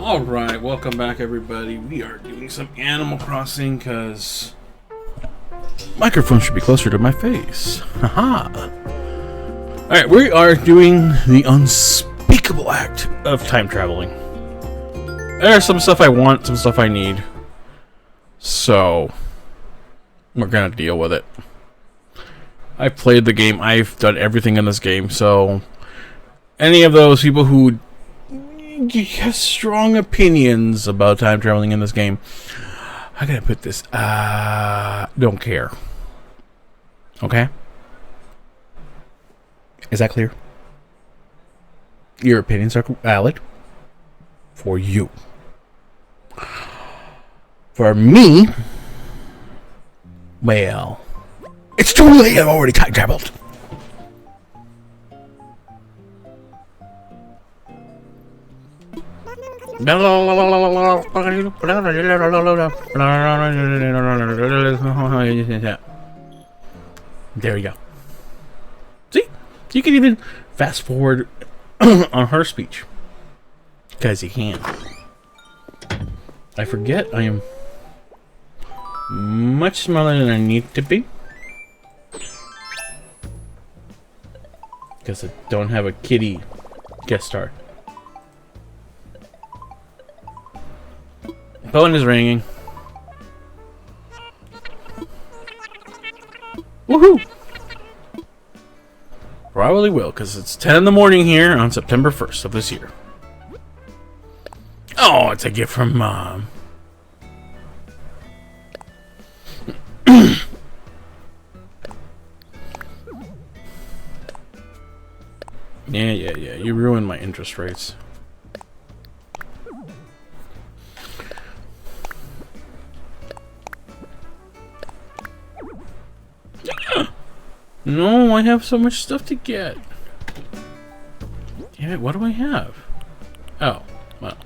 Alright, welcome back everybody. We are doing some Animal Crossing because microphone should be closer to my face. Haha. Alright, we are doing the unspeakable act of time traveling. There's some stuff I want, some stuff I need. So we're gonna deal with it. I've played the game, I've done everything in this game, so any of those people who have strong opinions about time traveling in this game, I gotta put this, don't care. Okay? Is that clear? Your opinions are valid for you. For me, well, it's too late, I've already time traveled. There you go. See? You can even fast forward on her speech. Because you can. I forget I am much smaller than I need to be. because I don't have a kitty guest star. Phone is ringing. Woohoo! Probably will, because it's 10 in the morning here on September 1st of this year. Oh, it's a gift from Mom. Yeah. You ruined my interest rates. No, I have so much stuff to get. Damn it, what do I have? Oh, well.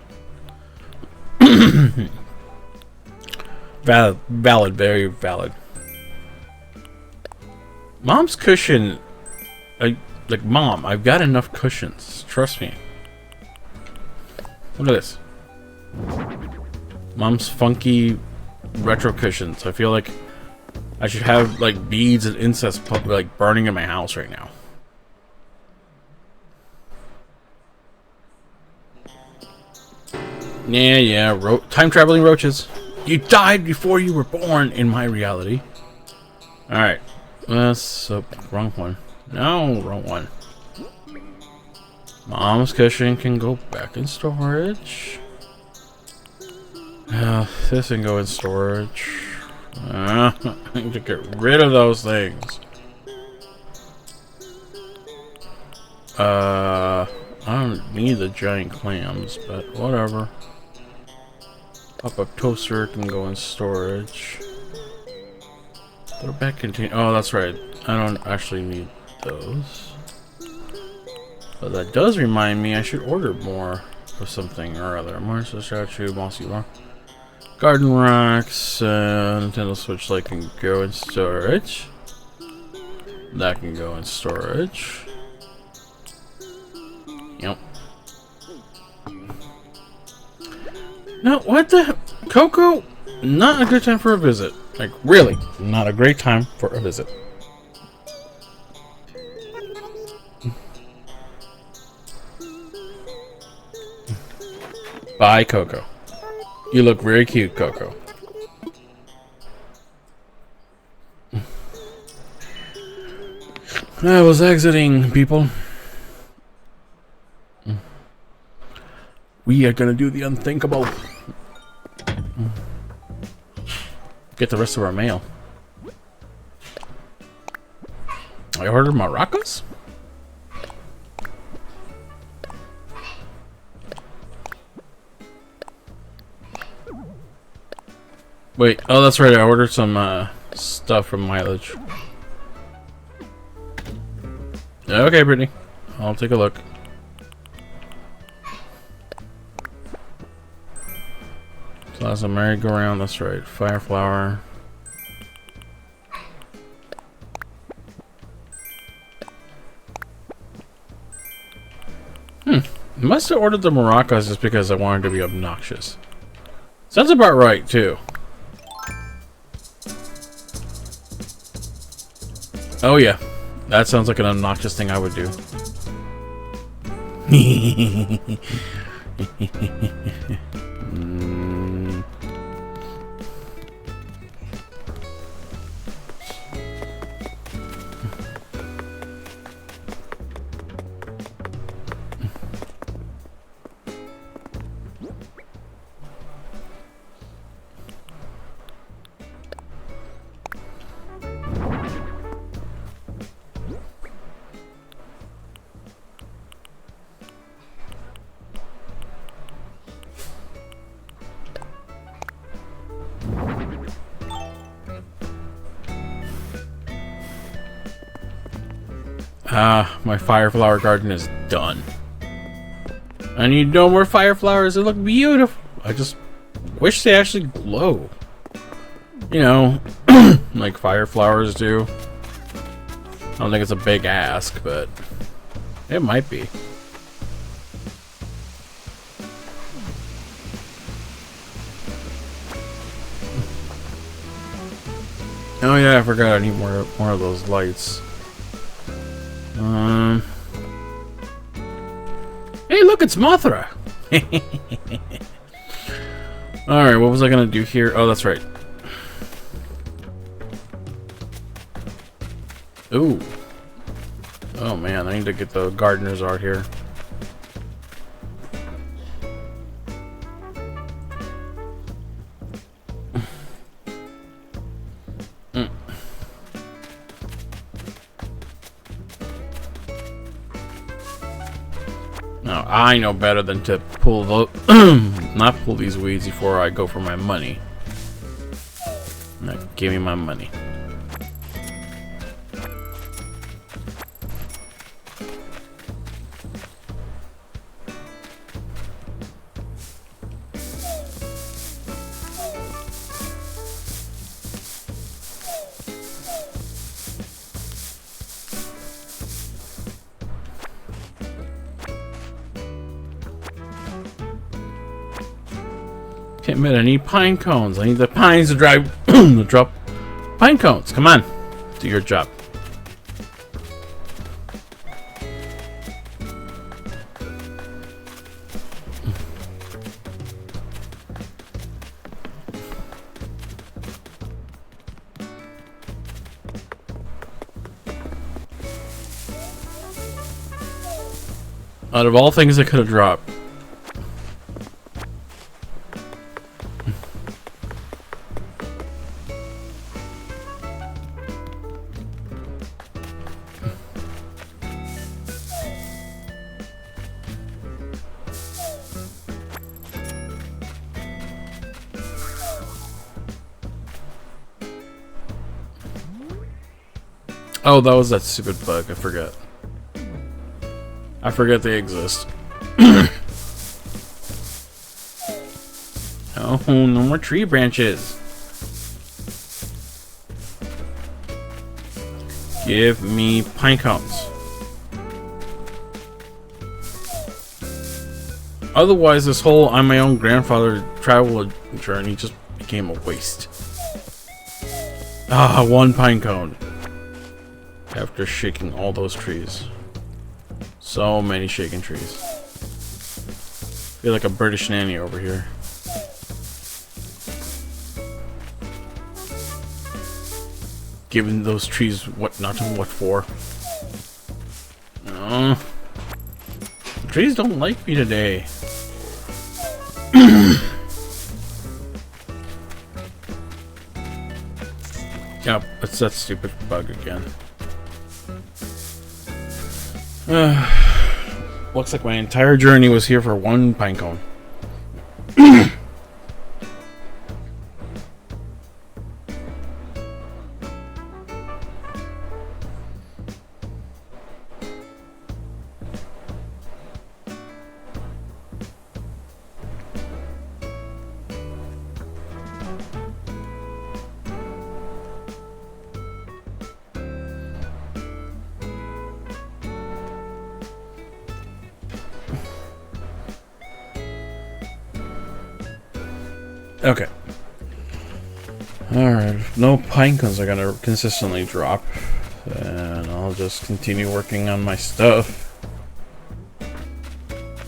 Valid, very valid. Mom's cushion. Like, Mom, I've got enough cushions. Trust me. Look at this. Mom's funky retro cushions. I feel like I should have, like, beads and incense, like, burning in my house right now. Yeah. Time-traveling roaches. You died before you were born in my reality. Alright. That's wrong one. No, wrong one. Mom's cushion can go back in storage. This can go in storage. I need to get rid of those things. I don't need the giant clams, but whatever. Pop-up toaster can go in storage. Throw back container. Oh, that's right. I don't actually need those. But that does remind me I should order more of something or other. Marshall statue, mossy rock. Garden rocks, Nintendo Switch Lite can go in storage. That can go in storage. Yep. No, what the Coco? Not a good time for a visit. Like, really, not a great time for a visit. Bye, Coco. You look very cute, Coco. I was exiting, people. We are gonna do the unthinkable. Get the rest of our mail. I ordered maracas? Wait, oh that's right, I ordered some stuff from Mileage. Okay, Brittany. I'll take a look. Plaza merry-go-round, that's right. Fire flower. Must have ordered the maracas just because I wanted to be obnoxious. Sounds about right, too. Oh yeah, that sounds like an obnoxious thing I would do. My fire flower garden is done. I need no more fire flowers. They look beautiful. I just wish they actually glow. You know, like fire flowers do. I don't think it's a big ask, but it might be. Oh yeah, I forgot I need more of those lights. Hey, look, it's Mothra. Alright, what was I gonna do here? Oh, that's right. Ooh. Oh man, I need to get the gardener's art here. Now, I know better than to pull the not pull these weeds before I go for my money. Now, give me my money. Can't admit I need pine cones. I need the pines to drive to drop pine cones. Come on. Do your job. Out of all things I could have dropped. Oh, that was that stupid bug. I forgot. I forget they exist. Oh, no more tree branches. Give me pine cones. Otherwise, this whole I'm my own grandfather travel journey just became a waste. Ah, one pine cone. After shaking all those trees. So many shaking trees. Feel like a British nanny over here. Giving those trees what not to what for. No. The trees don't like me today. Yep, it's that stupid bug again. Looks like my entire journey was here for one pine cone. Okay. Alright, no pine cones are gonna consistently drop. And I'll just continue working on my stuff.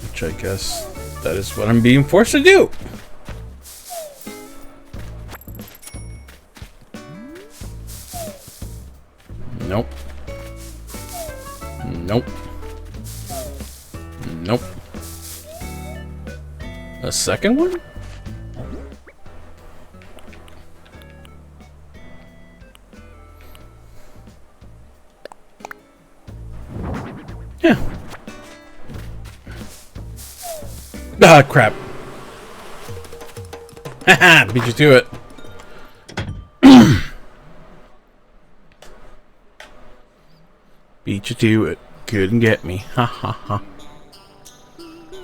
Which I guess that is what I'm being forced to do. Nope. Nope. Nope. A second one? Yeah. Ah, crap. Haha, beat you to it. Beat you to it. Couldn't get me. Ha ha ha.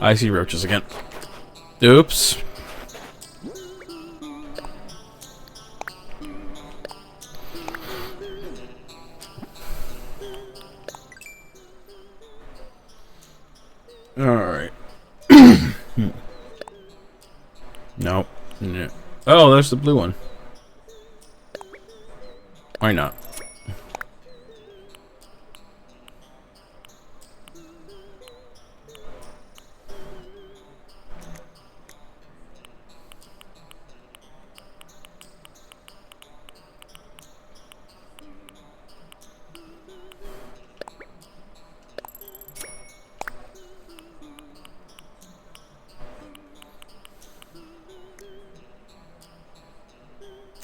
I see roaches again. Oops. Alright. Nope. No. Oh, there's the blue one. Why not?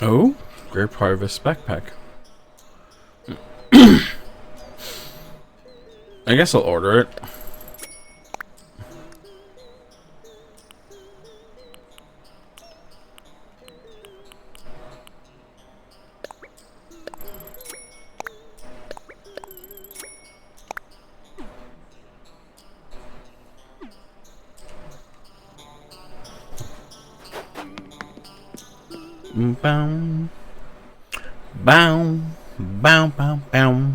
Oh, Grape Harvest backpack. I guess I'll order it. Bow, bow, bow, bow, bow.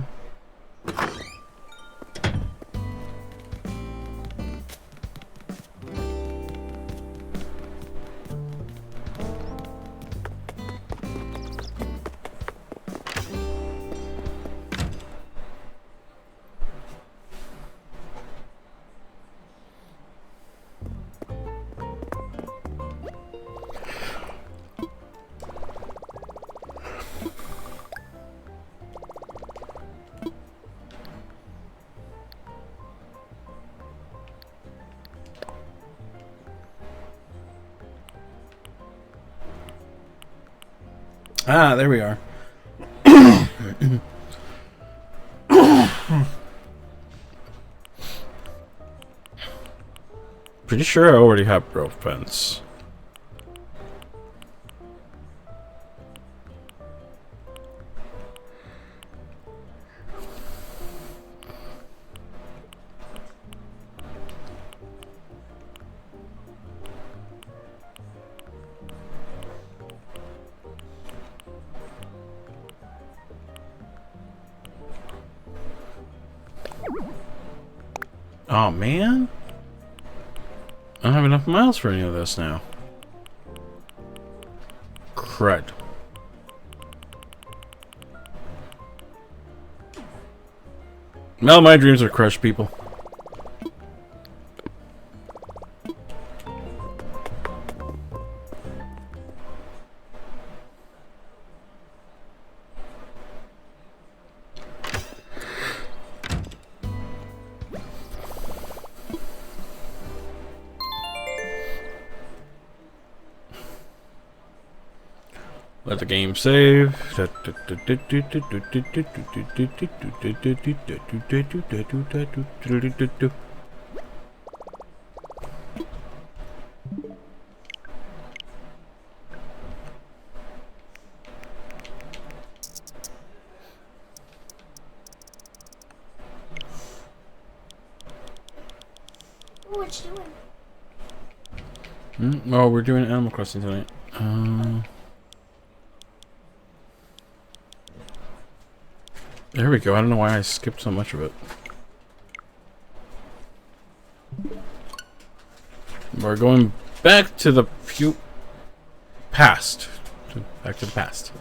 Ah, there we are. Pretty sure I already have rope fence. Oh man, I don't have enough miles for any of this now. Crud. Well, my dreams are crushed, people. Let the game save. What you doing? Oh, we're doing Animal Crossing tonight. There we go. I don't know why I skipped so much of it. We're going back to the past. Back to the past.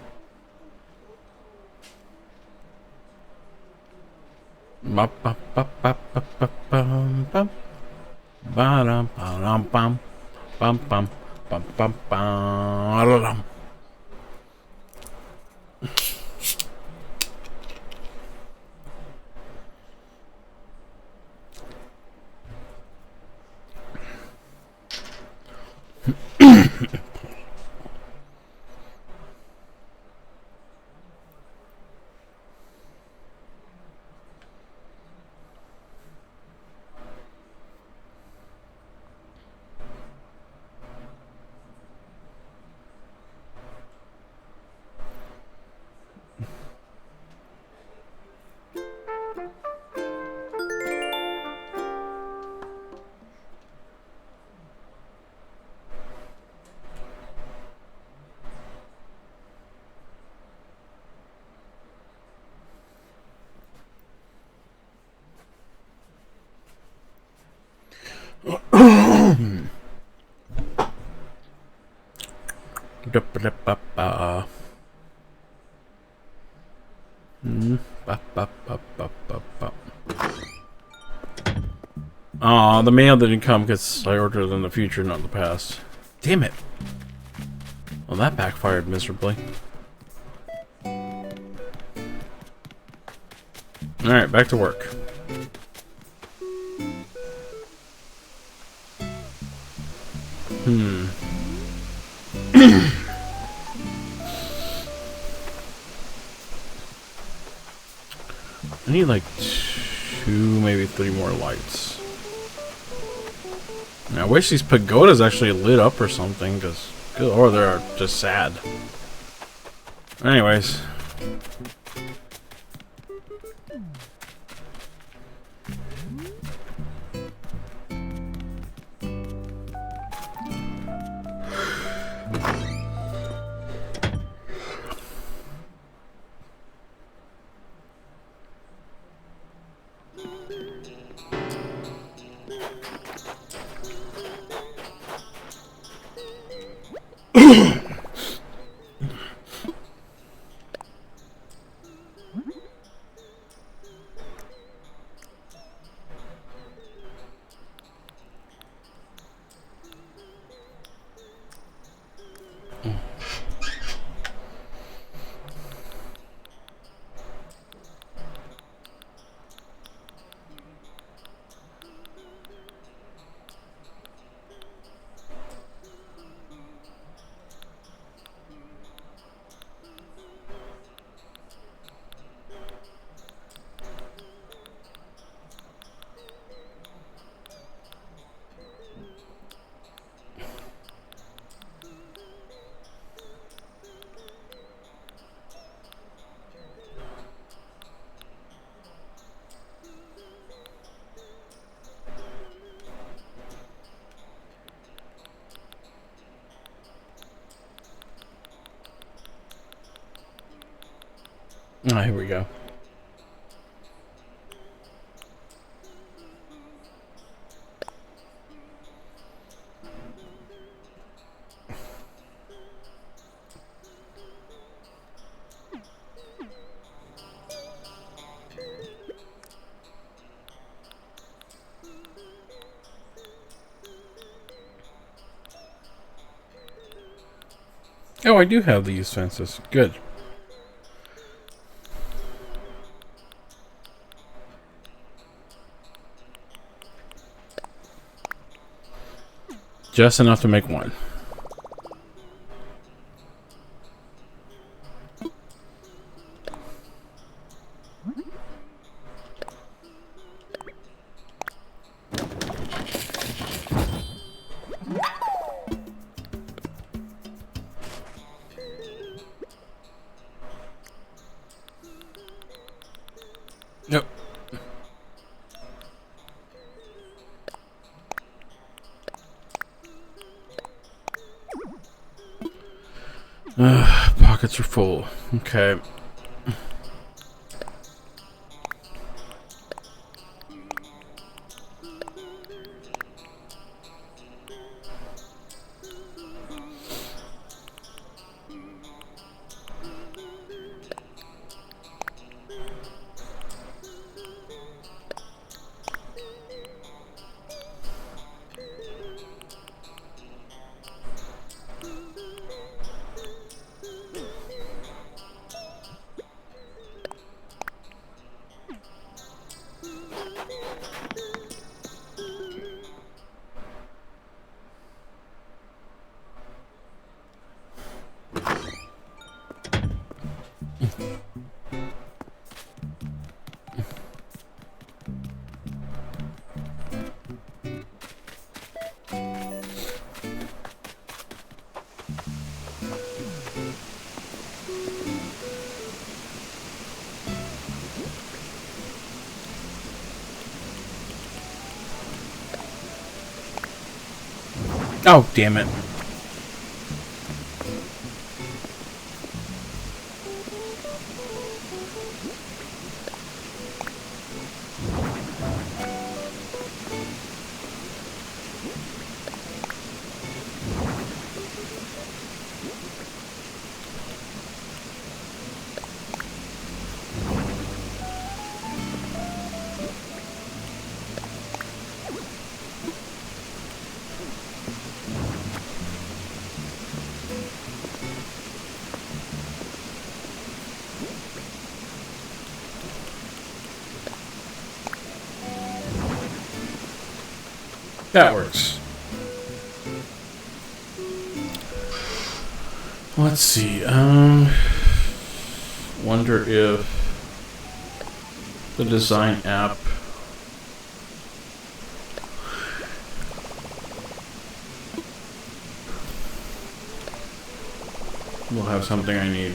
Aw, the mail didn't come because I ordered it in the future, not in the past. Damn it. Well, that backfired miserably. Alright, back to work. I need like 2, maybe 3 more lights. I wish these pagodas actually lit up or something, because or they're just sad. Anyways. Oh, here we go. Oh, I do have these fences. Good. Just enough to make one. Yep. Pockets are full. Okay. Oh, damn it. That works. Let's see. Wonder if The design app. We'll have something I need.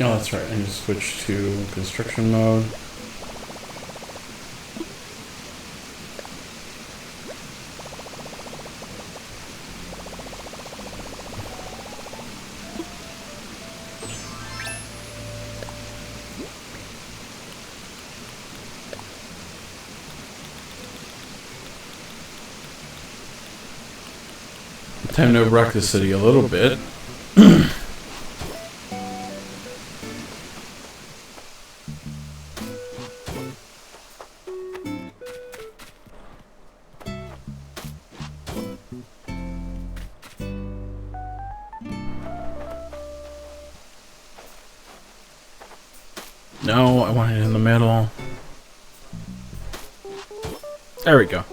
Oh, that's right. I need to switch to construction mode. Time to rock the city a little bit. No, I want it in the middle. There we go.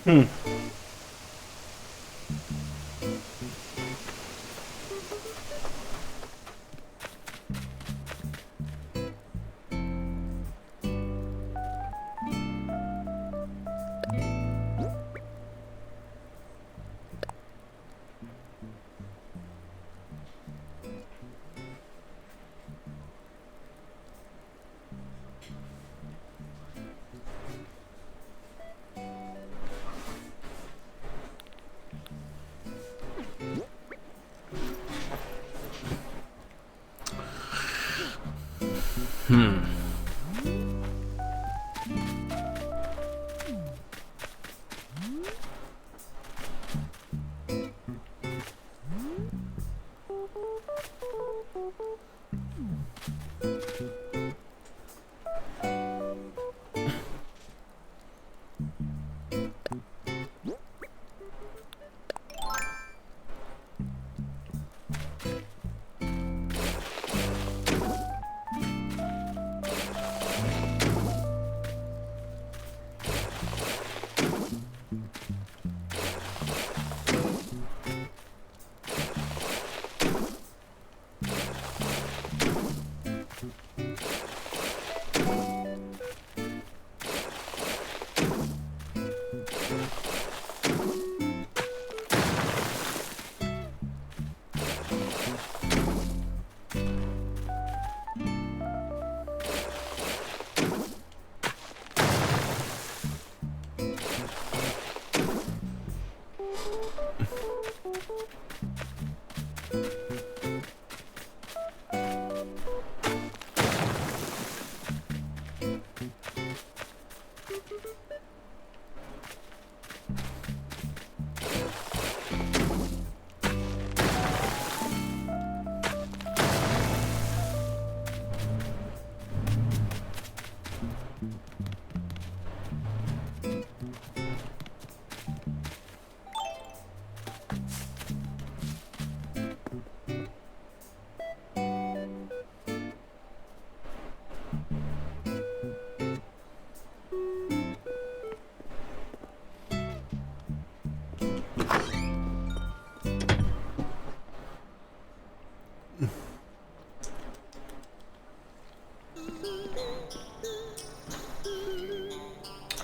Hmm.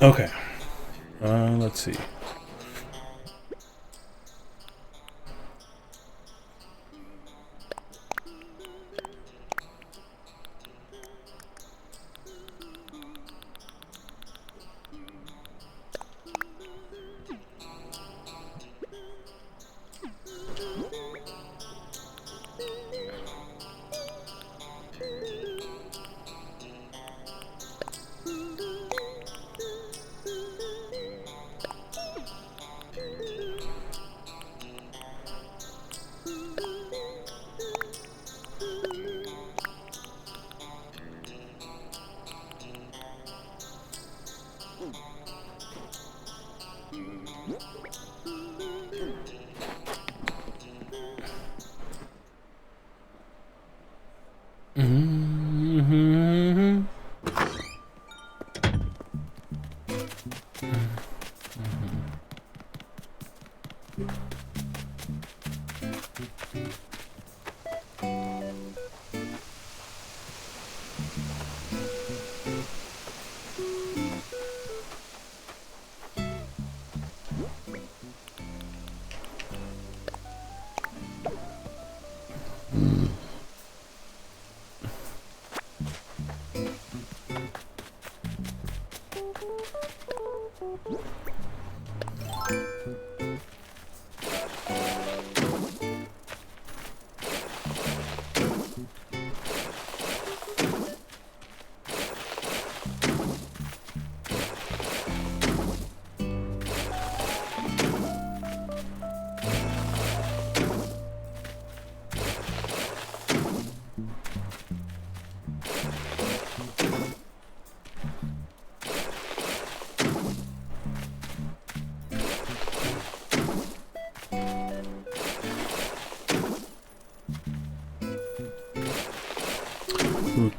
Okay. Let's see.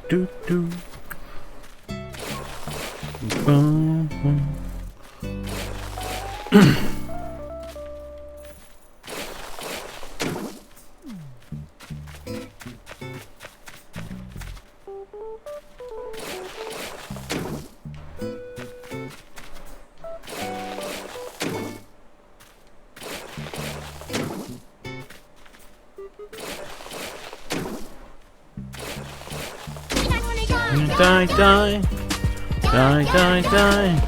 Do do. Boom, boom. Die, die, die, die, die.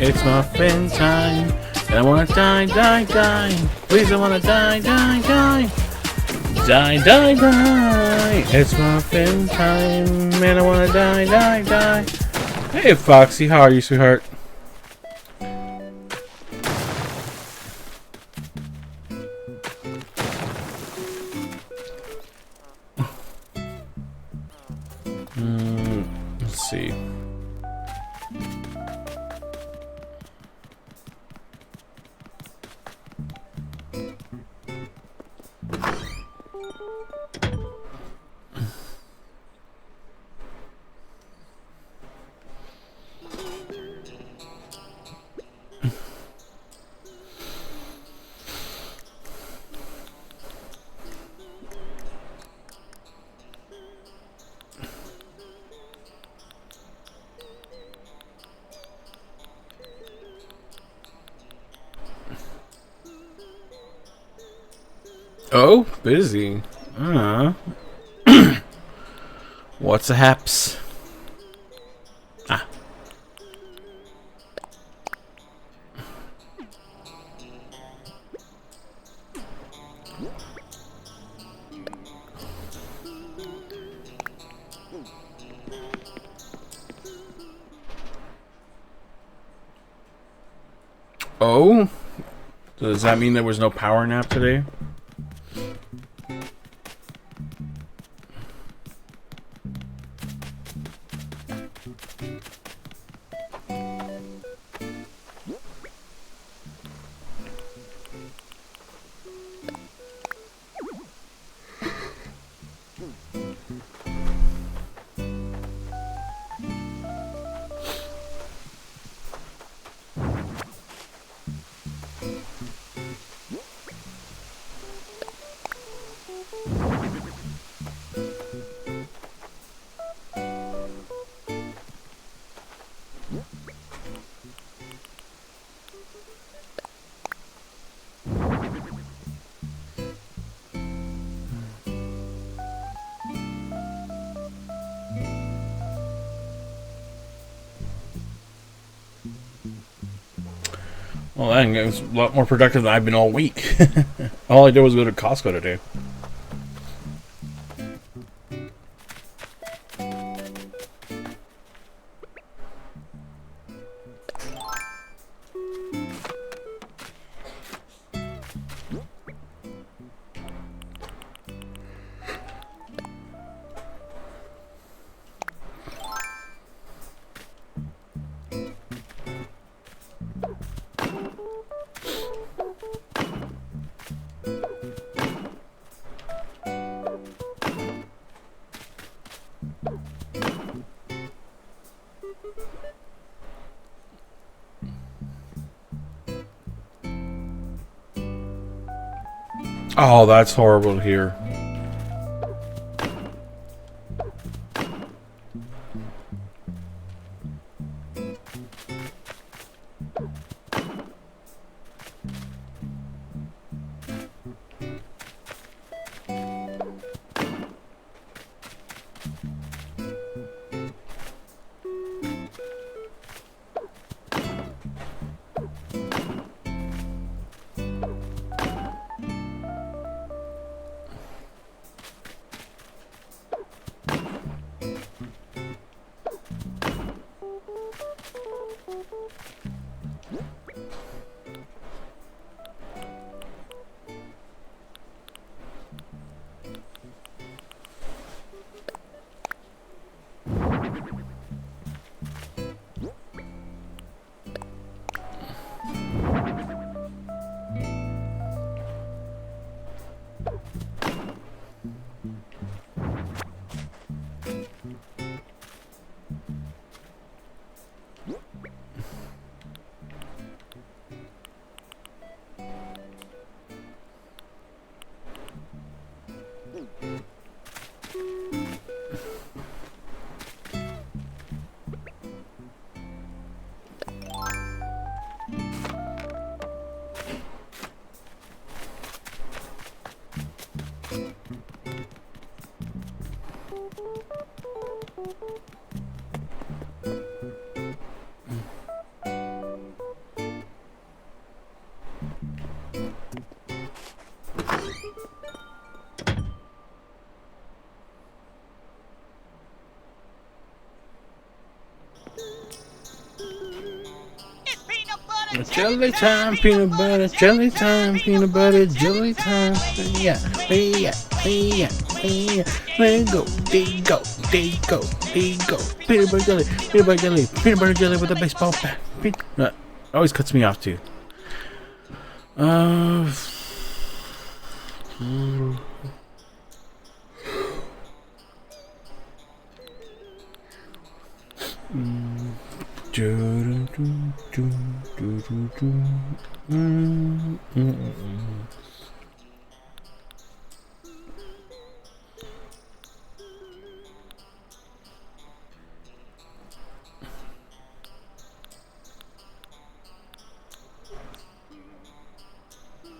It's muffin time. And I wanna die, die, die. Please, I wanna die, die, die. Die, die, die. It's muffin time, and I wanna die, die, die. Hey, Foxy, how are you, sweetheart? Let's see. Oh, busy. What's a haps? Ah. Oh? Does that mean there was no power nap today? Well, that was a lot more productive than I've been all week. All I did was go to Costco today. Oh, that's horrible to hear. Jelly time, peanut butter, jelly time, peanut butter, jelly time. Yeah, yeah, yeah, yeah. There you go, there you go, there you go, there you go. Peanut butter jelly, peanut butter jelly, peanut butter jelly with a baseball bat. Always cuts me off too.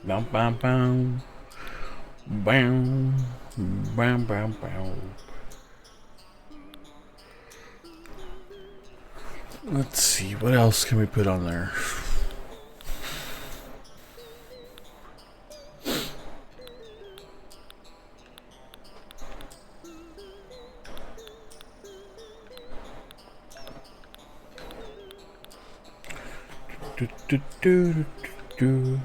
Bam bam bam. Bam bam bam bam. Let's see, what else can we put on there? Do, do, do, do, do.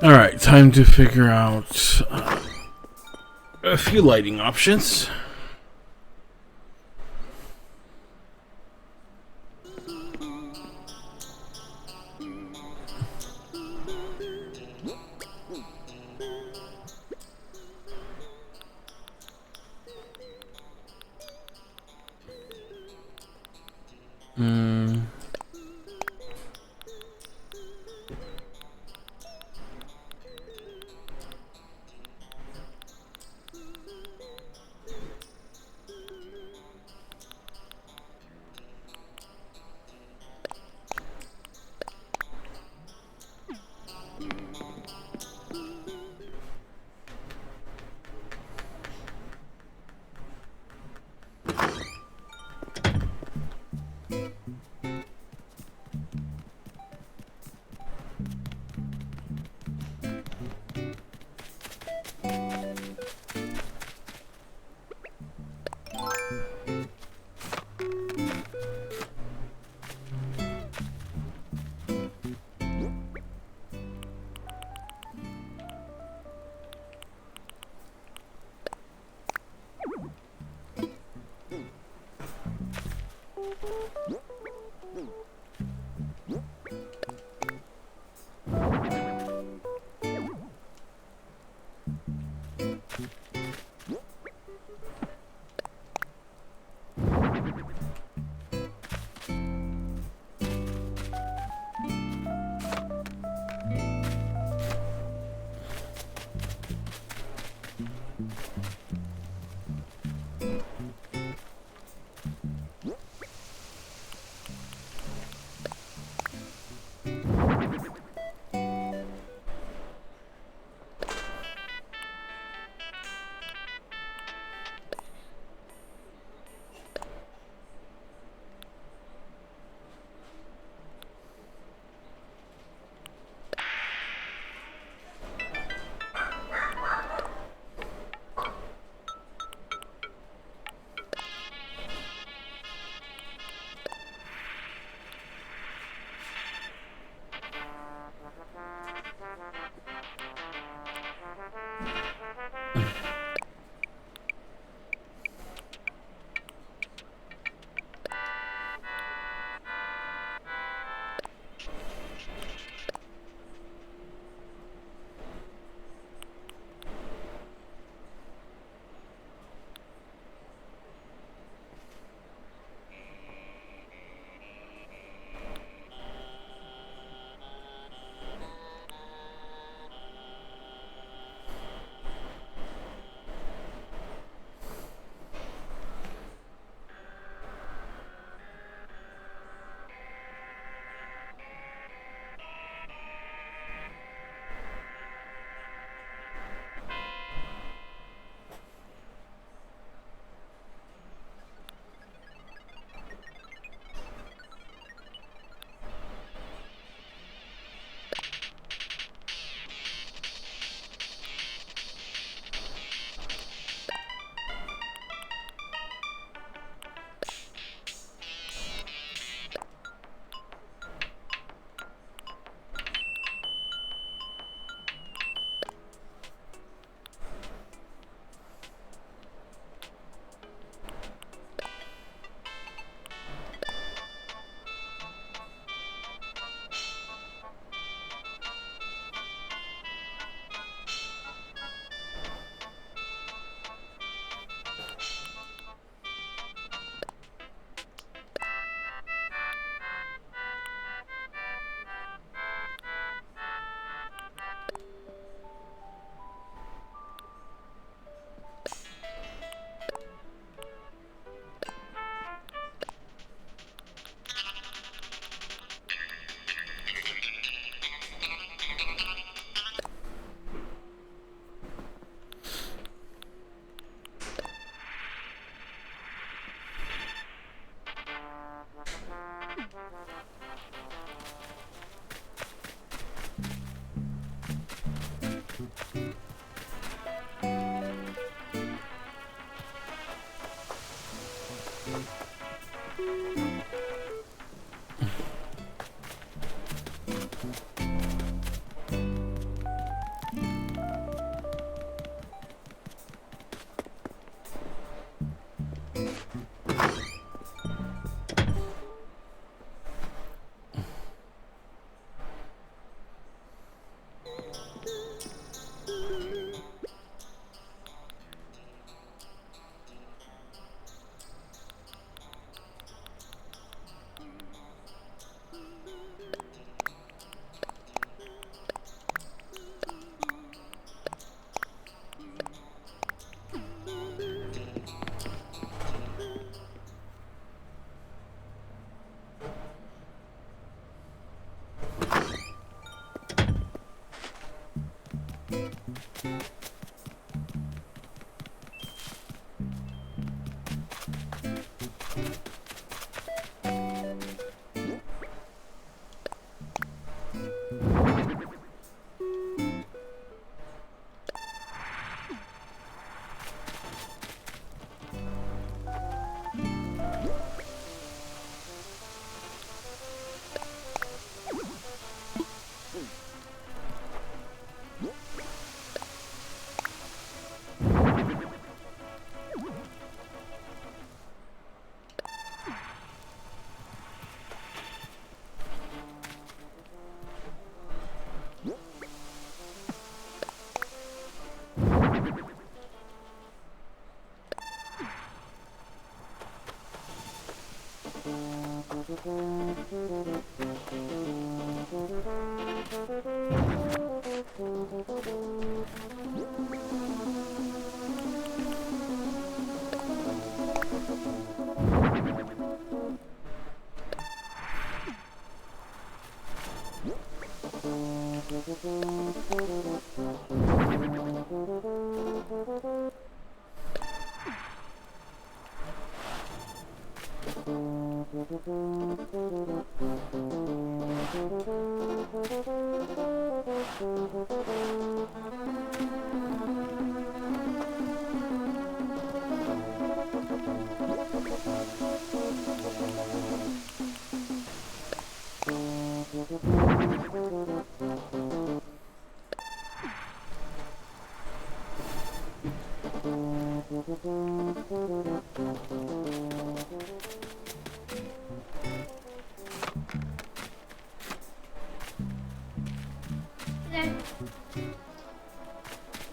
Alright, time to figure out a few lighting options.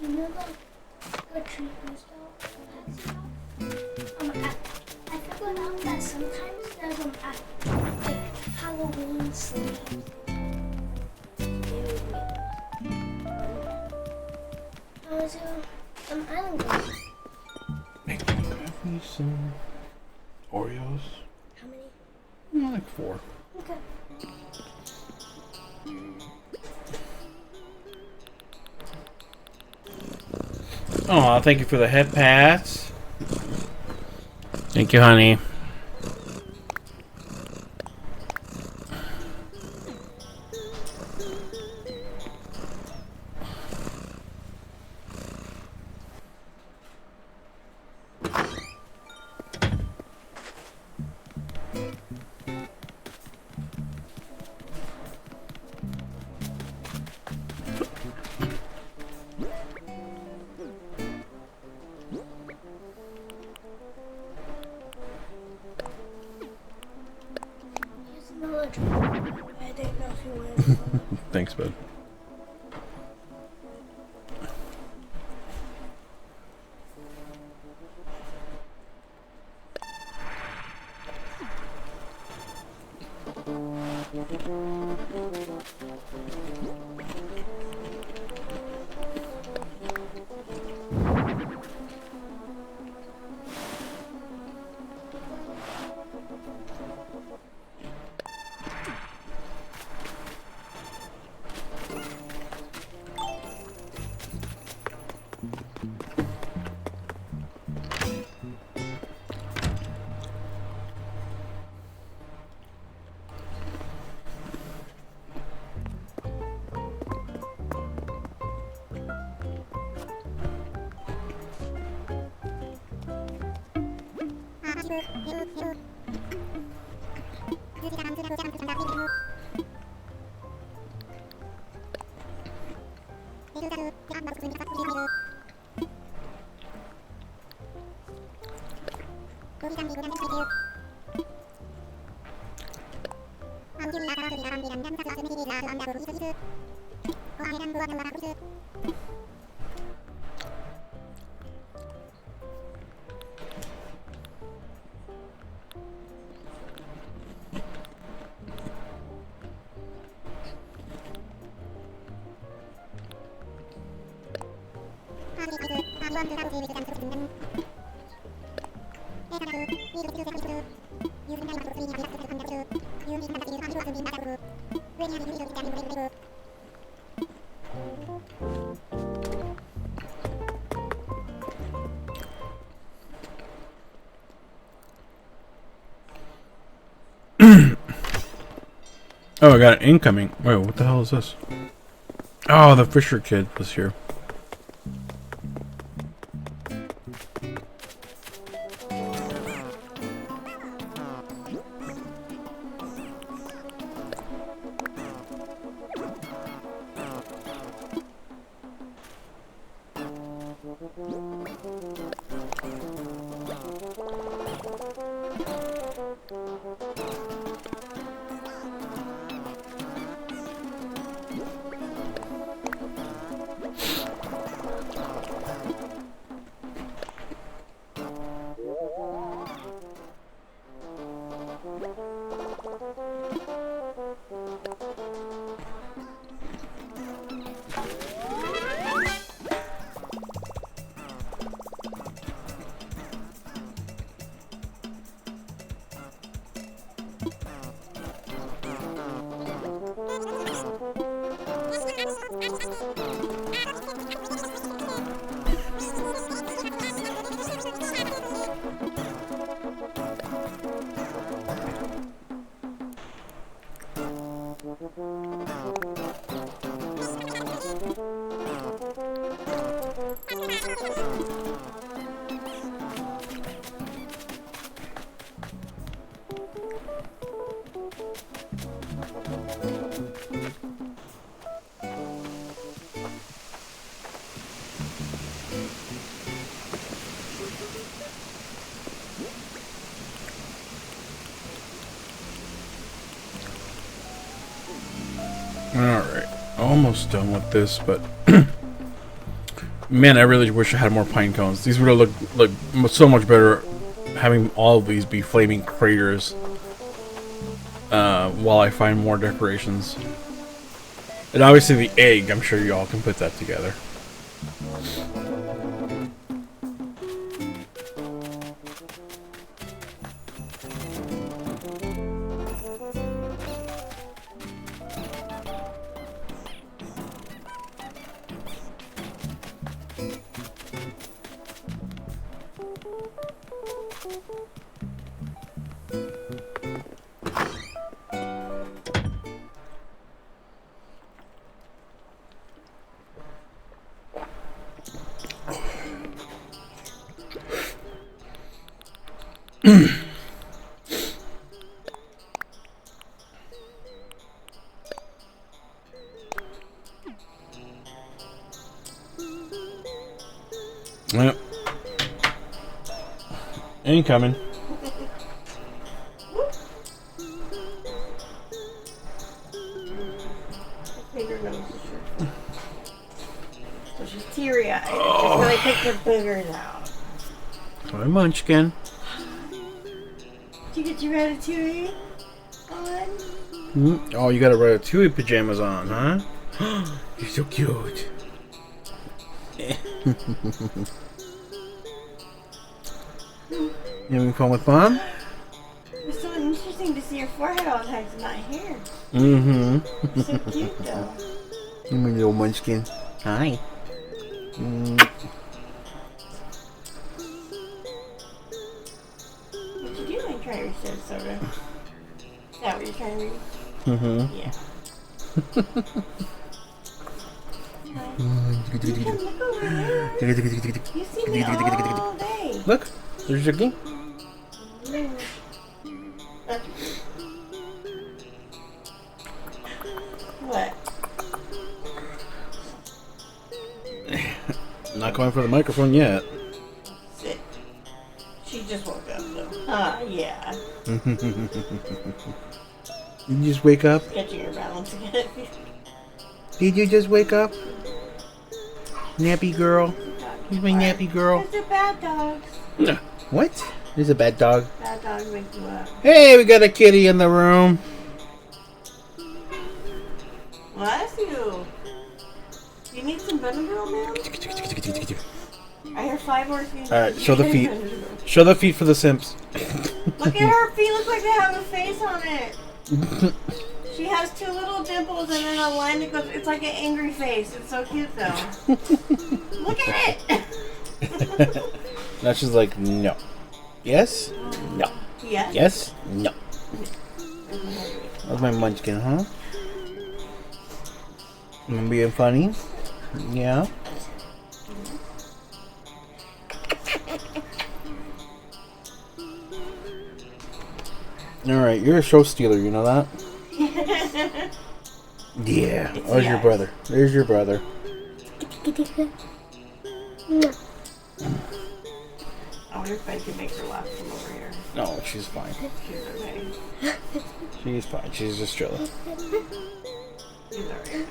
You know the treatment stuff? I figured out that sometimes there's like Halloween sleeves. Was island girl. Make me some Oreos. How many? Like 4. Okay. Oh, thank you for the head pats. Thank you, honey. I didn't know if you wanted to follow. Thanks, bud. Oh, I got an incoming. Wait, what the hell is this? Oh, the Fisher kid was here. Alright, almost done with this, but man, I really wish I had more pine cones. These would have looked like so much better having all of these be flaming craters while I find more decorations. And obviously the egg, I'm sure you all can put that together. Yep. Incoming. So she's teary-eyed. She's gonna take her boogers out. Hi, Munchkin. Did you get your ratatouille on? Oh, you got a Ratatouille pajamas on, huh? You're so cute. You having fun with Mom? It's so interesting to see your forehead all the time. It's not hair. Mm-hmm. It's so cute, though. You my little Munchkin. Hi. What you doing trying to reach that soda? Is that what you're trying to reach? Mm-hmm. Yeah. Look over there. You see me all day. Look, there's your game. What? Not going for the microphone yet. Sit. She just woke up, though. Yeah. Did you just wake up? Catching her balance again. Did you just wake up? Nappy girl. He's my nappy girl. They're bad dogs. What? There's a bad dog. Bad dogs wake you up. Hey, we got a kitty in the room. Bless you. You need some Benadryl, ma'am? I hear 5 more feet. Alright, show the feet. Show the feet for the simps. Look at her feet. Look like they have a face on it. She has 2 little dimples and then a line that goes. It's like an angry face. It's so cute, though. Look at it. Now she's like, no. Yes? No. Yes. Yes? No. That's my munchkin, huh? I'm being funny? Yeah. Alright, you're a show stealer, you know that? Yeah. Where's your brother? There's your brother. I wonder if I can make her laugh from over here. No, she's fine. She's okay. She's fine. She's just chilling. She's alright.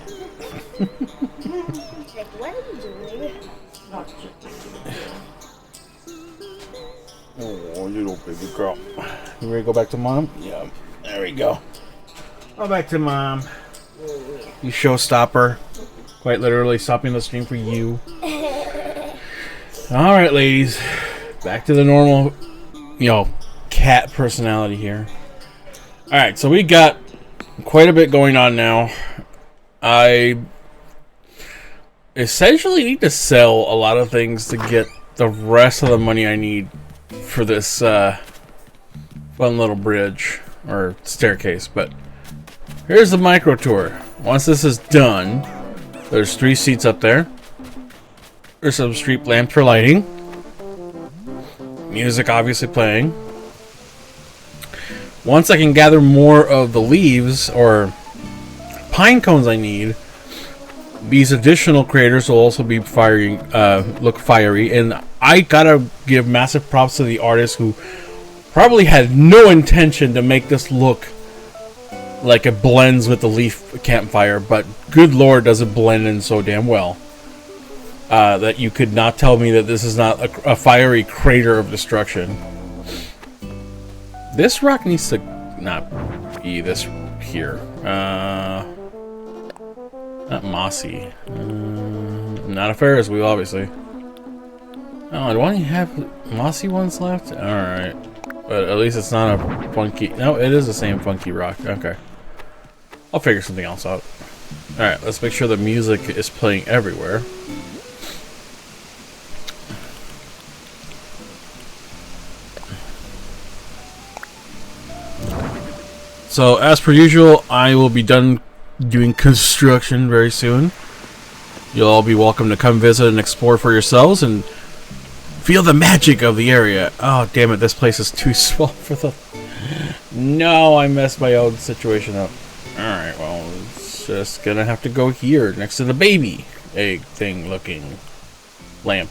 Like, what are you doing? Not just like Oh, little baby girl. You ready to go back to mom? Yeah. There we go. Go back to mom. You showstopper. Quite literally stopping the stream for you. Alright, ladies. Back to the normal, cat personality here. Alright, so we got quite a bit going on now. I essentially need to sell a lot of things to get the rest of the money I need for this fun little bridge or staircase. But here's the micro tour. Once this is done, there's 3 seats up there. There's some street lamps for lighting. Music obviously playing. Once I can gather more of the leaves or pine cones I need, these additional craters will also be look fiery. And I gotta give massive props to the artist who probably had no intention to make this look like it blends with the leaf campfire, but good lord does it blend in so damn well. That you could not tell me that this is not a fiery crater of destruction. This rock needs to not be this here. Not mossy. Not a Ferris wheel, obviously. Oh, do I only have mossy ones left? Alright. But at least it's not a funky... No, it is the same funky rock. Okay. I'll figure something else out. Alright, let's make sure the music is playing everywhere. So, as per usual, I will be done doing construction very soon. You'll all be welcome to come visit and explore for yourselves and feel the magic of the area. Oh, damn it, this place is too small for the... No, I messed my own situation up. Alright, well, it's just gonna have to go here, next to the baby egg thing looking lamp.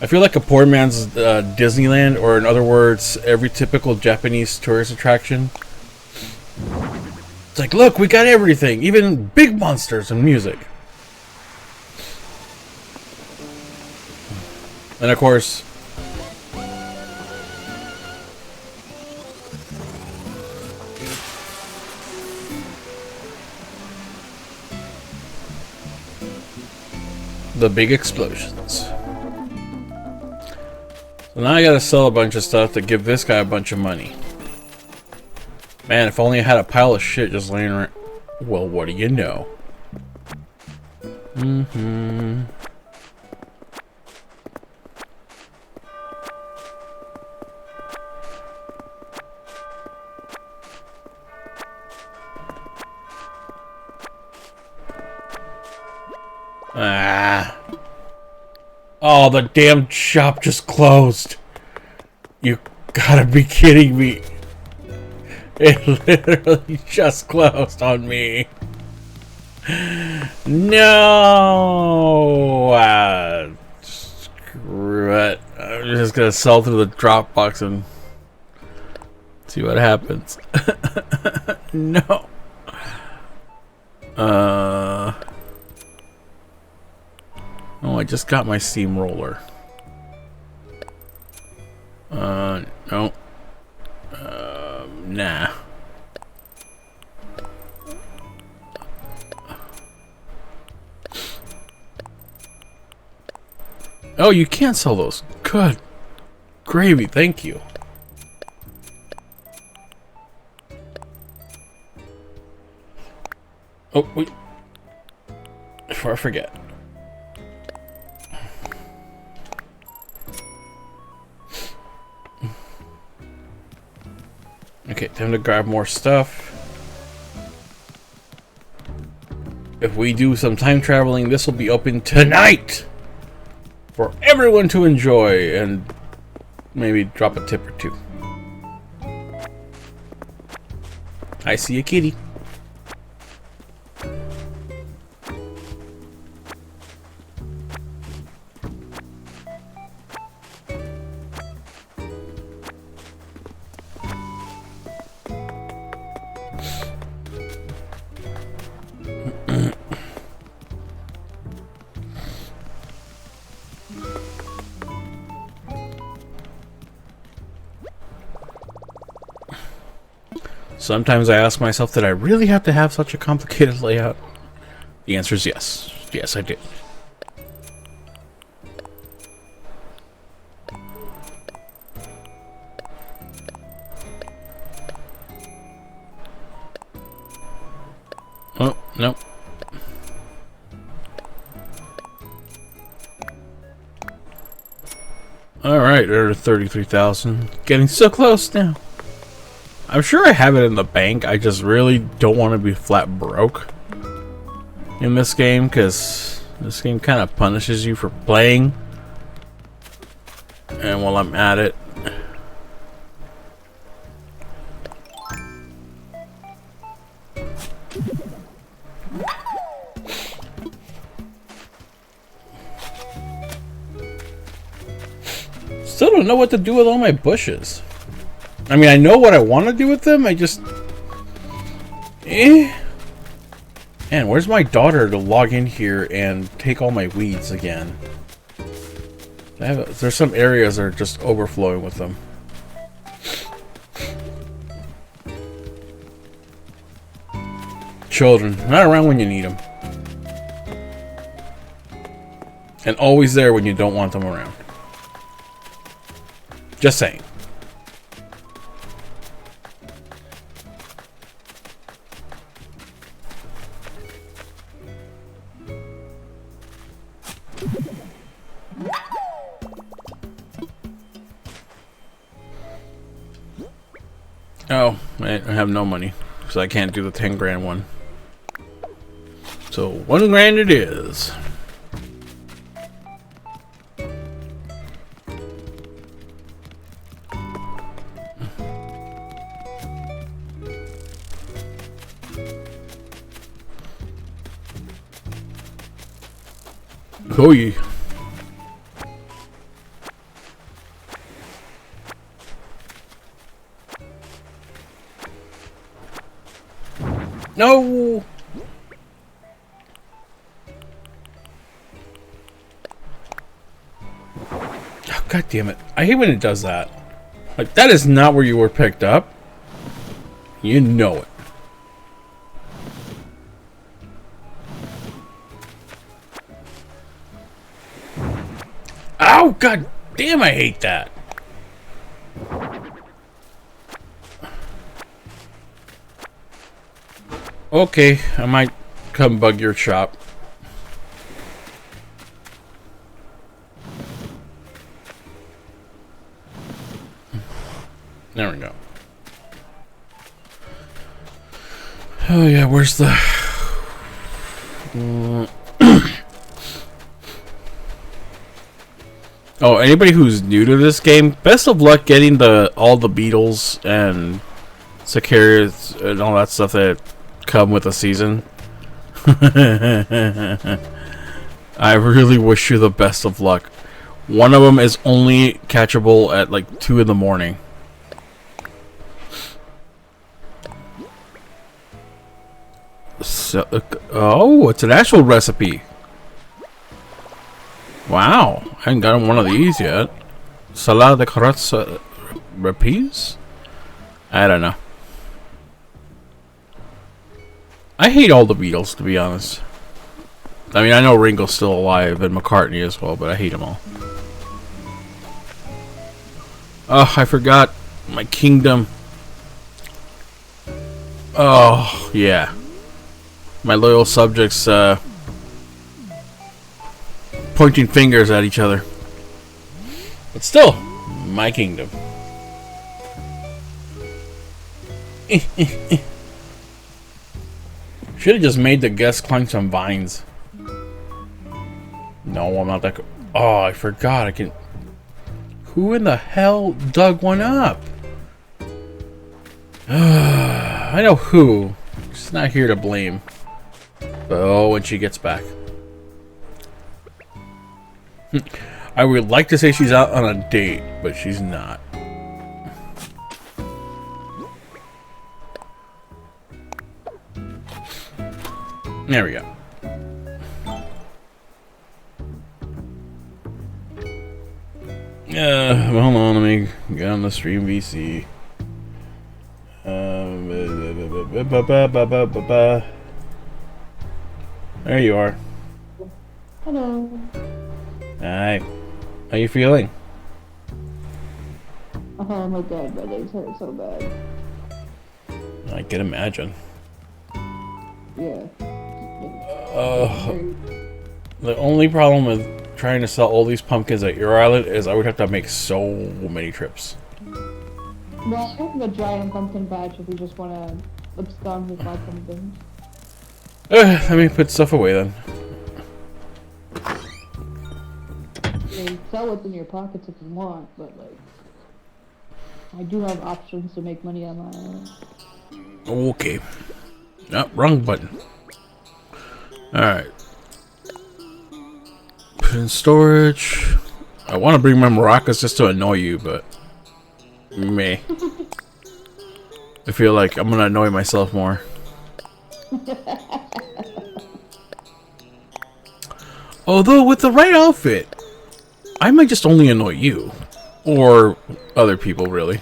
I feel like a poor man's Disneyland, or in other words, every typical Japanese tourist attraction. It's like, look, we got everything, even big monsters and music. And of course, the big explosions. So now I gotta sell a bunch of stuff to give this guy a bunch of money. Man, if only I had a pile of shit just laying around. Well, what do you know? Ah. Oh, the damn shop just closed. You gotta be kidding me. It literally just closed on me. No. Screw it. I'm just gonna sell through the Dropbox and see what happens. No. Oh, I just got my steamroller. No. Nah. Oh, you can't sell those. Good gravy, thank you. Oh, wait. Before I forget. Okay, time to grab more stuff. If we do some time traveling, this will be open tonight for everyone to enjoy and maybe drop a tip or two. I see a kitty. Sometimes I ask myself, did I really have to have such a complicated layout? The answer is yes. Yes, I did. Oh, no. Alright, there's 33,000. Getting so close now. I'm sure I have it in the bank. I just really don't want to be flat broke in this game, because this game kind of punishes you for playing. And while I'm at it, still don't know what to do with all my bushes. I mean, I know what I want to do with them. I just... Man, where's my daughter to log in here and take all my weeds again? There's some areas that are just overflowing with them. Children, not around when you need them. And always there when you don't want them around. Just saying. Oh, I have no money, so I can't do the 10 grand one. So 1 grand it is. Koi. No. Oh, God damn it. I hate when it does that. Like, that is not where you were picked up. You know it. Oh, God damn, I hate that. Okay, I might come bug your shop. There we go. Oh yeah, where's the... Oh, anybody who's new to this game, best of luck getting all the beetles and cicadas and all that stuff that come with a season. I really wish you the best of luck. One of them is only catchable at like 2 in the morning. So, oh, it's an actual recipe. Wow, I haven't gotten one of these yet. Salad de carrots repis? I don't know. I hate all the Beatles, to be honest. I mean, I know Ringo's still alive and McCartney as well, but I hate them all. Oh, I forgot my kingdom. Oh, yeah. My loyal subjects pointing fingers at each other. But still, my kingdom. Should have just made the guest climb some vines. No, I'm not that. Oh, I forgot. I can. Who in the hell dug one up? I know who. She's not here to blame. But oh, when she gets back. I would like to say she's out on a date, but she's not. There we go. Hold on, let me get on the stream VC. There you are. Hello. Hi. How you feeling? Oh my god, my legs hurt so bad. I can imagine. Yeah. The only problem with trying to sell all these pumpkins at your island is I would have to make so many trips. Well, I have a giant pumpkin patch if you just want to abscond with my pumpkins. Let me put stuff away then. You can sell what's in your pockets if you want, but like, I do have options to make money on my own. Okay. Oh, wrong button. Alright. Put in storage. I want to bring my maracas just to annoy you, but... meh. I feel like I'm gonna annoy myself more. Although, with the right outfit, I might just only annoy you. Or other people, really.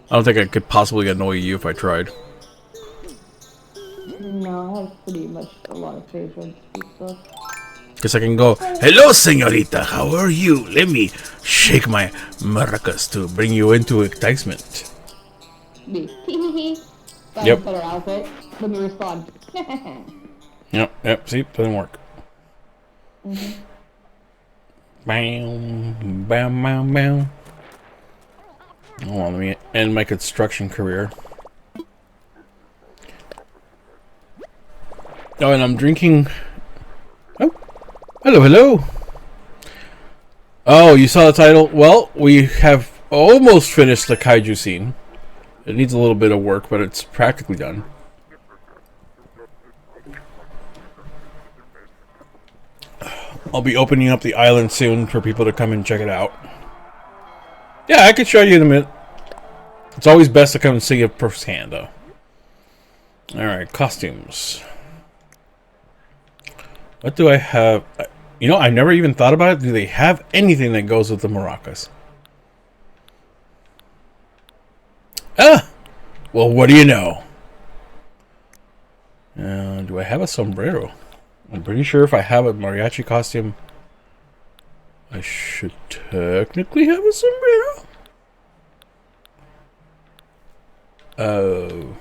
I don't think I could possibly annoy you if I tried. No, I have pretty much a lot of patience and stuff. Because I can go, hello, señorita, how are you? Let me shake my maracas to bring you into enticement. Me. Got Yep. a better outfit. Let me respond. Yep, see, doesn't work. Mm-hmm. Bam, bam, bam, bam. Hold on, let me end my construction career. Oh, and I'm drinking... Oh, hello, hello. Oh, you saw the title? Well, we have almost finished the Kaiju scene. It needs a little bit of work, but it's practically done. I'll be opening up the island soon for people to come and check it out. Yeah, I could show you in a minute. It's always best to come and see it firsthand, though. Alright, costumes. What do I have? You know, I never even thought about it. Do they have anything that goes with the maracas? Ah! Well, what do you know? Do I have a sombrero? I'm pretty sure if I have a mariachi costume, I should technically have a sombrero. Oh.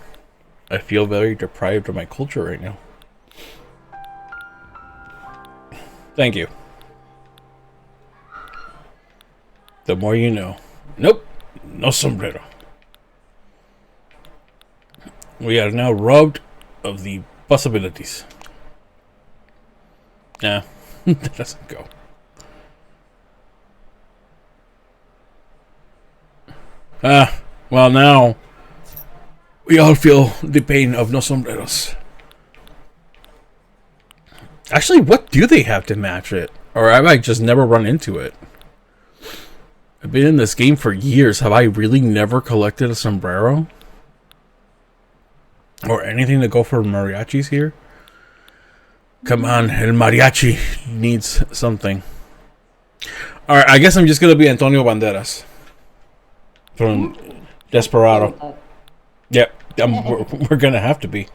I feel very deprived of my culture right now. Thank you. The more you know. Nope. No sombrero. We are now robbed of the possibilities. Nah, that doesn't go. Well now, we all feel the pain of no sombreros. Actually, what do they have to match it? Or have I just never run into it? I've been in this game for years. Have I really never collected a sombrero? Or anything to go for mariachis here? Come on, el mariachi needs something. Alright, I guess I'm just gonna be Antonio Banderas. From Desperado. Yep, we're gonna have to be.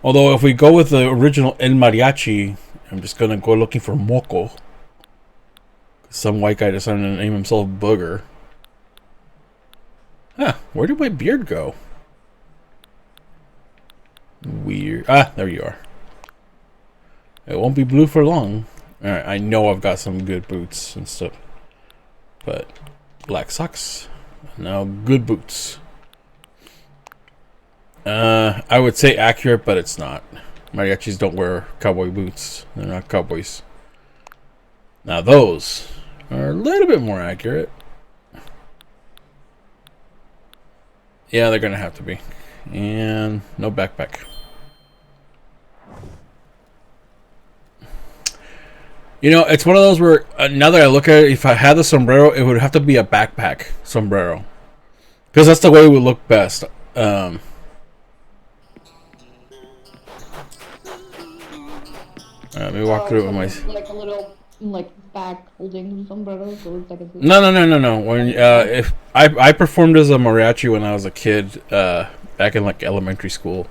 Although if we go with the original El Mariachi, I'm just gonna go looking for Moco. Some white guy decided to name himself Booger. Huh, where did my beard go? Weird. Ah, there you are. It won't be blue for long. Alright, I know I've got some good boots and stuff. But black socks. Now, good boots. I would say accurate, but it's not. Mariachis don't wear cowboy boots. They're not cowboys. Now, those are a little bit more accurate. Yeah, they're gonna have to be. And no backpack. You know, it's one of those where now that I look at it, if I had the sombrero, it would have to be a backpack sombrero, because that's the way it would look best. Let me walk through it with my. Like a little, like back holding sombrero, so it's like a. No. When if I performed as a mariachi when I was a kid, back in like elementary school.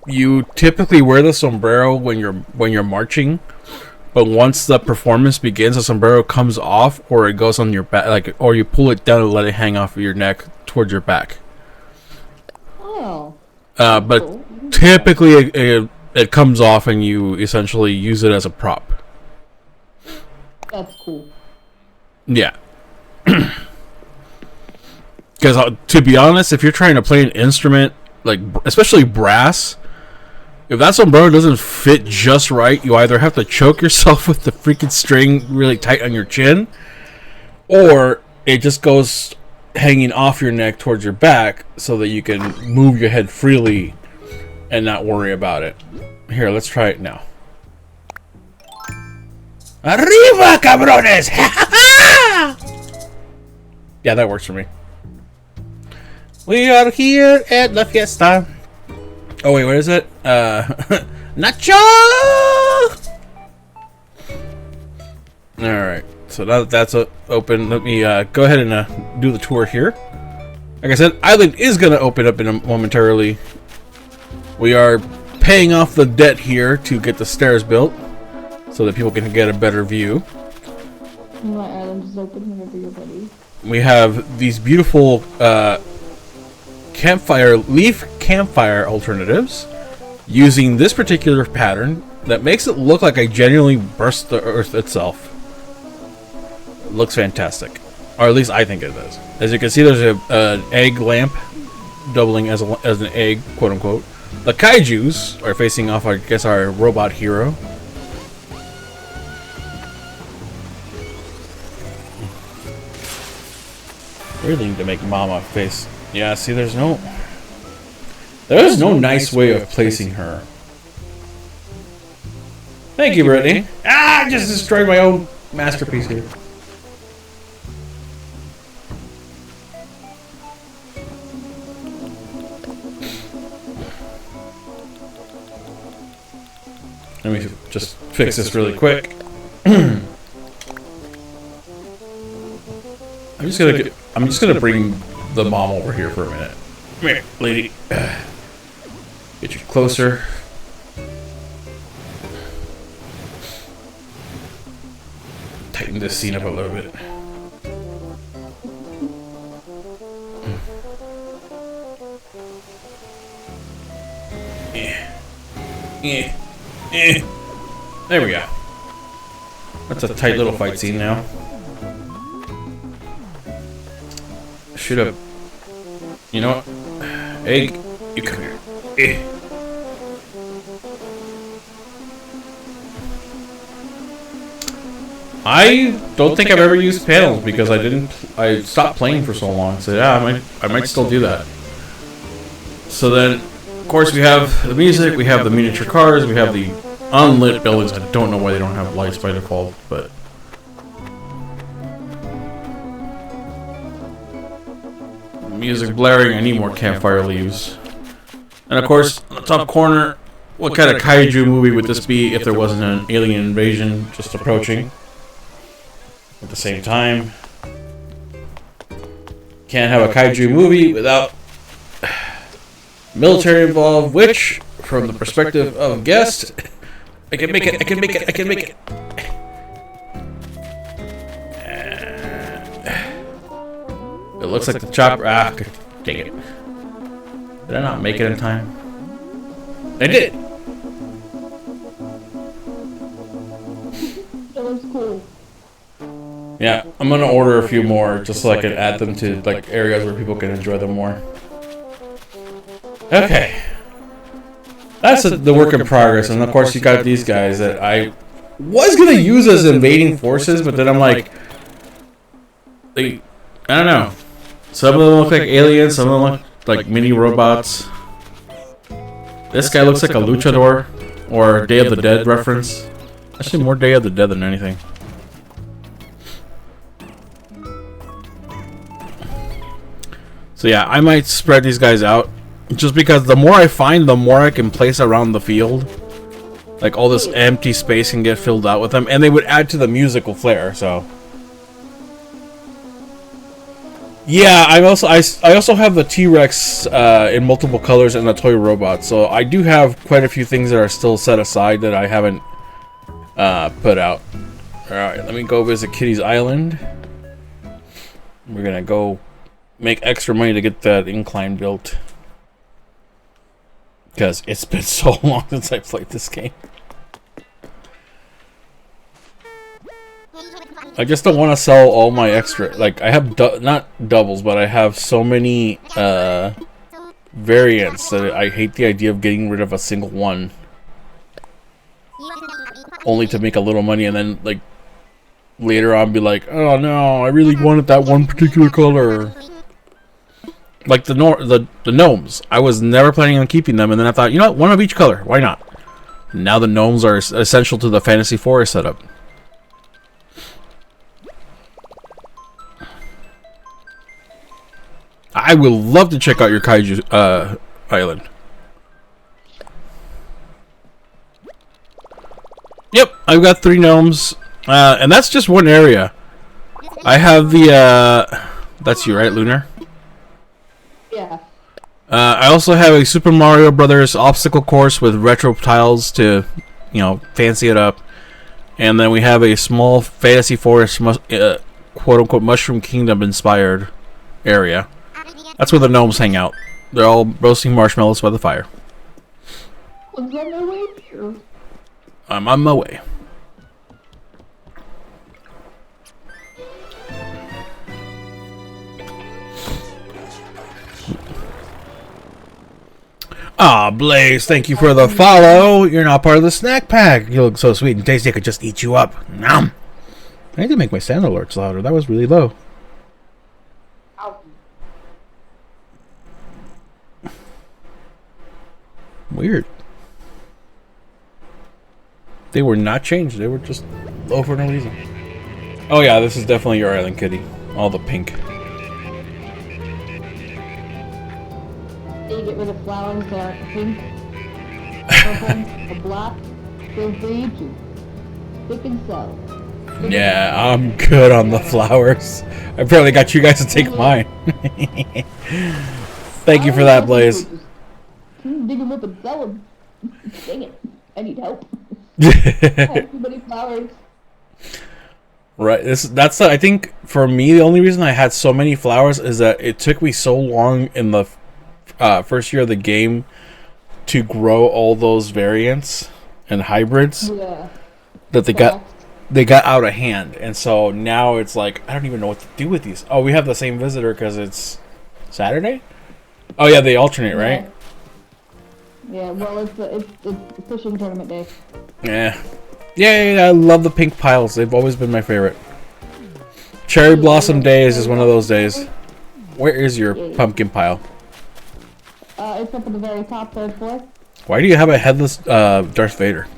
You typically wear the sombrero when you're marching, but once the performance begins, the sombrero comes off, or it goes on your back, like, or you pull it down and let it hang off of your neck towards your back. Oh. But Cool. typically it comes off, and you essentially use it as a prop. That's cool. Yeah. Because to be honest, if you're trying to play an instrument, like especially brass, if that sombrero doesn't fit just right, you either have to choke yourself with the freaking string really tight on your chin, or it just goes hanging off your neck towards your back so that you can move your head freely and not worry about it. Here, let's try it now. Arriba, cabrones! Yeah, that works for me. We are here at La Fiesta. Oh wait, what is it? Nacho! Alright, so now that that's open, let me go ahead and do the tour here. Like I said, Island is going to open up momentarily. We are paying off the debt here to get the stairs built, so that people can get a better view. My island is open whenever you're ready. We have these beautiful leaf campfire alternatives using this particular pattern that makes it look like I genuinely burst the earth itself. It looks fantastic, or at least I think it does. As you can see, there's an egg lamp doubling as an egg, quote unquote. The kaijus are facing off, I guess, our robot hero. Really need to make Mama face. Yeah, see, there's no nice way of placing her. Thank you, Brittany. Ah, I just destroyed my own masterpiece here. Let me just fix this really quick. I'm just gonna bring the mom over here for a minute. Come here, lady. Get you closer. Tighten this scene up a little bit. There we go. That's a tight little fight scene now. Should have. You know what? Egg, you come here. I don't think I've ever used panels because I stopped playing for so long. So yeah, I might still do that. So then, of course, we have the music, we have the miniature cars, we have the unlit buildings. I don't know why they don't have lights by default, but music blaring. I need more campfire leaves. And of course, on the top corner, what kind of kaiju movie would this be if there wasn't an alien invasion just approaching? At the same time, can't have a kaiju movie without military involved, which, from the perspective of guest, I can make it. It looks like the chopper. Ah, dang it. Did I not make it in time? I did! That looks cool. Yeah, I'm gonna order a few more just so I can add them to like areas where people can enjoy them more. Okay. That's the work in progress, and of course you got these guys that I was gonna use as invading forces, but then I'm like, I don't know. Some of them look like aliens, some of them look like mini robots. This guy looks like a luchador or Day of the Dead reference. Actually, more Day of the Dead than anything. So yeah, I might spread these guys out. Just because the more I find, the more I can place around the field. Like all this empty space can get filled out with them. And they would add to the musical flair, so. Yeah, I also have the T-Rex in multiple colors and the toy robot. So I do have quite a few things that are still set aside that I haven't put out. Alright, let me go visit Kitty's Island. We're gonna go make extra money to get that incline built. Because it's been so long since I played this game. I just don't want to sell all my extra. Like, I have not doubles, but I have so many variants that I hate the idea of getting rid of a single one. Only to make a little money and then, like, later on be like, oh no, I really wanted that one particular color. Like the gnomes. I was never planning on keeping them, and then I thought, you know what, one of each color. Why not? Now the gnomes are essential to the Fantasy Forest setup. I would love to check out your Kaiju Island. Yep, I've got 3 gnomes, and that's just one area. I have the that's you, right, Lunar? Yeah. I also have a Super Mario Brothers obstacle course with retro tiles to, you know, fancy it up. And then we have a small Fantasy Forest, quote-unquote, Mushroom Kingdom inspired area. That's where the gnomes hang out. They're all roasting marshmallows by the fire. What's on my way here? I'm on my way. Aw, Blaze, thank you for the follow. You're not part of the snack pack. You look so sweet and tasty, I could just eat you up. Nom. I need to make my sound alerts louder. That was really low. Ow. Weird. They were not changed. They were just low for no reason. Oh yeah, this is definitely your island, Kitty. All the pink. You get rid of flowers that are pink, purple, or black. Feel free to pick and sell. Yeah, I'm good on the flowers. I barely got you guys to take mine. Thank you for that, Blaze. Dig them up and sell them. Dang it, I need help. I have too many flowers. Right. That's I think for me the only reason I had so many flowers is that it took me so long in the first year of the game to grow all those variants and hybrids that they got out of hand, and so now it's like I don't even know what to do with these. Oh, we have the same visitor because it's Saturday. Oh yeah, they alternate, right? Yeah. Well, it's fishing tournament day. Yeah. Yeah, I love the pink piles. They've always been my favorite. Cherry Blossom Days is one of those days. Where is your pumpkin pile? It's up at the very top, third floor. Why do you have a headless Darth Vader?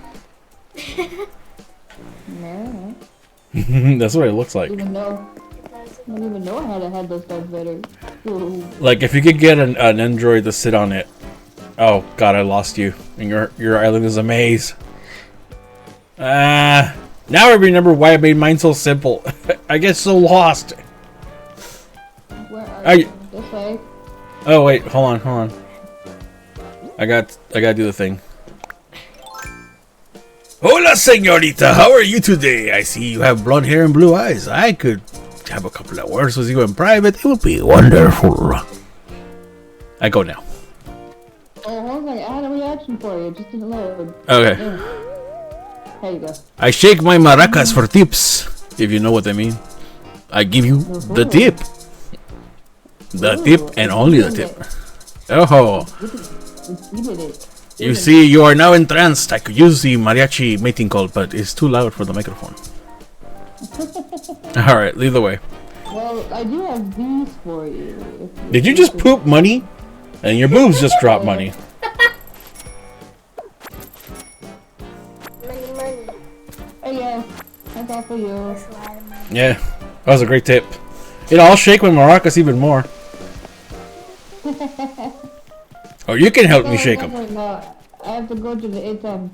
No. That's what it looks like. I didn't even know I had a headless Darth Vader. Ooh. Like if you could get an android to sit on it. Oh God, I lost you. And your island is a maze. Now I remember why I made mine so simple. I get so lost. Where are you? This way. Oh wait, hold on. I gotta do the thing. Hola, señorita. How are you today? I see you have blonde hair and blue eyes. I could have a couple of words with you in private. It would be wonderful. I go now. Oh, hold on. I had a reaction for you. It just didn't load. Okay. Yeah. There you go. I shake my maracas for tips, if you know what I mean. I give you the tip. The tip and only the tip. Oh. You did it. You see, you are now entranced. I could use the mariachi mating call, but it's too loud for the microphone. Alright, lead the way. Well, I do have these for you. Did you just poop money? And your boobs just dropped money. Money. Oh yeah, that's all for you. That's a lot of money. Yeah, that was a great tip. I'll shake my maracas even more. Or you can help me shake them. No, I have to go to the ATM.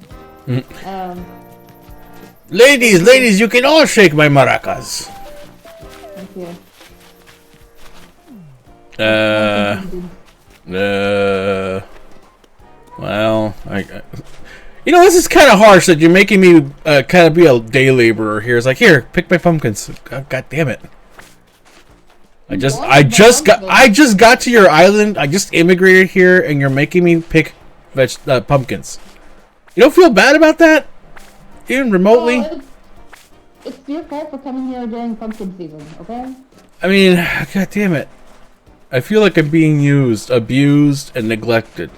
Ladies, you can all shake my maracas. Thank you. Well, this is kind of harsh that you're making me kind of be a day laborer here. It's like, here, pick my pumpkins. God damn it. I just got to your island. I just immigrated here, and you're making me pick pumpkins. You don't feel bad about that, even remotely? Oh, it's your fault for coming here during pumpkin season, okay? I mean, god damn it. I feel like I'm being used, abused, and neglected.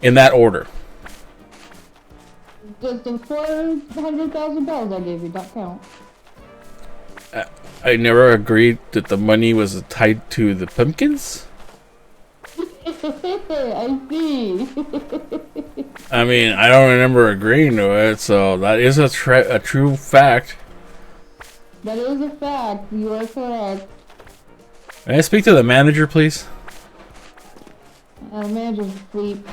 In that order. Does the $400,000 I gave you not count? I never agreed that the money was tied to the pumpkins. I see. I mean, I don't remember agreeing to it, so that is a true fact. That is a fact. You are correct. May I speak to the manager, please? The manager's asleep.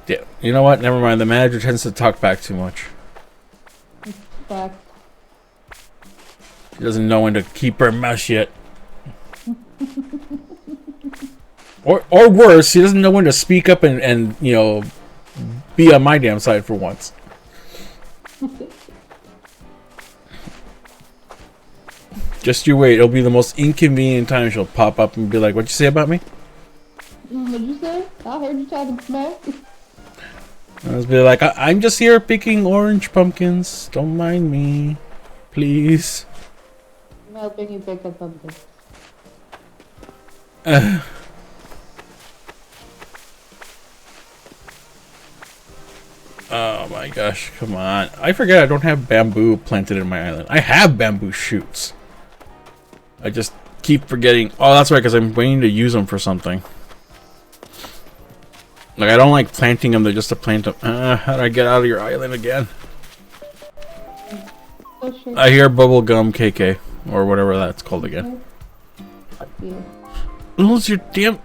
Yeah, you know what? Never mind. The manager tends to talk back too much. Fact. She doesn't know when to keep her mouth shut. Or worse, she doesn't know when to speak up and be on my damn side for once. Just you wait. It'll be the most inconvenient time she'll pop up and be like, "What'd you say about me?" What'd you say? I heard you talking smack. I'll be like, I'm just here picking orange pumpkins. Don't mind me, please. I'm helping you pick up something. Oh my gosh, come on. I forget I don't have bamboo planted in my island. I have bamboo shoots. I just keep forgetting. Oh, that's right, because I'm waiting to use them for something. Like, I don't like planting them, they're just to plant them. How do I get out of your island again? Oh, sure. I hear bubblegum KK, or whatever that's called again. Yeah. Lose your damn...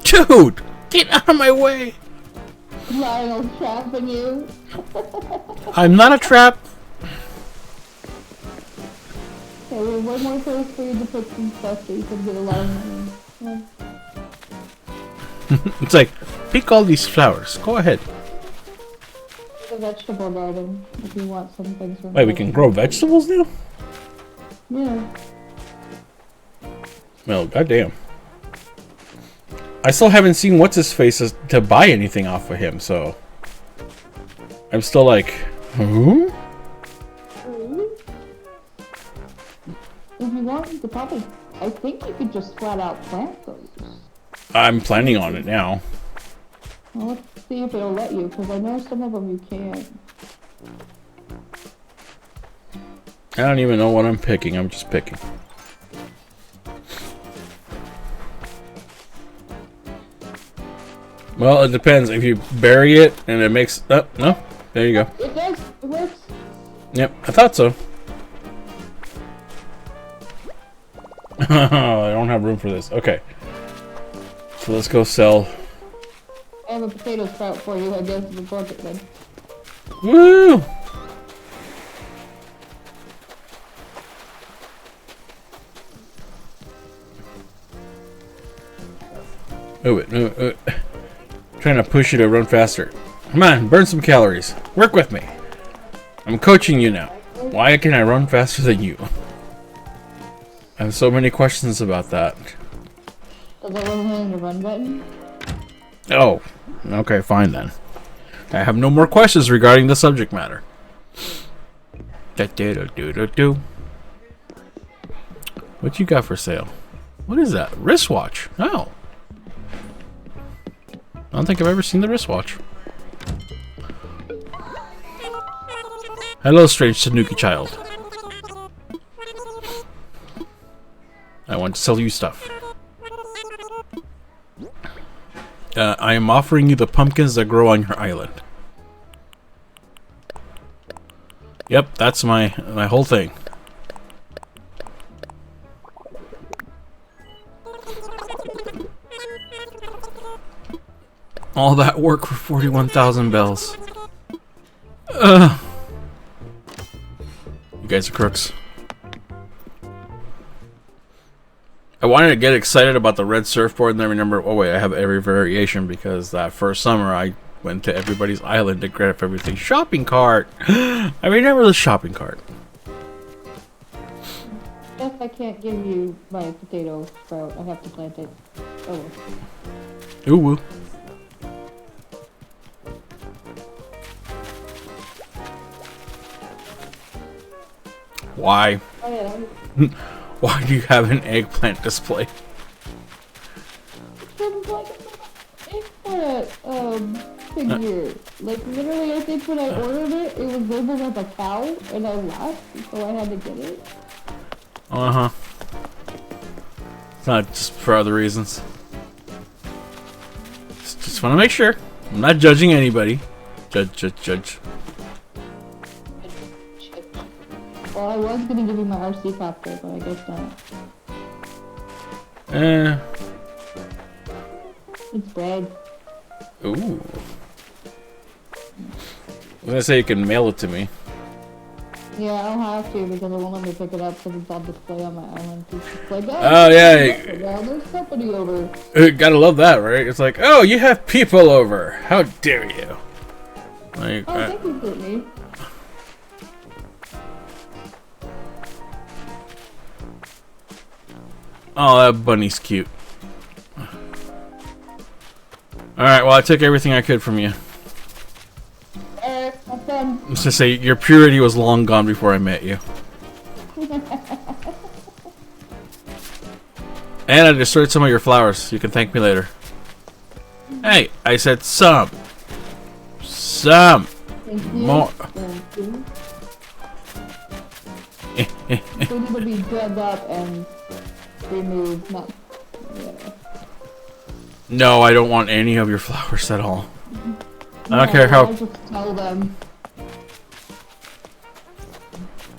Dude! Get out of my way! Lionel's trapping you. I'm not a trap. Okay, we have one more place for you to put some stuff so you can get a lot of money. Yeah. It's like, pick all these flowers. Go ahead. The vegetable garden, if you want some things from Wait, we can grow vegetables now? Yeah. Well, goddamn. I still haven't seen what's his face to buy anything off of him, so I'm still like, huh? If you want, you could probably. I think you could just flat out plant those. I'm planning on it now. Well, let's see if it'll let you, because I know some of them you can't. I don't even know what I'm picking. I'm just picking. Well, it depends. If you bury it and it makes... Oh, no. There you go. It does. It works. Yep, I thought so. I don't have room for this. Okay. So let's go sell. I have a potato sprout for you, I guess, if you want it then. Woo! Move it, move it. Trying to push you to run faster. Come on, burn some calories. Work with me. I'm coaching you now. Why can I run faster than you? I have so many questions about that. Does it wasn't hitting the run button? Oh, okay, fine then. I have no more questions regarding the subject matter. Da-da-da-do-do-do. What you got for sale? What is that? Wristwatch. Oh. I don't think I've ever seen the wristwatch. Hello, strange Tanuki child. I want to sell you stuff. I am offering you the pumpkins that grow on your island. Yep, that's my whole thing. All that work for 41,000 bells. You guys are crooks. I wanted to get excited about the red surfboard and then remember, oh wait, I have every variation because that first summer I went to everybody's island to grab everything. Shopping cart! I remember the shopping cart. Guess I can't give you my potato sprout. I have to plant it. Oh. Ooh woo. Why? Oh yeah. Why do you have an eggplant display? Figure. Like literally, I think when I ordered it, it was labeled as a cow, and I laughed, so I had to get it. Uh-huh. It's not just for other reasons. Just want to make sure. I'm not judging anybody. Judge. Well, I was gonna give you my RC copter, but I guess not. It's bread. Ooh. I was gonna say you can mail it to me. Yeah, I'll have to because I won't let me pick it up because it's on display on my island. It's like, Oh yeah. There's company over. Gotta love that, right? It's like, oh, you have people over. How dare you? Like, Oh, thank you, Brittany. oh, that bunny's cute. Alright, well, I took everything I could from you. I'm done. I was gonna say, your purity was long gone before I met you. And I destroyed some of your flowers. You can thank me later. Hey, I said some. Some. Thank you. More. Thank you. They need to be dug up and removed, not... Yeah. No, I don't want any of your flowers at all. I don't care how... I just tell them.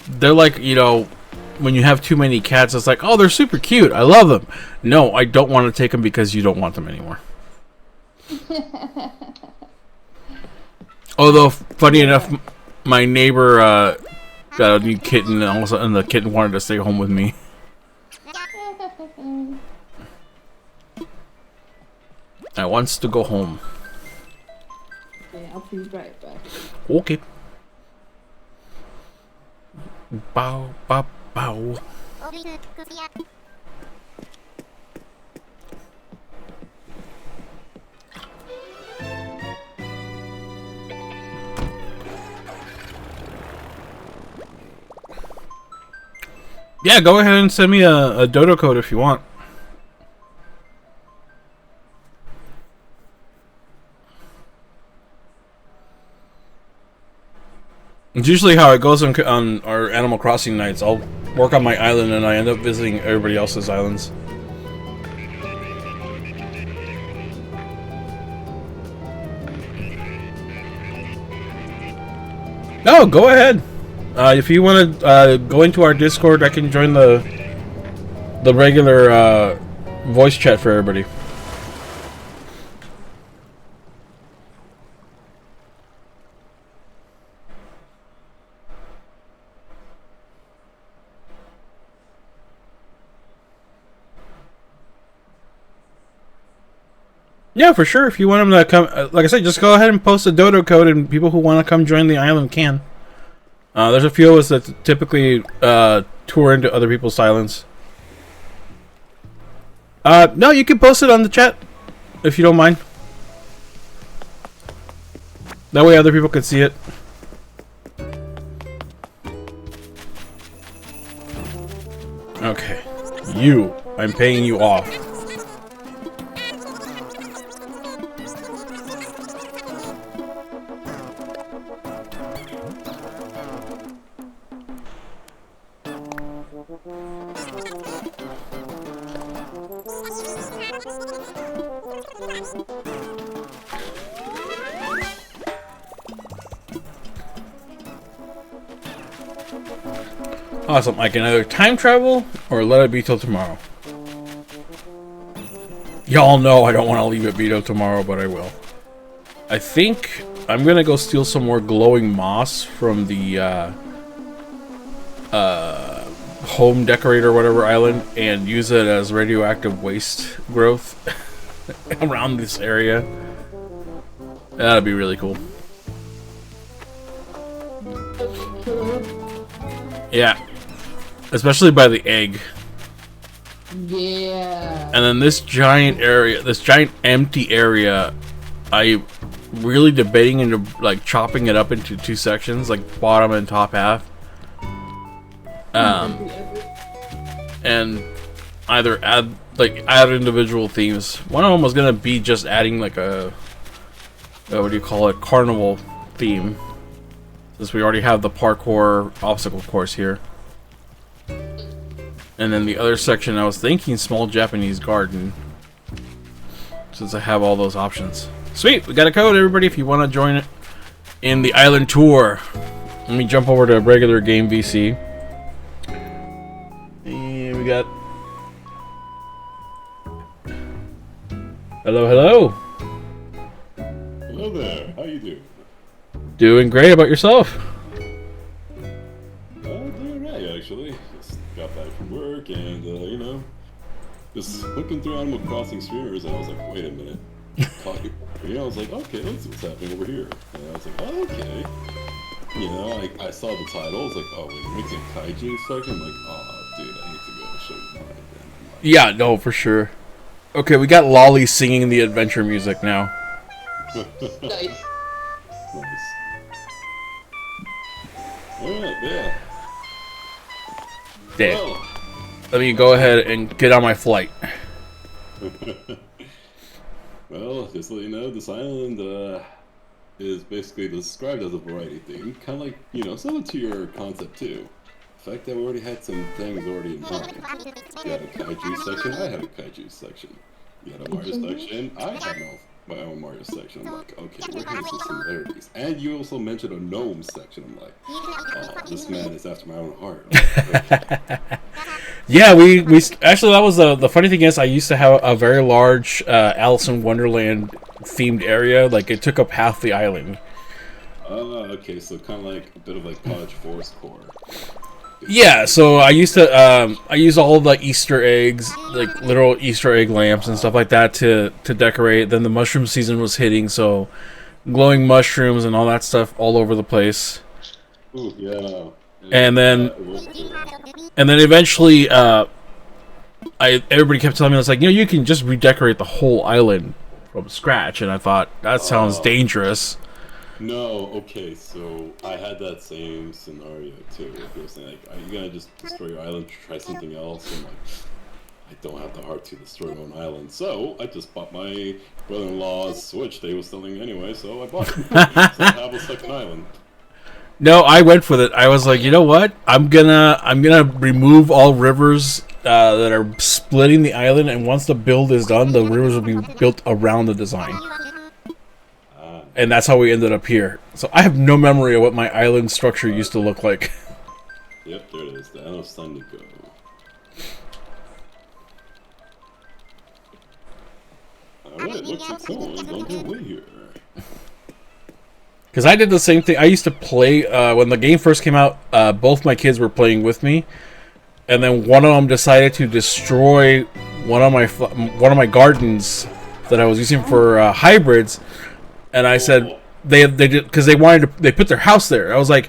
They're like, you know, when you have too many cats, it's like, oh, they're super cute. I love them. No, I don't want to take them because you don't want them anymore. Although, funny enough, my neighbor got a new kitten, and all of a sudden the kitten wanted to stay home with me. I wants to go home. Okay, I'll be right back. Okay. Bow, bow, bow. Yeah, go ahead and send me a dodo code if you want. It's usually how it goes on our Animal Crossing nights. I'll work on my island and I end up visiting everybody else's islands. No, go ahead. If you want to go into our Discord, I can join the regular voice chat for everybody. Yeah, for sure. If you want them to come, like I said, just go ahead and post a dodo code, and people who want to come join the island can. There's a few of us that typically tour into other people's islands. No, you can post it on the chat if you don't mind. That way other people can see it. Okay. You. I'm paying you off. Awesome. I can either time travel or let it be till tomorrow. Y'all know I don't want to leave it be till tomorrow, but I will. I think I'm gonna go steal some more glowing moss from the home decorator, whatever island, and use it as radioactive waste growth around this area. That'd be really cool. Yeah. Especially by the egg. Yeah. And then this giant area, this giant empty area, I really debating into like chopping it up into two sections, like bottom and top half. And either add individual themes. One of them was gonna be just adding like a what do you call it, carnival theme, since we already have the parkour obstacle course here. And then the other section, I was thinking small Japanese garden, since I have all those options. Sweet, we got a code, everybody, if you want to join it in the island tour. Let me jump over to regular game VC. And we got... Hello, hello. Hello there, how you doing? Doing great, about yourself? Doing right, actually. Just got back from work and, you know, just looking through Animal Crossing streamers and I was like, wait a minute. You know, I was like, okay, let's see what's happening over here. And I was like, oh, okay. You know, I saw the title, I was like, oh, wait, it makes a Kaiju section? I'm like, oh, dude, I need to go show you mine. Yeah, no, for sure. Okay, we got Lolly singing the adventure music now. Nice. Nice. Alright, yeah. Damn. Well. Let me go ahead and get on my flight. Well, just to let you know, this island is basically described as a variety theme, kind of like, you know, similar to your concept too. The fact that we already had some things already in mind. You had a Kaiju section, I had a Kaiju section. You had a Mario section, I had my own Mario section. I'm like, okay, where are some similarities? And you also mentioned a gnome section. I'm like, oh, this man is after my own heart. Like, okay. Yeah, we actually, that was the funny thing is I used to have a very large Alice in Wonderland themed area. Like it took up half the island. Okay, so kind of like a bit of like College Forest core. Yeah, so I used to I use all the Easter eggs, like literal Easter egg lamps and stuff like that to decorate. Then the mushroom season was hitting, so glowing mushrooms and all that stuff all over the place. Ooh, yeah. And then eventually everybody kept telling me, it's like, you know, you can just redecorate the whole island from scratch, and I thought that sounds dangerous. No, okay, so I had that same scenario too. They were saying, like, are you gonna just destroy your island to try something else? I'm like, I don't have the heart to destroy my own island. So I just bought my brother-in-law's Switch they were selling anyway, so I bought it. So I have a second island. No, I went with it. I was like, you know what? I'm gonna remove all rivers that are splitting the island, and once the build is done, the rivers will be built around the design. And that's how we ended up here. So I have no memory of what my island structure used to look like. Yep, there it is. The Island of Sun to go. Alright, what's it going? Don't get away here. Because I did the same thing. I used to play, when the game first came out, both my kids were playing with me. And then one of them decided to destroy one of my gardens that I was using for hybrids. And I said they did, because they put their house there. I was like,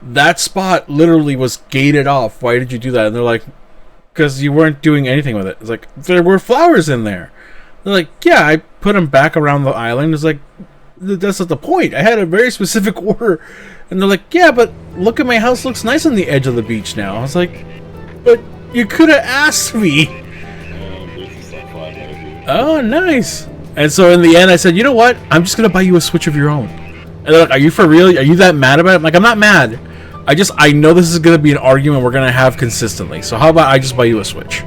that spot literally was gated off. Why did you do that? And they're like, because you weren't doing anything with it. It's like, there were flowers in there. They're like, yeah, I put them back around the island. It's like, that's not the point. I had a very specific order. And they're like, yeah, but look at my house. Looks nice on the edge of the beach now. I was like, but You could have asked me. There's the stuff right here. Oh, nice. And so in the end, I said, you know what? I'm just gonna buy you a Switch of your own. And they're like, are you for real? Are you that mad about it? I'm like, I'm not mad. I know this is gonna be an argument we're gonna have consistently. So how about I just buy you a Switch?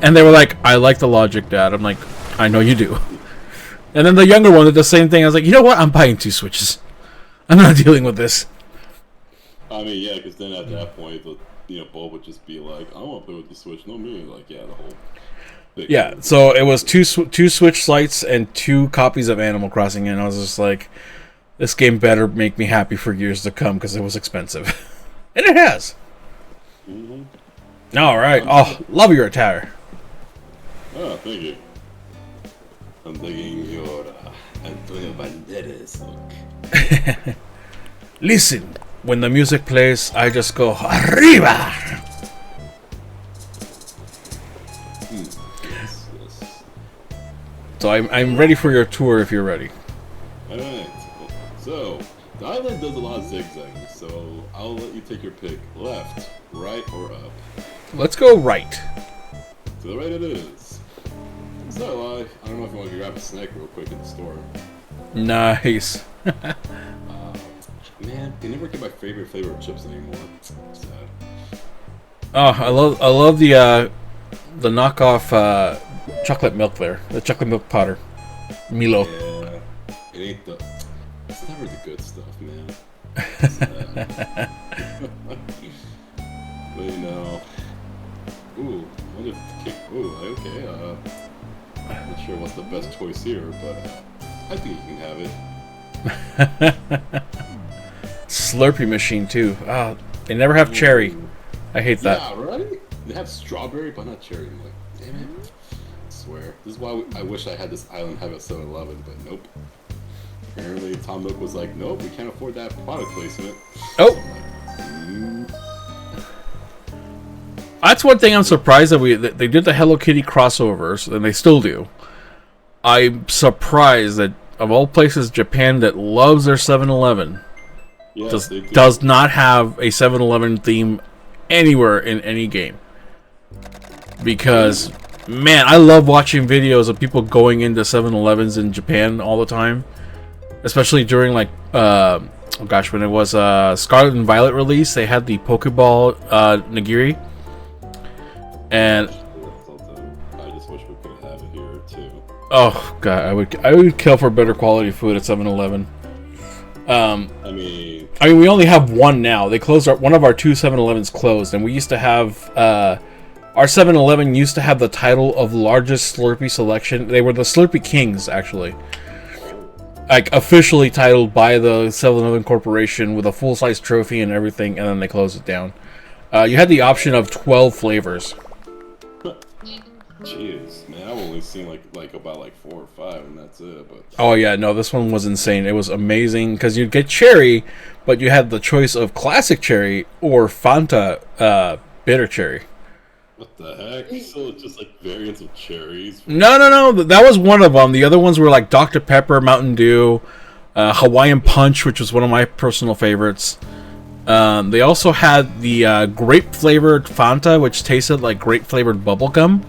And they were like, I like the logic, Dad. I'm like, I know you do. And then the younger one did the same thing. I was like, you know what? I'm buying 2 Switches. I'm not dealing with this. I mean, yeah, because then at that point, Bob would just be like, I want to play with the Switch, no me. Like, yeah, the whole. Yeah, so it was two Switch Lights and 2 copies of Animal Crossing, and I was just like, this game better make me happy for years to come because it was expensive. And it has. All right. Oh, love your attire. Oh, thank you. I'm digging your Antonio Banderas look. Listen, when the music plays, I just go, Arriba! Yes. So I'm ready for your tour if you're ready. Alright. So, the island does a lot of zigzagging, so I'll let you take your pick. Left, right, or up. Let's go right. To the right it is. So, I don't know if you want to grab a snack real quick at the store. Nice. Man, they never get my favorite flavor of chips anymore. Sad. Oh, I love the knockoff chocolate milk there. The chocolate milk powder. Milo. Yeah. It ain't the... It's never the good stuff, man. But ooh, I wonder if the cake... Ooh, okay, I'm not sure what's the best choice here, but I think you can have it. Slurpee machine too. Oh, they never have cherry. I hate that. Yeah, right? They have strawberry, but not cherry. I'm like, damn it. I swear. This is why I wish I had this island have a 7-Eleven, but nope. Apparently, Tom Nook was like, nope, we can't afford that product placement. Oh! So That's one thing I'm surprised that they did the Hello Kitty crossovers, and they still do. I'm surprised that, of all places, Japan that loves their 7-Eleven yes, does not have a 7-Eleven theme anywhere in any game. Because, man, I love watching videos of people going into 7-Elevens in Japan all the time. Especially during, like, oh gosh, when it was Scarlet and Violet release, they had the Pokeball Nigiri. And I just wish we could have it here, too. oh god, I would kill for better quality food at 7-Eleven. I mean, we only have one now. They closed one of our 2 7-Elevens closed, and we used to have our 7-Eleven used to have the title of largest Slurpee selection. They were the Slurpee Kings, actually, like officially titled by the 7-Eleven Corporation with a full-size trophy and everything. And then they closed it down. You had the option of 12 flavors. jeez, man, I've only seen like about 4 or 5, and that's it. But Oh yeah, no, this one was insane. It was amazing because you'd get cherry, but you had the choice of classic cherry or Fanta bitter cherry. what the heck? So it's just variants of cherries. No, that was one of them. The other ones were like Dr. Pepper, Mountain Dew, Hawaiian Punch, which was one of my personal favorites. They also had the grape flavored Fanta, which tasted like grape flavored bubblegum.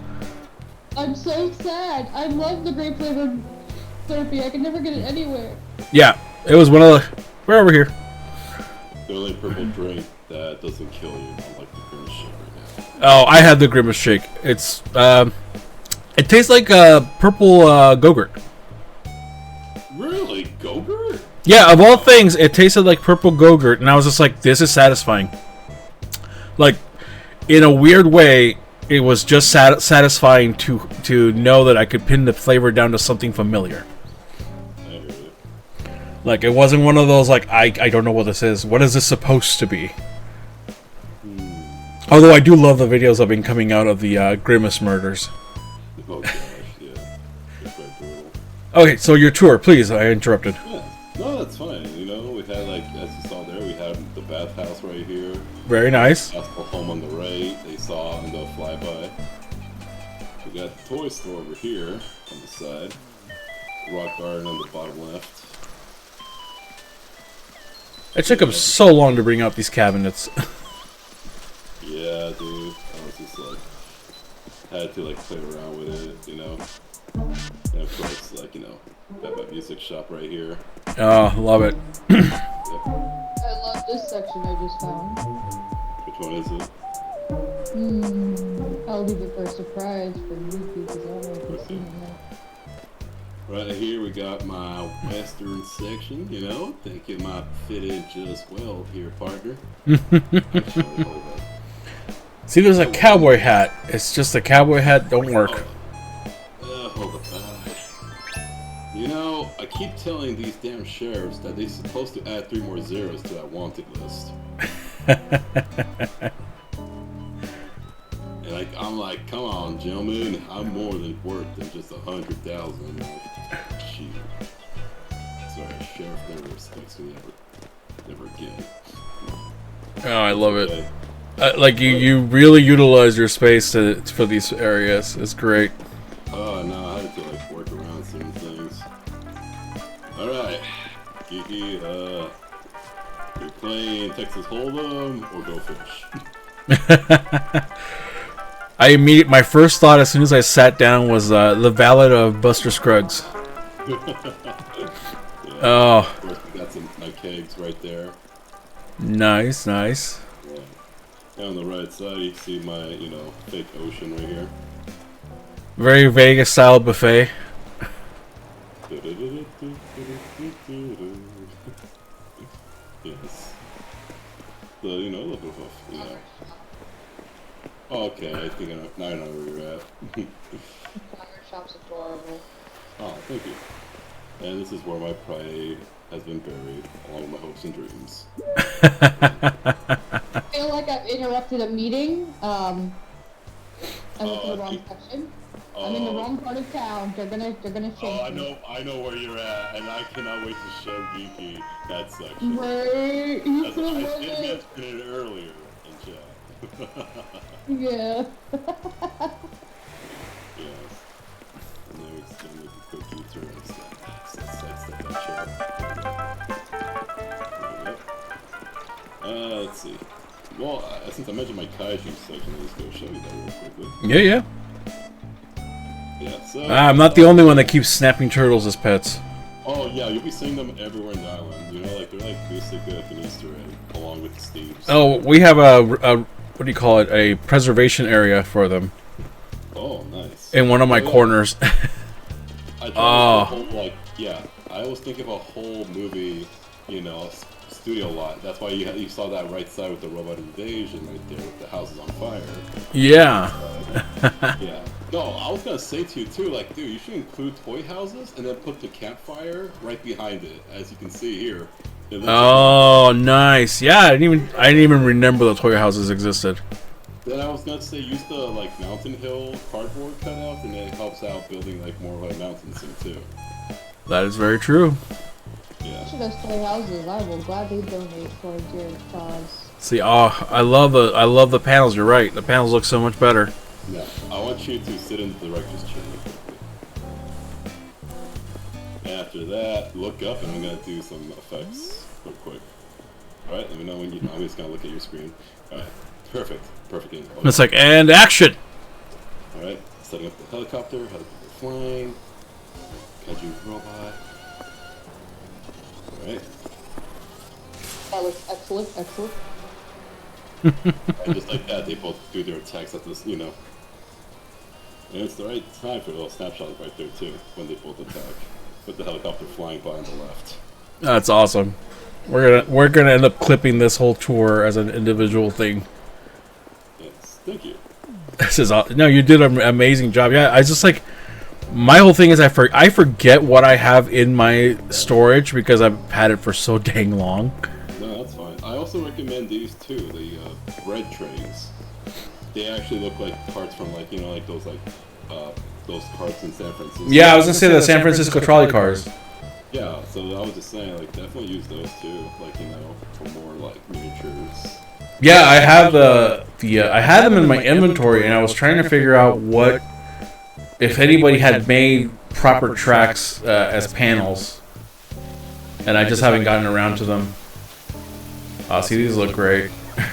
I'm so sad. I love the grape flavored Slurpee. I can never get it anywhere. Yeah, it was one of the... We're over here. They're like purple drink that doesn't kill you, not like the Grimace shake right now. Oh, I had the Grimace Shake. It's it tastes like purple Go-Gurt. Really? Go-Gurt? Yeah, of all things, it tasted like purple Go-Gurt, and I was just like, this is satisfying. Like, in a weird way, it was just satisfying to know that I could pin the flavor down to something familiar. I hear it. Like, it wasn't one of those, like, I don't know what this is. What is this supposed to be? Although I do love the videos that have been coming out of the Grimace murders. Oh gosh, yeah. It's quite brutal. Okay, so your tour, please. I interrupted. Yeah. No, that's fine. We had as you saw there, we had the bathhouse right here. Very nice. Hospital home on the right. They saw in the flyby. We got the toy store over here on the side. Rock garden on the bottom left. It took them so long to bring out these cabinets. Yeah, dude. That was had to like play around with it, you know. And of course, like, you know, got my music shop right here. Oh, love it. Yep. I love this section I just found. Which one is it? I'll leave it for a surprise for you because I don't know if you've seen it yet. Right here we got my western section, you know. Think it might fit in just well here, partner. Actually, hold on. See, there's a cowboy hat. It's just a cowboy hat. Don't work. Hold up. You know, I keep telling these damn sheriffs that they're supposed to add 3 more zeros to that wanted list. And like, I'm like, come on, gentlemen, I'm more than worth than just 100,000. Shoot. Sorry, sheriff never respects me never again. Oh, I love it. Okay. Like you really utilize your space for these areas. It's great. Oh no, I had to like work around some things. All right, Kiki, you're playing Texas Hold'em or Go Fish? My first thought as soon as I sat down was the Ballad of Buster Scruggs. Yeah, Oh, of course we got some kegs right there. nice, nice. Yeah. And on the right side, you see my, you know, fake ocean right here. Very Vegas style buffet. Yes. So, you know, a little bit of, you know. Okay, I think now I know where you're at. Flower shop's adorable. Oh, thank you. And this is where my pride has been buried, along with my hopes and dreams. I feel like I've interrupted a meeting. I'm in the wrong section. I'm in the wrong part of town. They're gonna change. Oh, I know where you're at, and I cannot wait to show Geeky that section. Right. That's what I did mention it earlier in chat. Yeah. Yes. And then we're just gonna make a quick U-turn and sidestep that chair. Let's see. Well, since I mentioned my Kaiju section, I'll just go show you that real quickly. Yeah. Yeah, so... I'm not the only one that keeps snapping turtles as pets. Oh, yeah, you'll be seeing them everywhere in the island. You know, like, they're like basically like an Easter egg, along with the Steves. Oh, we have a what do you call it? A preservation area for them Oh, nice. in one of my corners. I thought it was the whole, like, yeah, I always think of a whole movie, you know, studio lot. That's why you saw that right side with the robot invasion right there with the houses on fire. Yeah. Yeah. No, I was gonna say to you too, like, dude, you should include toy houses and then put the campfire right behind it, as you can see here. Oh, nice. Yeah, I didn't even remember the toy houses existed. Then I was gonna say use the like Mountain Hill cardboard cutouts, and it helps out building like more of a mountain scene too. That is very true. Yeah. Each of those toy houses, I will gladly donate towards your cause. See, I love the panels. You're right. The panels look so much better. Yeah. I want you to sit in the director's chair real quickly. After that, look up, and I'm gonna do some effects real quick. All right. Let me know when I'm just gonna look at your screen. All right. Perfect. Perfect. It's like, and action. All right. Setting up the helicopter flying. Kaiju robot. All right. That looks excellent, excellent. And just like that, they both do their attacks at this, you know. And it's the right time for a little snapshot right there too, when they both attack, with the helicopter flying by on the left. That's awesome. We're gonna end up clipping this whole tour as an individual thing. Yes, thank you. This is no, you did an amazing job. Yeah, I just like my whole thing is I forget what I have in my storage because I've had it for so dang long. No, that's fine. I also recommend these too, the red trains. They actually look like carts from like, you know, like those carts in San Francisco. Yeah, I was gonna say the San Francisco trolley cars. Yeah, so I was just saying, like, definitely use those too, like, you know, for more like miniatures. Yeah, I have I had them in my inventory, and I was trying to figure out what if anybody had made proper tracks as panels, and I just haven't gotten around to them. See, these look great.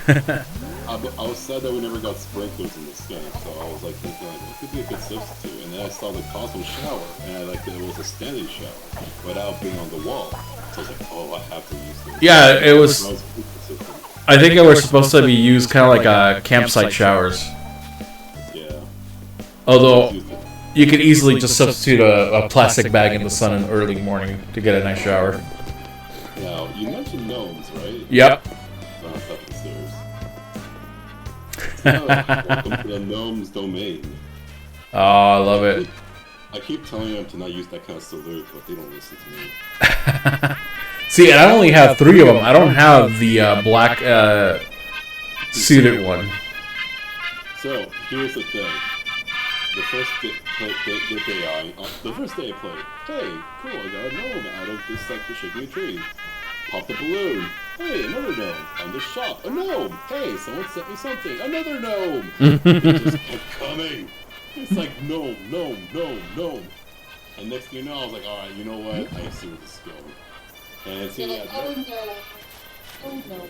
I I was sad that we never got sprinklers in this game, so I was like thinking like, what could be a good substitute? And then I saw the Cosmo shower, and I liked that it was a standing shower without being on the wall. So I was like, oh, I have to use this. Yeah, it was. I think they were supposed to be used kind of like campsite showers. Yeah. Although you could easily just substitute a plastic bag in the sun in the early morning to get a nice shower. Now, you mentioned gnomes, right? Yep. On top of the stairs. So, welcome to the gnomes domain. Oh, I love it. I keep telling them to not use that kind of salute, but they don't listen to me. See, and I only have 3 of them. I don't have the black suited one. So, here's the thing. The first day I played, hey, cool, I got a gnome out of this sector shaking a tree. Pop the balloon. Hey, another gnome. Found this shop. A gnome. Hey, someone sent me something. Another gnome. It just kept coming. It's like gnome, gnome, gnome, gnome. And next thing you know, I was like, alright, you know what? I see where this is going. And so, yeah. Oh no.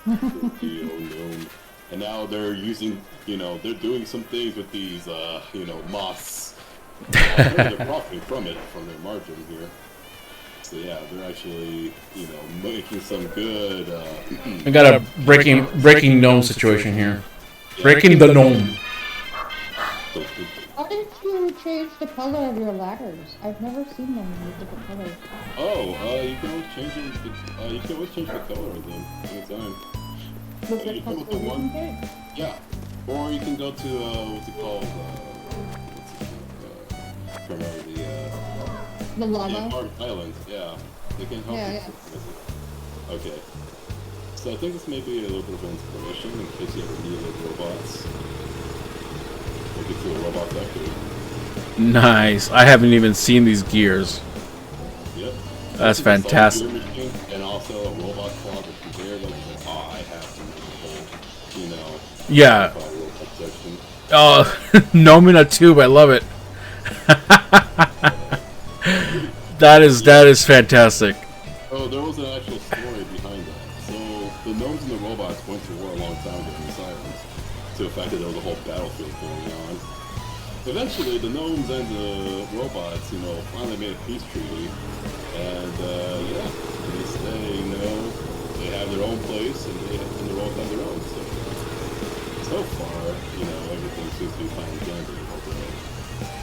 Oh no. And now they're using, they're doing some things with these, moths. They're profiting from it, from their margin here. So yeah, they're actually, making some good, I got a breaking gnome situation here. Yeah. Breaking the gnome. How did you change the color of your ladders? I've never seen them in different colors. Oh, you can always change them. You can always change the color of them anytime. Was it custom? Yeah. Or you can go to what's it called? The lava island. Yeah, they can help you with it. Okay. So I think this may be a little bit of inspiration in case you ever needed robots. Look into a robot factory. Nice. I haven't even seen these gears. Yep. That's fantastic. And also a robot claw that's there, like, I have to make a whole, Yeah. Oh, gnome in a tube. I love it. That is fantastic. Oh, there was an actual story behind that. So the gnomes and the robots went to war a long time ago in this island. To the fact that there was a whole battlefield going on. Eventually, the gnomes and the robots, finally made a peace treaty. And yeah, they stay, they have their own place, and the robots have their own. So far, everything seems to be fine and dandy.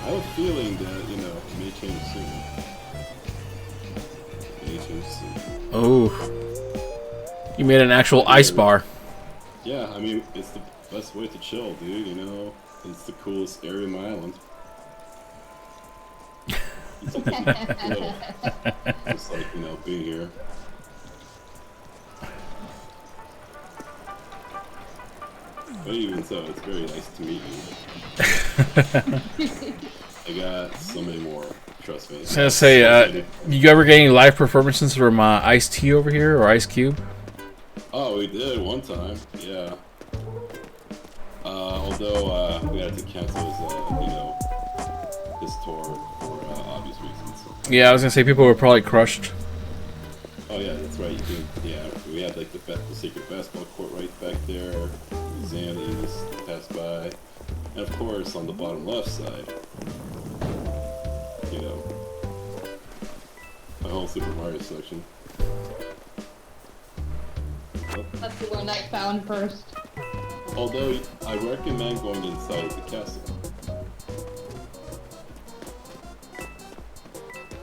I have a feeling that, it may change soon. Oh, you made an actual ice bar. Yeah, I mean, it's the best way to chill, dude, It's the coolest area in my island. It's just like, being here. But even so, it's very nice to meet you. I got so many more, trust me. I was gonna say, you ever get any live performances from Ice-T over here, or Ice Cube? Oh, we did one time, yeah. Although, we had to cancel his tour for obvious reasons. Yeah, I was gonna say people were probably crushed. Oh yeah, that's right. We had like the secret basketball court right back there. Xannies passed by, and of course on the bottom left side, my whole Super Mario section. That's the one I found first. Although I recommend going inside the castle.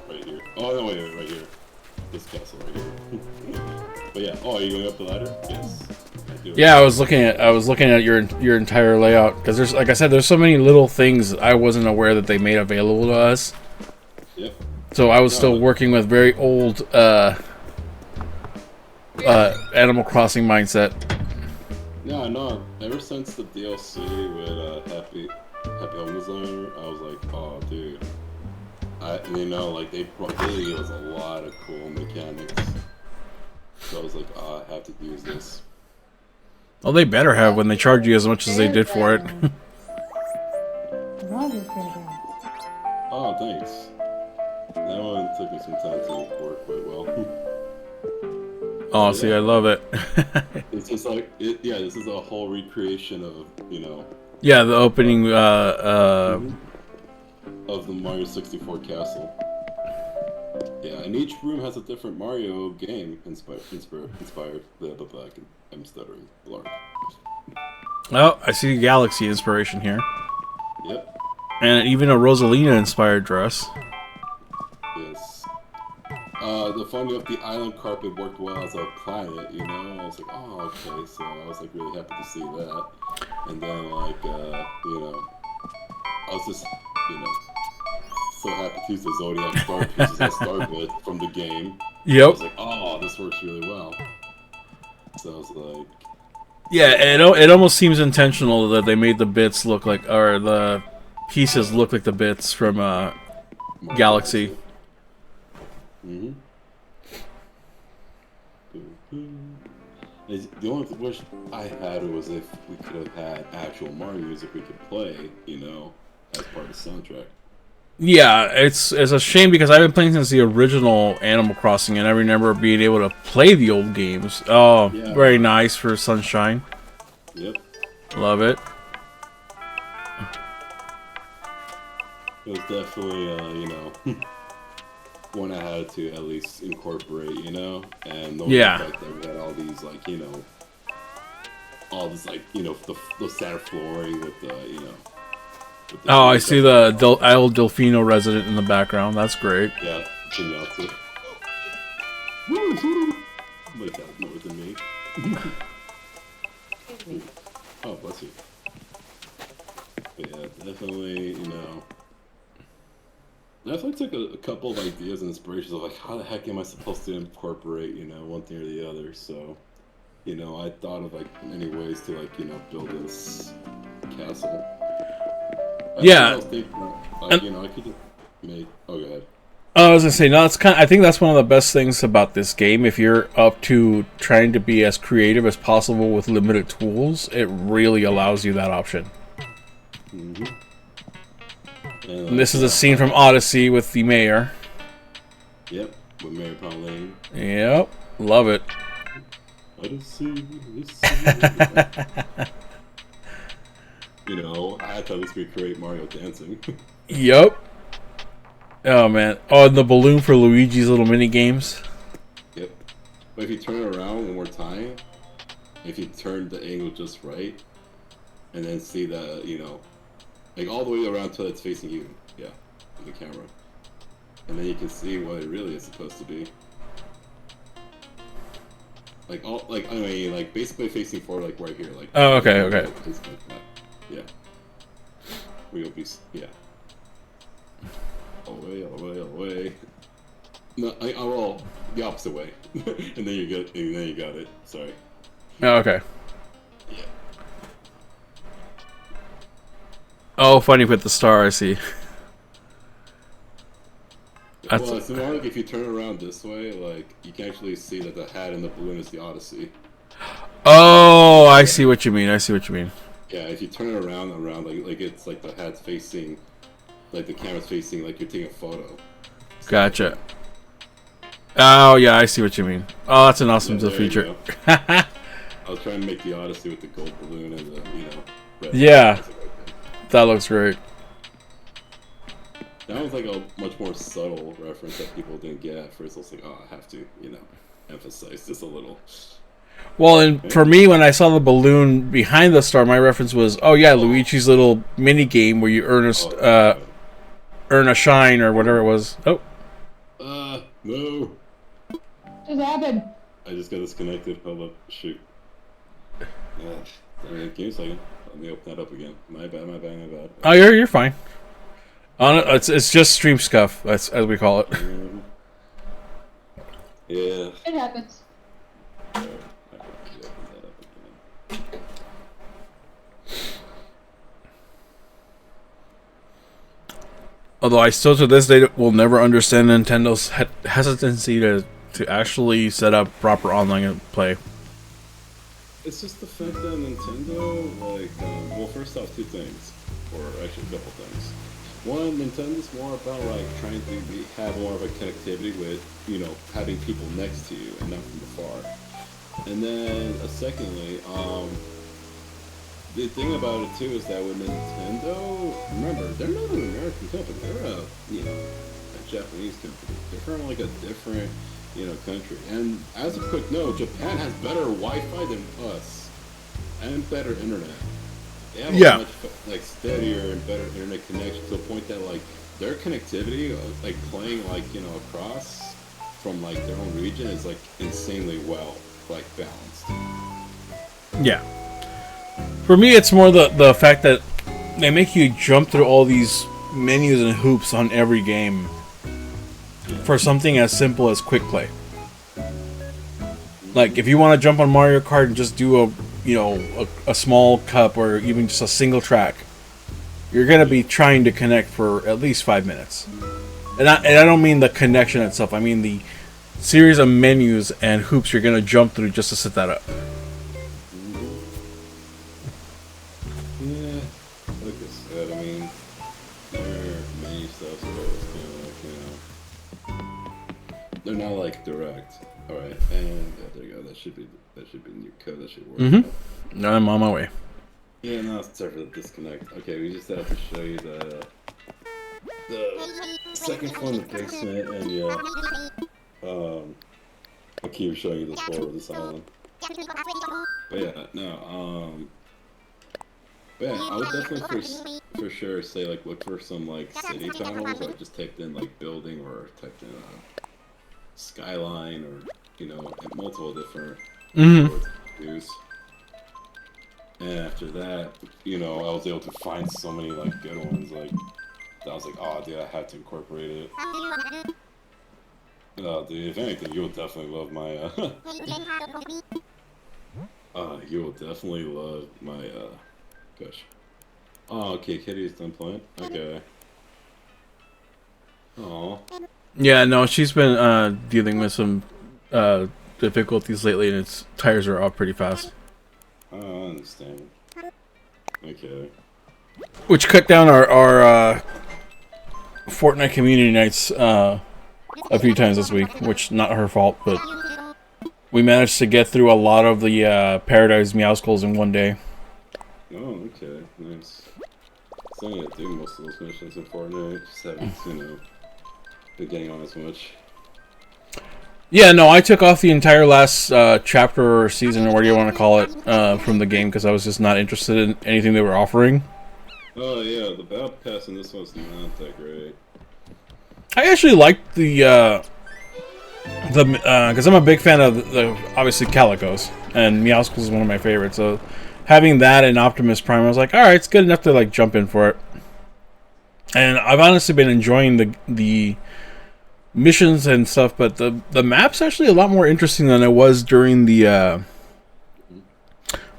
Right here. Oh no, wait, right here. This castle right here. But yeah. Oh, are you going up the ladder? Yes. Yeah, I was looking at your entire layout because there's, like I said, there's so many little things I wasn't aware that they made available to us. Yep. So I was still working with very old Animal Crossing mindset. No. Ever since the DLC with Happy Home Designer, I was like, oh, dude. They gave us a lot of cool mechanics. So I was like, oh, I have to use this. Well, they better have when they charge you as much as they did for it. Oh, thanks. That one took me some time to work quite well. Oh, see, I love it. It's just like yeah, this is a whole recreation of Yeah, the opening. Of the Mario 64 castle. Yeah, and each room has a different Mario game inspired. I'm stuttering. Blarg. Oh, I see Galaxy inspiration here, Yep. and even a Rosalina inspired dress. Yes. The funny of the island carpet worked well as a planet, I was like, oh, okay, so I was like really happy to see that. And then like, I was just, so happy to use the Zodiac star pieces I started with from the game. Yep. I was like, oh, this works really well. So I was like, Yeah, it almost seems intentional that they made the bits look like, or the pieces look like the bits from Galaxy. Mm-hmm. The only wish I had was if we could have had actual Mario music we could play, as part of the soundtrack. Yeah, it's a shame because I've been playing since the original Animal Crossing, and I remember being able to play the old games. Oh, yeah. Very nice for Sunshine. Yep. Love it. It was definitely, one I had to at least incorporate, and the fact that we had all these, all this, the standard flooring with the, Oh, I see the El Delfino resident in the background. That's great. Yeah, Geniality. Like that more than me. Oh, bless you. But yeah, definitely, definitely took a couple of ideas and inspirations of like, how the heck am I supposed to incorporate, one thing or the other. So, I thought of like many ways to like, build this castle. Yeah. I was thinking, I could just make. Oh, go ahead. I was gonna say, no, it's I think that's one of the best things about this game. If you're up to trying to be as creative as possible with limited tools, it really allows you that option. Mm-hmm. And this is a scene from Odyssey with the mayor. Yep, with Mayor Pauline. Yep, love it. Odyssey. I had to at least recreate Mario dancing. Yep. Oh, man. Oh, and the balloon for Luigi's little mini games. Yep. But if you turn it around one more time, if you turn the angle just right, and then see the, like all the way around till it's facing you. Yeah, the camera. And then you can see what it really is supposed to be. Like basically facing forward, like right here. Like. Oh, okay, okay. Yeah. We'll be, yeah. Away. No, I roll the opposite way, and then you got it. Sorry. Oh, okay. Yeah. Oh, funny with the star. I see. Well, it's more like if you turn around this way, like you can actually see that the hat and the balloon is the Odyssey. Oh, I see what you mean. Yeah, if you turn it around, like it's like the hat's facing, like the camera's facing, like you're taking a photo. Gotcha. Oh, yeah, I see what you mean. Oh, that's an awesome feature. I was trying to make the Odyssey with the gold balloon and the, red. Yeah, that looks great. That was like a much more subtle reference that people didn't get at first. I was like, oh, I have to, emphasize this a little. Well, and for me, when I saw the balloon behind the star, my reference was, oh yeah, Luigi's little mini game where you earn a shine or whatever it was. Oh. No. Just happened. I just got disconnected. Hold up. Shoot. Give me a second. Let me open that up again. My bad. Oh, you're fine. It's just stream scuff, as we call it. Yeah. It happens. Although I still to this day will never understand Nintendo's hesitancy to actually set up proper online play. It's just the fact that Nintendo, like, well, first off, two things, or actually a couple things. one, Nintendo's more about like trying to have more of a connectivity with, having people next to you and not from afar. And then, secondly, the thing about it too is that with Nintendo, remember, they're not an American company. They're a Japanese company. They're from like a different, country. And as a quick note, Japan has better Wi-Fi than us, and better internet. They have a much like steadier and better internet connection to the point that like their connectivity, like playing like across from like their own region is like insanely well like balanced. Yeah. For me, it's more the fact that they make you jump through all these menus and hoops on every game for something as simple as quick play. Like, if you want to jump on Mario Kart and just do a small cup or even just a single track, you're going to be trying to connect for at least 5 minutes. And I don't mean the connection itself. I mean the series of menus and hoops you're going to jump through just to set that up. Yeah, like I said, I mean, their menu stuff is kind of like, they're not like direct. Alright, and there you go. That should be new code. That should work. Mm-hmm. I'm on my way. Yeah, no, sorry for the disconnect. Okay, we just have to show you the second floor in the basement, and yeah, I'll keep showing you this floor of this island. But yeah, no, but yeah, I would definitely for sure say like look for some like city tunnels, or just typed in like building, or typed in skyline, or multiple different views. And after that, I was able to find so many like good ones. Like I was like, oh dude, I had to incorporate it. Oh dude, if anything, you will definitely love my you will definitely love my gosh. Oh, okay, Kitty's done playing. Okay. Oh. Yeah, no, she's been dealing with some difficulties lately, and its tires are off pretty fast. Oh, I understand. Okay. Which cut down our Fortnite community nights a few times this week, which not her fault, but we managed to get through a lot of the Paradise Meowskulls in one day. Oh, okay, nice. So I'm gonna do most of those missions in Fortnite, just haven't, been getting on as much. Yeah, no, I took off the entire last chapter or season, or what do you want to call it, from the game, because I was just not interested in anything they were offering. Oh yeah, the battle pass in this one's not that great. I actually liked the because I'm a big fan of the obviously Calicos, and Meowskulls is one of my favorites. So having that and Optimus Prime, I was like, all right, it's good enough to like jump in for it. And I've honestly been enjoying the missions and stuff, but the map's actually a lot more interesting than it was during the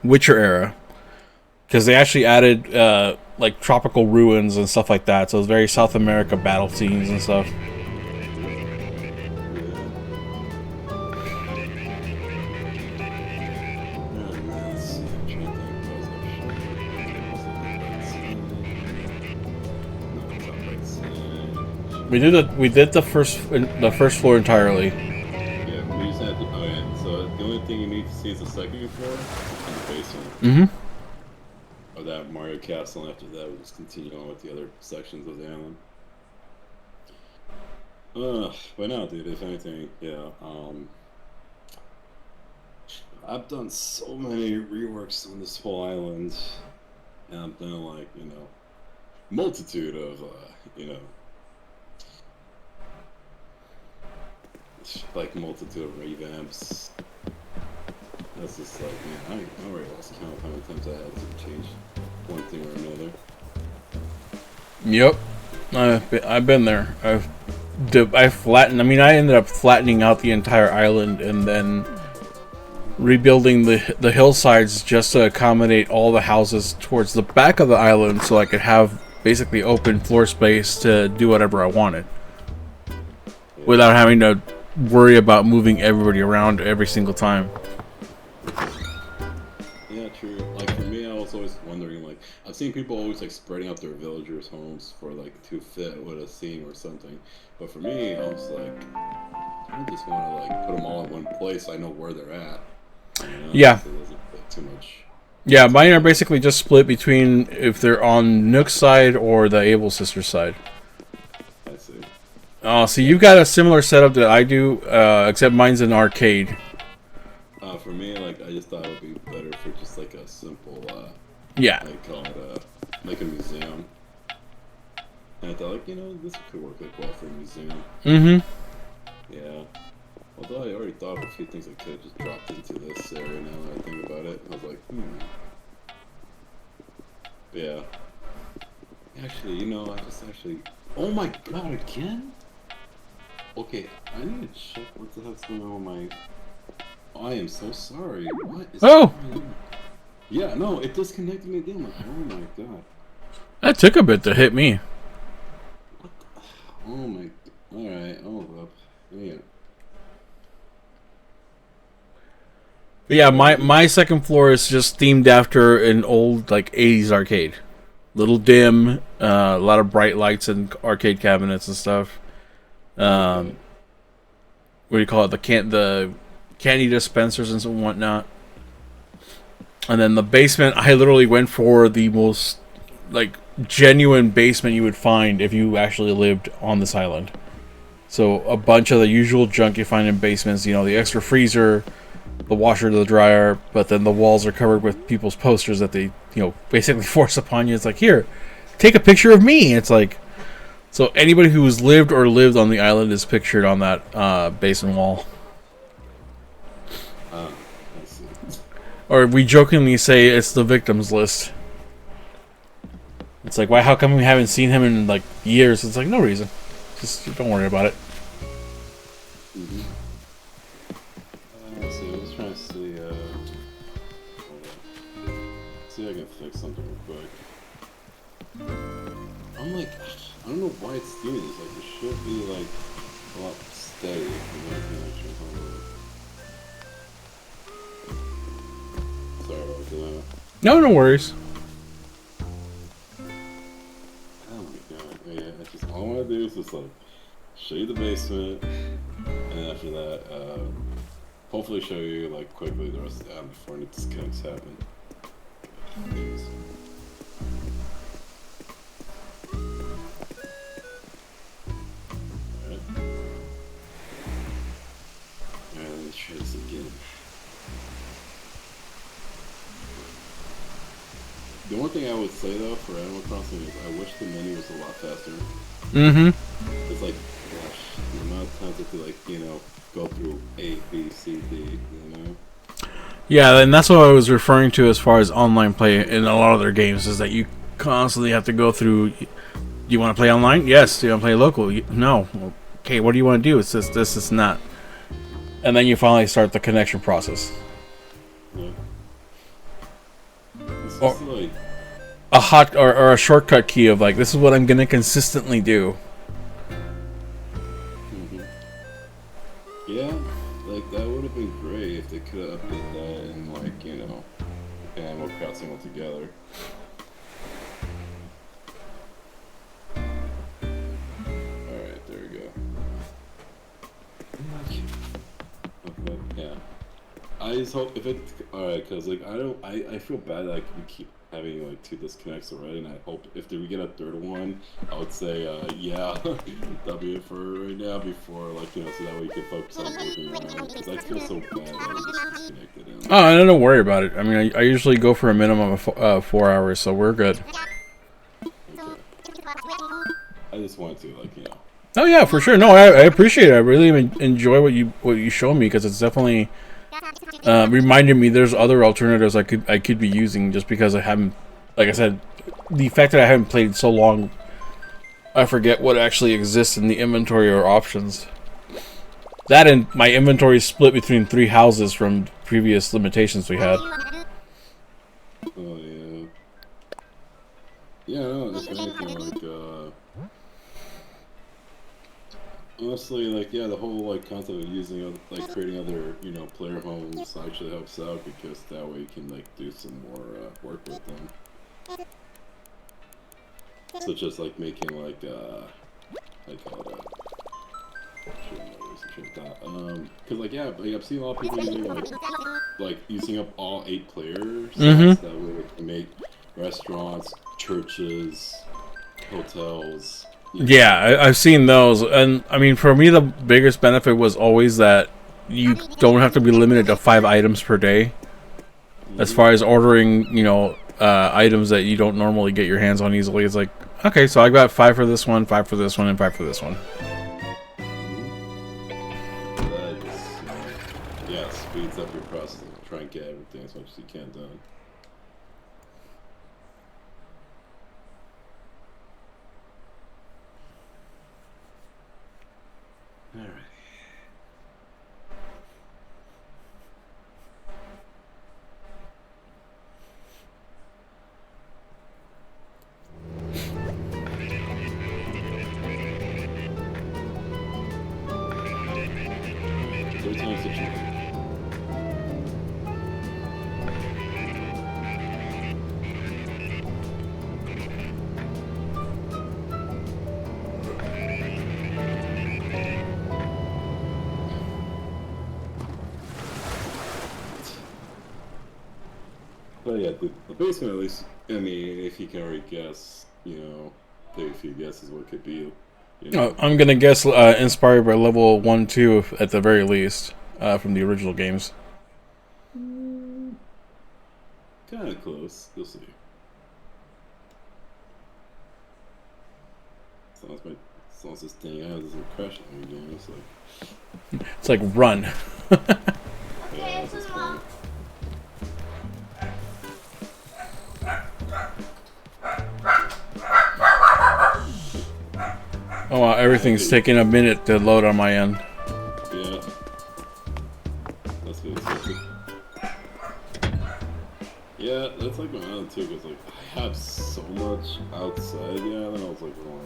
Witcher era, because they actually added like tropical ruins and stuff like that. So it's very South America battle scenes and stuff. We did the first floor entirely. Yeah, we just had to. Oh yeah. So the only thing you need to see is the second floor and the basement. Mm-hmm. Of that Mario Castle, and after that, we'll just continue on with the other sections of the island. But no, dude. If anything, yeah. I've done so many reworks on this whole island, and I've done like multitude of like multitude of revamps. That's just like, man, I already lost count of how many times I had to change one thing or another. Yep, I've been there. I flattened. I mean, I ended up flattening out the entire island and then rebuilding the hillsides just to accommodate all the houses towards the back of the island, so I could have basically open floor space to do whatever I wanted, without having to worry about moving everybody around every single time. Yeah, true. Like for me, I was always wondering, like, I've seen people always like spreading out their villagers' homes for like to fit with a scene or something. But for me, I was like, I just want to like put them all in one place. So I know where they're at. You know? Yeah. So it doesn't fit too much. Yeah, mine are basically just split between if they're on Nook's side or the Able Sisters side. I see. Oh, so you've got a similar setup that I do, except mine's an arcade. For me, like, I just thought it would be better for just like a simple, Yeah. I call it like a museum. And I thought, like, you know, this could work like well for a museum. Mm-hmm. Yeah. Although I already thought of a few things I could have just dropped into this area now that I think about it. I was like, Yeah. Actually, you know, Oh my god, again? Okay, I need to check what the heck's going on with my... I am so sorry. What is going on? Yeah, no, it disconnected me again. Like, oh my god. That took a bit to hit me. What the... Oh my... Alright, hold up. Yeah. But yeah, my second floor is just themed after an old, like, 80s arcade. Little dim, a lot of bright lights and arcade cabinets and stuff. What do you call it? The candy dispensers and whatnot. And then the basement, I literally went for the most, like, genuine basement you would find if you actually lived on this island. So a bunch of the usual junk you find in basements, you know, the extra freezer, the washer, the dryer, but then the walls are covered with people's posters that they, you know, basically force upon you. It's like, here, take a picture of me. It's like, so anybody who's lived or lived on the island is pictured on that basement wall. I see. Or we jokingly say it's the victims list. It's like, why? How come we haven't seen him in like years? It's like, no reason. Just don't worry about it. Mm-hmm. Let's see, I was trying to see, hold on. See if I can fix something real quick. I'm like, I don't know why it's doing this. Like, it should be like a lot steady. Sorry about that. No worries. Oh my god, yeah, it's just all I want to do is just like show you the basement, and after that, hopefully show you like quickly the rest of the album before any disconnects happen. Jeez. Alright. Alright, let's try this again. The one thing I would say though for Animal Crossing is I wish the menu was a lot faster. Mm-hmm. It's like, gosh, the amount of times I feel like, you know, go through A, B, C, D, you know? Yeah, and that's what I was referring to as far as online play in a lot of their games, is that you constantly have to go through. Do you want to play online? Yes. Do you want to play local? No. Okay, what do you want to do? It's this, it's not. And then you finally start the connection process. Yeah. It's Or- just like, A hot or a shortcut key of like, this is what I'm gonna consistently do. yeah, like that would have been great if they could have updated that and like, you know, Animal Crossing altogether. Alright, there we go. Okay, yeah. I just hope if it, alright, cause like I feel bad like we keep having like 2 disconnects already, and I hope if we get a third one, I would say yeah, that'll be it for right now before like, you know, so that way you can focus on moving around, because I feel so bad that we just disconnected and Oh, don't worry about it. I mean, I usually go for a minimum of 4 hours, so we're good. okay. I just wanted to like, you know. Oh yeah, for sure. No, I appreciate it. I really enjoy what you show me, because it's definitely reminded me there's other alternatives I could be using, just because I haven't, like I said, the fact that I haven't played so long, I forget what actually exists in the inventory or options. That and my inventory is split between 3 houses from previous limitations we had. Oh yeah. Yeah, no, if anything, like honestly, like, yeah, the whole like concept of using like creating other, you know, player homes actually helps out, because that way you can like do some more work with them. Such as like making like I call it because like yeah, like, I've seen a lot of people using like using up all 8 players that way they can make restaurants, churches, hotels. Yeah, I've seen those, and I mean, for me, the biggest benefit was always that you don't have to be limited to 5 items per day. As far as ordering, you know, items that you don't normally get your hands on easily, it's like, okay, so I got 5 for this one, 5 for this one, and 5 for this one. Yeah, speeds up your process. Try and get everything as much as you can done. All right. Third time's the charm. But yeah, the basement at least, I mean, if you can already guess, you know, take a few guesses what it could be. You know. I'm gonna guess inspired by level 1-2 at the very least from the original games. Kind of close. You'll see. As long as this thing doesn't crash on me again, It's like run. Okay, yeah, it's that's a fine. mom. Oh wow, everything's taking a minute to load on my end. Yeah. That's good. Yeah, that's like my island too, because like I have so much outside the island. I was like, oh,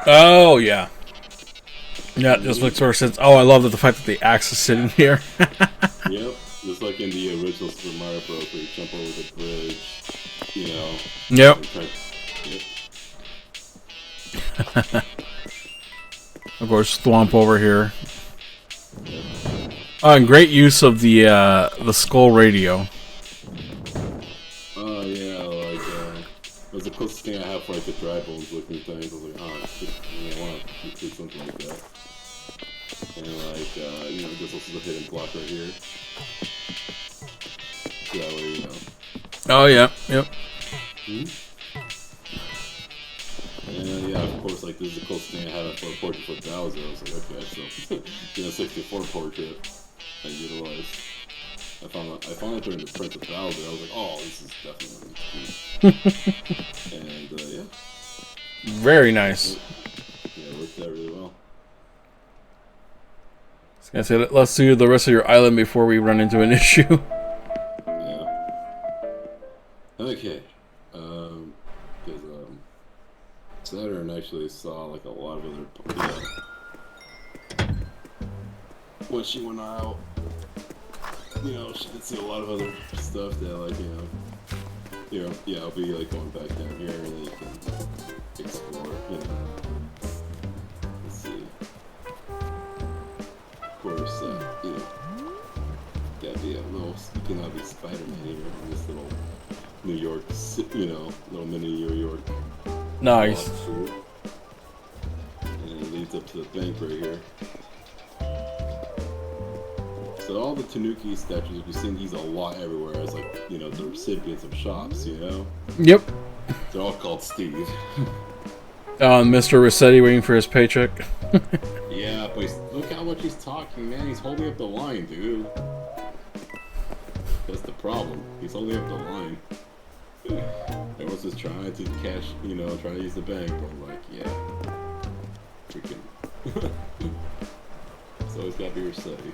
Oh yeah. Yeah, just makes sort of sense. Oh, I love that the fact that the axe is sitting here. Yep, just like in the original Super Mario Bros. Where you jump over the bridge, you know. Yep. Yep. Of course, Thwomp over here. And great use of the skull radio. Oh yeah, like that's the closest thing I have for like the dry bones looking things. I was like, oh, I want to include something like that. And like, you know, there's also the hidden block right here. So that way, you know. Oh yeah, yep. And yeah, of course, like this is the closest thing I have for a portrait for Bowser. I was like, okay, so you know, 64 portrait I utilized. I found it during the Prince of Bowser. I was like, oh, this is definitely cool. And yeah. Very nice. Yeah, it worked out really well. I was gonna say, let's do the rest of your island before we run into an issue. Yeah. Okay. Because Saturn actually saw like a lot of other, you know, when she went out, you know, she did see a lot of other stuff that, like, you know, yeah, I'll be like going back down here and then you can explore, you know. Let's see. Of course, you know, gotta be a little, you cannot be Spider-Man here in this little New York, you know, little mini New York. Nice. And it leads up to the bank right here. So all the Tanuki statues, you've seen these a lot everywhere as, like, you know, the recipients of shops, you know? Yep. They're all called Steve. Mr. Rossetti waiting for his paycheck. Yeah, but look how much he's talking, man. He's holding up the line, dude. That's the problem. He's holding up the line. Everyone's just trying to cash, you know, trying to use the bank, but I'm like, yeah. Freaking. So it's gotta be Rossetti.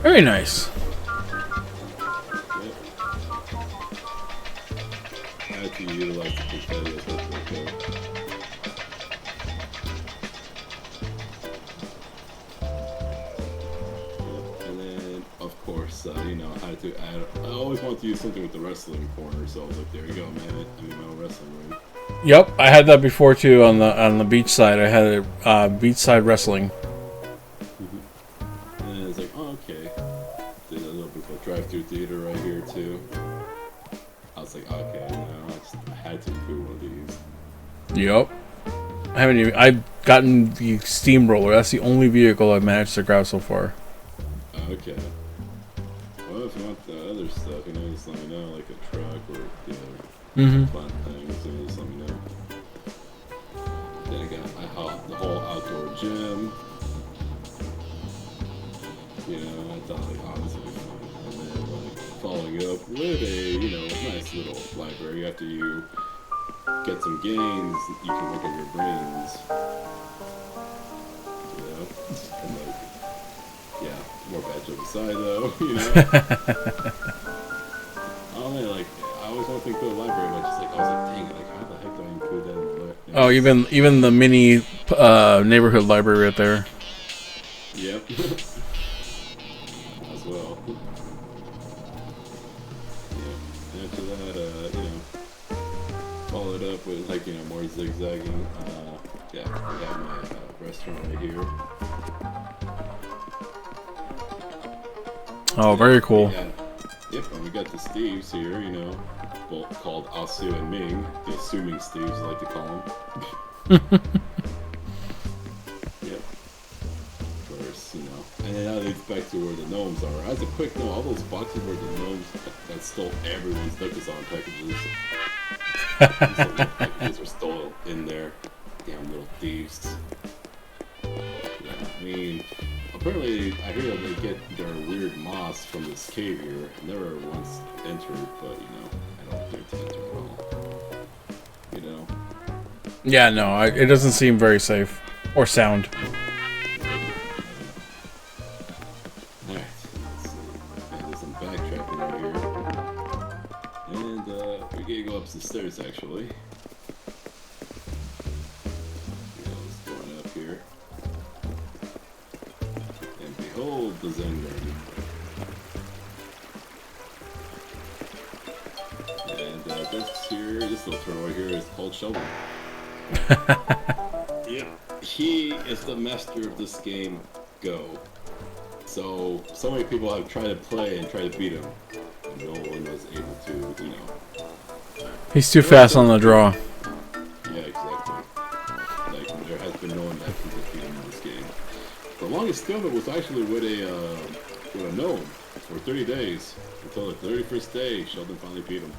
Very nice. Yep. I had to utilize the confetti as much as I could. Yep. And then, of course, you know, I had to add. I always wanted to use something with the wrestling corner, so I was like, there you go, man. I mean, my own wrestling ring. Yep, I had that before too on the beach side. I had a beachside wrestling. And it's like, oh, okay. Did a little bit of a drive-through theater right here too. I was like, okay, no, I had to include one of these. Yep. I haven't even. I've gotten the steamroller. That's the only vehicle I've managed to grab so far. Okay. Well, if you want the other stuff, you know, just let me know, like a truck or the other fun things, you know, just let me know. Then I got the whole outdoor gym. You know, I thought like honestly fun. And then like following up with a, you know, nice little library after you get some gains, you can work on your brains. You know? And like, yeah, more bad joke aside though, you know? I don't know, like, I always want to think through the library, but just like, I was like, dang it, like, how the heck do I include that in the library? Oh, even the mini neighborhood library right there. Yep. As well. Yeah. And after that, you know, followed up with, like, you know, more zigzagging. Yeah, we have my restaurant right here. Oh, very cool. Yep, and we got the Steves here, you know, both called Asu and Ming, the assuming Steves, I like to call them. Yep. Of course, you know. And then that leads back to where the gnomes are. As a quick note, all those boxes were the gnomes that stole everyone's Duckazon packages. These little packages are still in there. Damn little thieves. Yeah, I mean, apparently, I hear that they get their weird moss from this cave here. I never once entered, but, you know, I don't think to enter at all. You know? Yeah, no, it doesn't seem very safe or sound. Alright, let's see. I did some backtracking right here. And, we're gonna go up the stairs, actually. Going up here. And behold the Zen Garden. And this here, this little turtle right here is called Sheldon. Yeah. He is the master of this game, Go. So many people have tried to play and try to beat him. And no one was able to, you know. He's too fast on the draw. Yeah, exactly. Like, there has been no one that can defeat him in this game. The longest skill was actually with a gnome for 30 days. Until the 31st day, Sheldon finally beat him.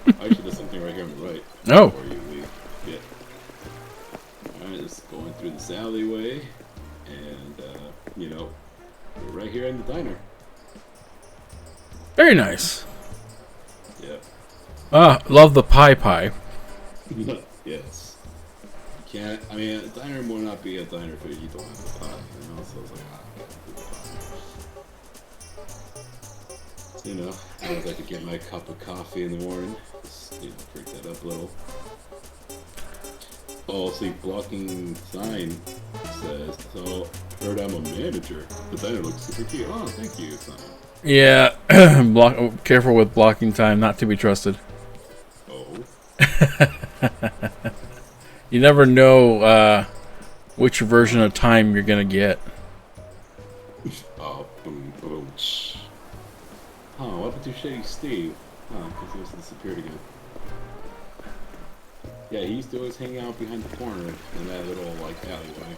Actually, there's something right here on the right. Oh. Before you leave. Yeah. Alright, just going through this alleyway. And, you know, we're right here in the diner. Very nice. Yeah. Love the pie. Yes. You can't, I mean, a diner will not be a diner if you don't have a pie, you know? So it's like, you know, as I could get my cup of coffee in the morning, just, you know, drink that up a little. Oh, see, blocking sign says, so, heard I'm a manager. The diner looks super cute. Oh, thank you, sign. Yeah, careful with blocking time, not to be trusted. Oh. You never know which version of time you're gonna get. Oh, boom, boom. Oh, what happened to Shady Steve? Oh, because he just disappeared again. Yeah, he used to always hang out behind the corner in that little, like, alleyway.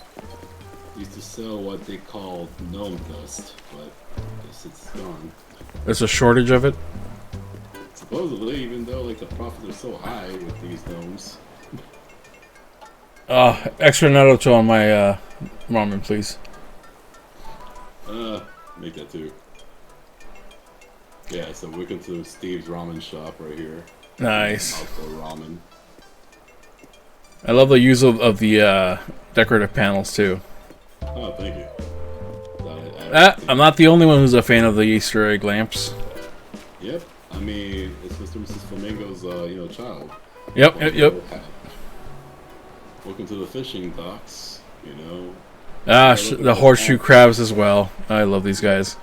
He used to sell what they called gnome dust, but I guess it's gone. There's a shortage of it? Supposedly, even though, like, the profits are so high with these gnomes. Extra Naruto on my ramen, please. Make that too. Yeah, so we come to Steve's ramen shop right here. Nice. Outdoor ramen. I love the use of the decorative panels too. Oh, thank you. I'm not the only one who's a fan of the Easter egg lamps. Yep. I mean, it's Mr. and Mrs. Flamingo's, child. Yep. Welcome to the fishing docks, you know. The horseshoe crabs as well. I love these guys.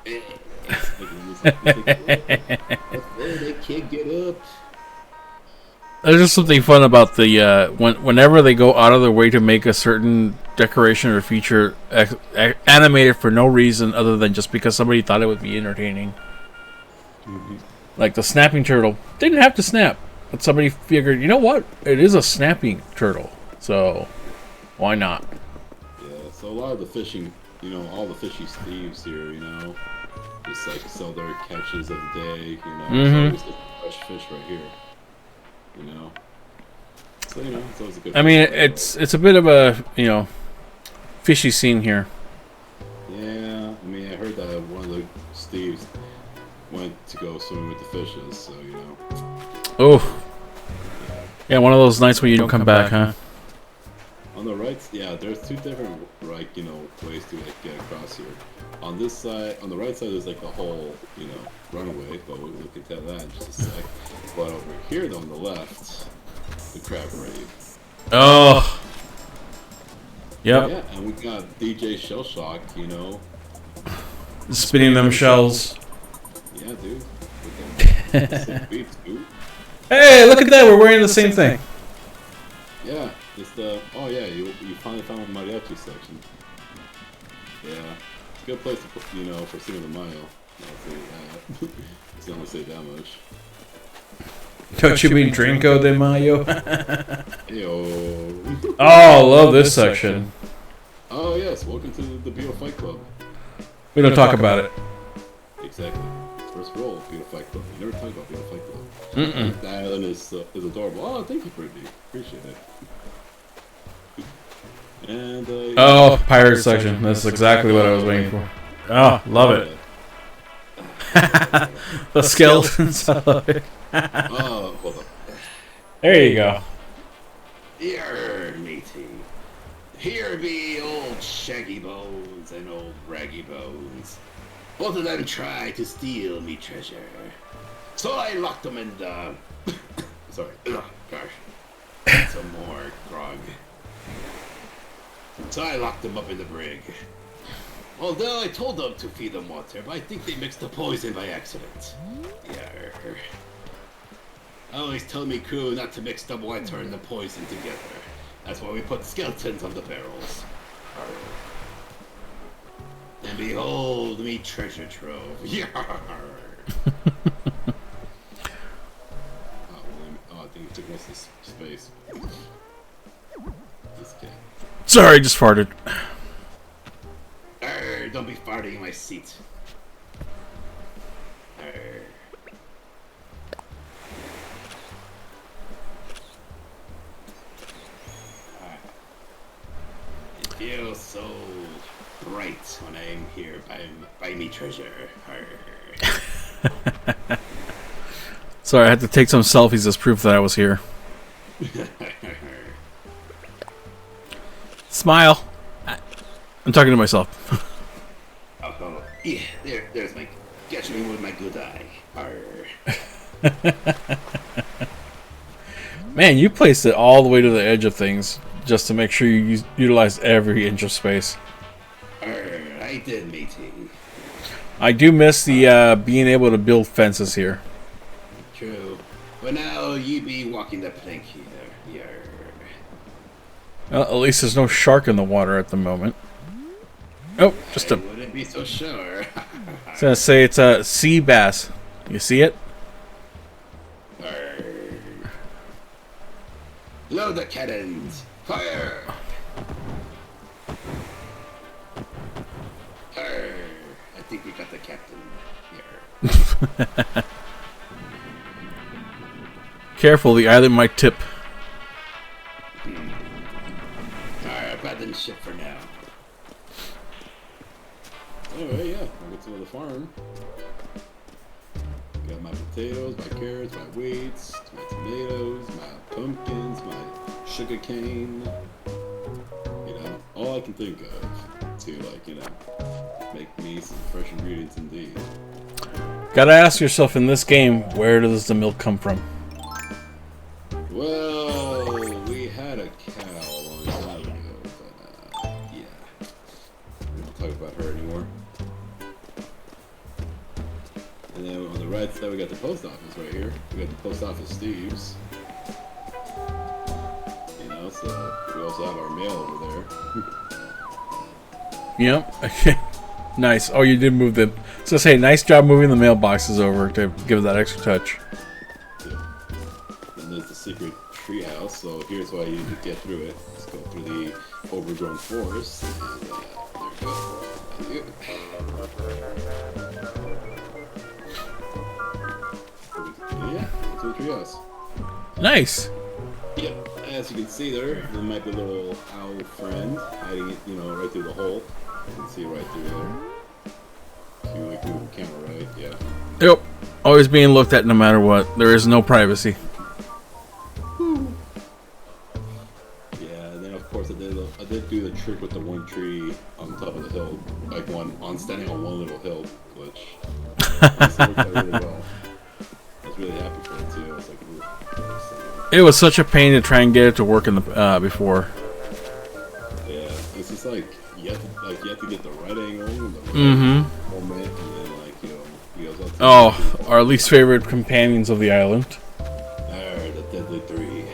They can't get up. There's just something fun about the whenever they go out of their way to make a certain decoration or feature animated for no reason other than just because somebody thought it would be entertaining. Mm-hmm. Like the snapping turtle didn't have to snap, but somebody figured, you know what? It is a snapping turtle, so why not? Yeah. So a lot of the fishing, all the fishy thieves here, just like sell their catches of the day, Mm-hmm. So there's fresh fish right here. So it's always a good. I mean, it's a bit of a fishy scene here. Yeah, I mean, I heard that one of the Steves went to go swimming with the fishes, so Oh, yeah, one of those nights when you don't come back, huh? On the right, yeah, there's two different ways to get across here. On this side, on the right side, there's like the whole runaway, but we'll look into that in just a sec. But over here, though, on the left, the crab raid. Oh. Yep. Yeah, and we got DJ Shellshock, Spinning them shells. Yeah, dude. With them sick beats, dude. Hey, look at that! We're wearing the same thing. Yeah, it's you finally found the mariachi section. Yeah, it's a good place to put, for Cinco de Mayo. I'll say that. It's only say that much. Don't you mean Drinko de Mayo? Yo. Oh, love this section. Oh yes, welcome to the Beetle Fight Club. We don't talk about it. Exactly. First roll, Beetle Fight Club. You never talk about Beetle Fight Club. That island is adorable. Oh, thank you, Brittany. Appreciate it. And pirate section. That's exactly what I was waiting for. Oh, love it. The skeletons. Oh, hold on. There you go. Here, matey. Here be old Shaggy Bones and old Raggy Bones. Both of them tried to steal me treasure. So I locked them in the... Sorry. Ugh, gosh. Some more grog. So I locked them up in the brig. Although I told them to feed them water, but I think they mixed the poison by accident. Yarr. I always tell me crew not to mix the water and the poison together. That's why we put skeletons on the barrels. Arr. And behold me treasure trove. Yarr. I think it took most of this space. This kid. Sorry, just farted. Arr, don't be farting in my seat. Arr. It feels so bright when I'm here by me treasure. Arr. Sorry, I had to take some selfies as proof that I was here. Smile. I'm talking to myself. Oh, yeah, there's my... Catch me with my good eye. Arr. Man, you placed it all the way to the edge of things just to make sure you utilize every inch of space. Arr, I did, matey. I do miss the being able to build fences here. True. But now you be walking the plank here. Yarr. Well, at least there's no shark in the water at the moment. Oh, just I a... wouldn't be so sure. I was gonna say it's a sea bass. You see it? Arr. Load the cannons. Fire! Arr. I think we got the captain. Yarr. Careful, the island might tip. Alright, abandon ship for now. Alright, yeah, I'll get to the farm. Got my potatoes, my carrots, my wheats, my tomatoes, my pumpkins, my sugar cane. All I can think of. to, like, you know, make me some fresh ingredients indeed. Gotta ask yourself in this game, where does the milk come from? Well, we had a cow a long time ago, but yeah, we don't talk about her anymore. And then on the right side, we got the post office right here. We got the post office Steve's. You know, so we also have our mail over there. Yep. Nice. Oh, you did move the. So say, nice job moving the mailboxes over to give it that extra touch. Yeah. And there's the secret treehouse. So here's why you need to get through it. Let's go through the overgrown forest. And there we go. Yeah, to the treehouse. Nice. Yep. As you can see there might be a little owl friend hiding it, you know, right through the hole. You can see right through there. If you like move the camera right, yeah. Yep. Always being looked at no matter what. There is no privacy. Yeah, and then of course I did do the trick with the one tree on top of the hill, like standing on one little hill glitch. It worked out really well. I was really happy for it too. I was like, ooh. It was such a pain to try and get it to work in the before. Yeah, it's just like you have to get the right angle, and the right moment, and then like you guys have to. Oh, our least favorite companions of the island. The deadly three.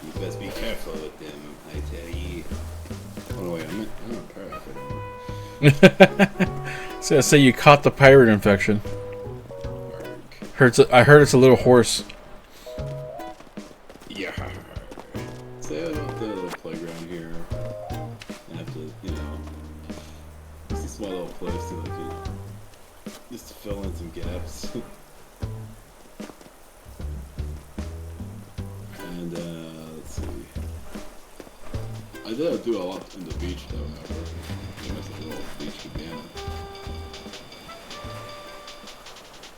You best be careful with them, I tell you. Oh no, wait, I'm not paraphrasing. So I say you caught the pirate infection. I heard it's a little hoarse. Yeah. So I have the little playground here. I have to, you know, it's a small little place to like, just to fill in some gaps. And let's see. I did do a lot in the beach though. However, that's a little beach cabana.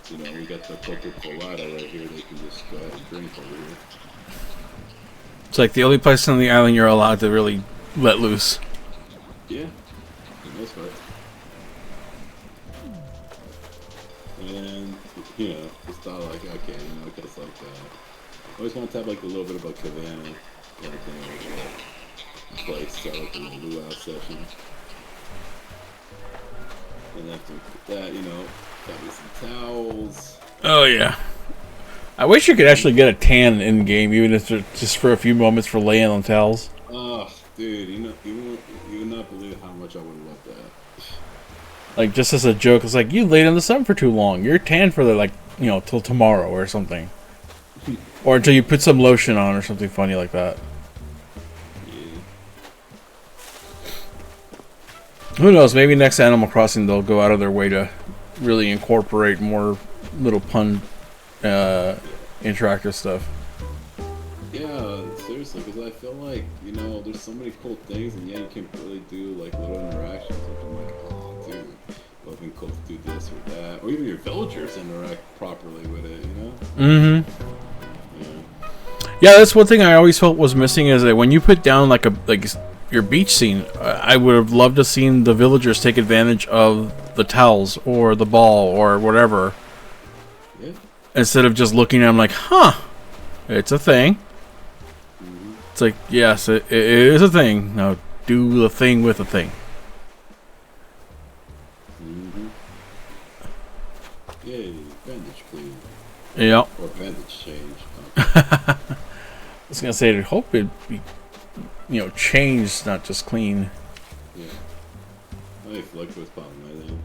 You know, we got the Coca-Cola right here. They can just go ahead and drink over here. It's like the only place on the island you're allowed to really let loose. Yeah, for the most part. And, you know, just thought like, okay, you know, because like, I always want to have like a little bit of a cabana kind of thing over there. A place to have like a little luau session. And after that, you know, got me some towels. Oh yeah. I wish you could actually get a tan in game, even if it's just for a few moments for laying on towels. Oh, dude, you would not believe how much I would love that. Like just as a joke, it's like you laid in the sun for too long. You're tan for till tomorrow or something, or until you put some lotion on or something funny like that. Yeah. Who knows? Maybe next Animal Crossing they'll go out of their way to really incorporate more little pun interactive stuff. Yeah, seriously, because I feel like, you know, there's so many cool things, and yeah, you can really do like little interactions. Like, I'm like, oh, dude, it would have been cool to do this or that, or even your villagers interact properly with it, you know? Mm-hmm. Yeah. Yeah, that's one thing I always felt was missing is that when you put down like your beach scene, I would have loved to have seen the villagers take advantage of the towels or the ball or whatever. Yeah. Instead of just looking at them like, huh, it's a thing. Mm-hmm. It's like, yes, it is a thing. Now do the thing with the thing. Mm-hmm. Yay, bandage clean. Yeah. Or bandage change. I was gonna say, I hope it'd be, changed, not just clean. Yeah. I flick was probably my thing.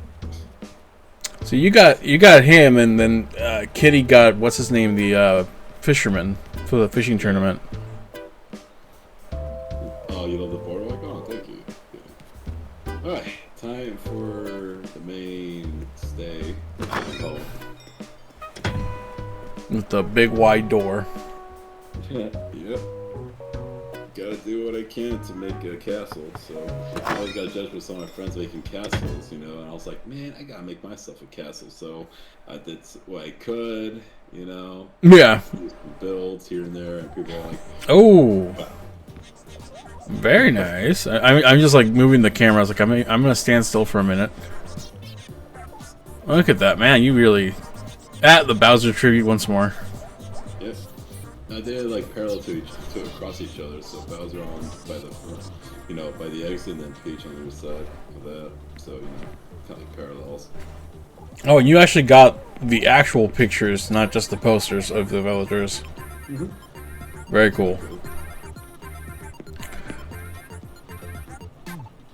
So you got him, and then Kitty got what's his name, the fisherman for the fishing tournament. Oh, you love the boardwalk? Oh, thank you. Yeah. All right, time for the main stay. Oh. With the big wide door. Yep. Gotta do what I can to make a castle. So I always got judged with some of my friends making castles, and I was like, man, I gotta make myself a castle. So I did what I could, Yeah. do some builds here and there, and people are like, Oh. Very nice. I'm just like moving the camera. I was like, I'm gonna stand still for a minute. Look at that, man! You really at the Bowser tribute once more. Yep. They're like parallel to across each other. So Bowser on by the front, by the exit, and then Peach on the other side of that. So kind of like parallels. Oh, and you actually got the actual pictures, not just the posters of the villagers. Mm-hmm. Very cool.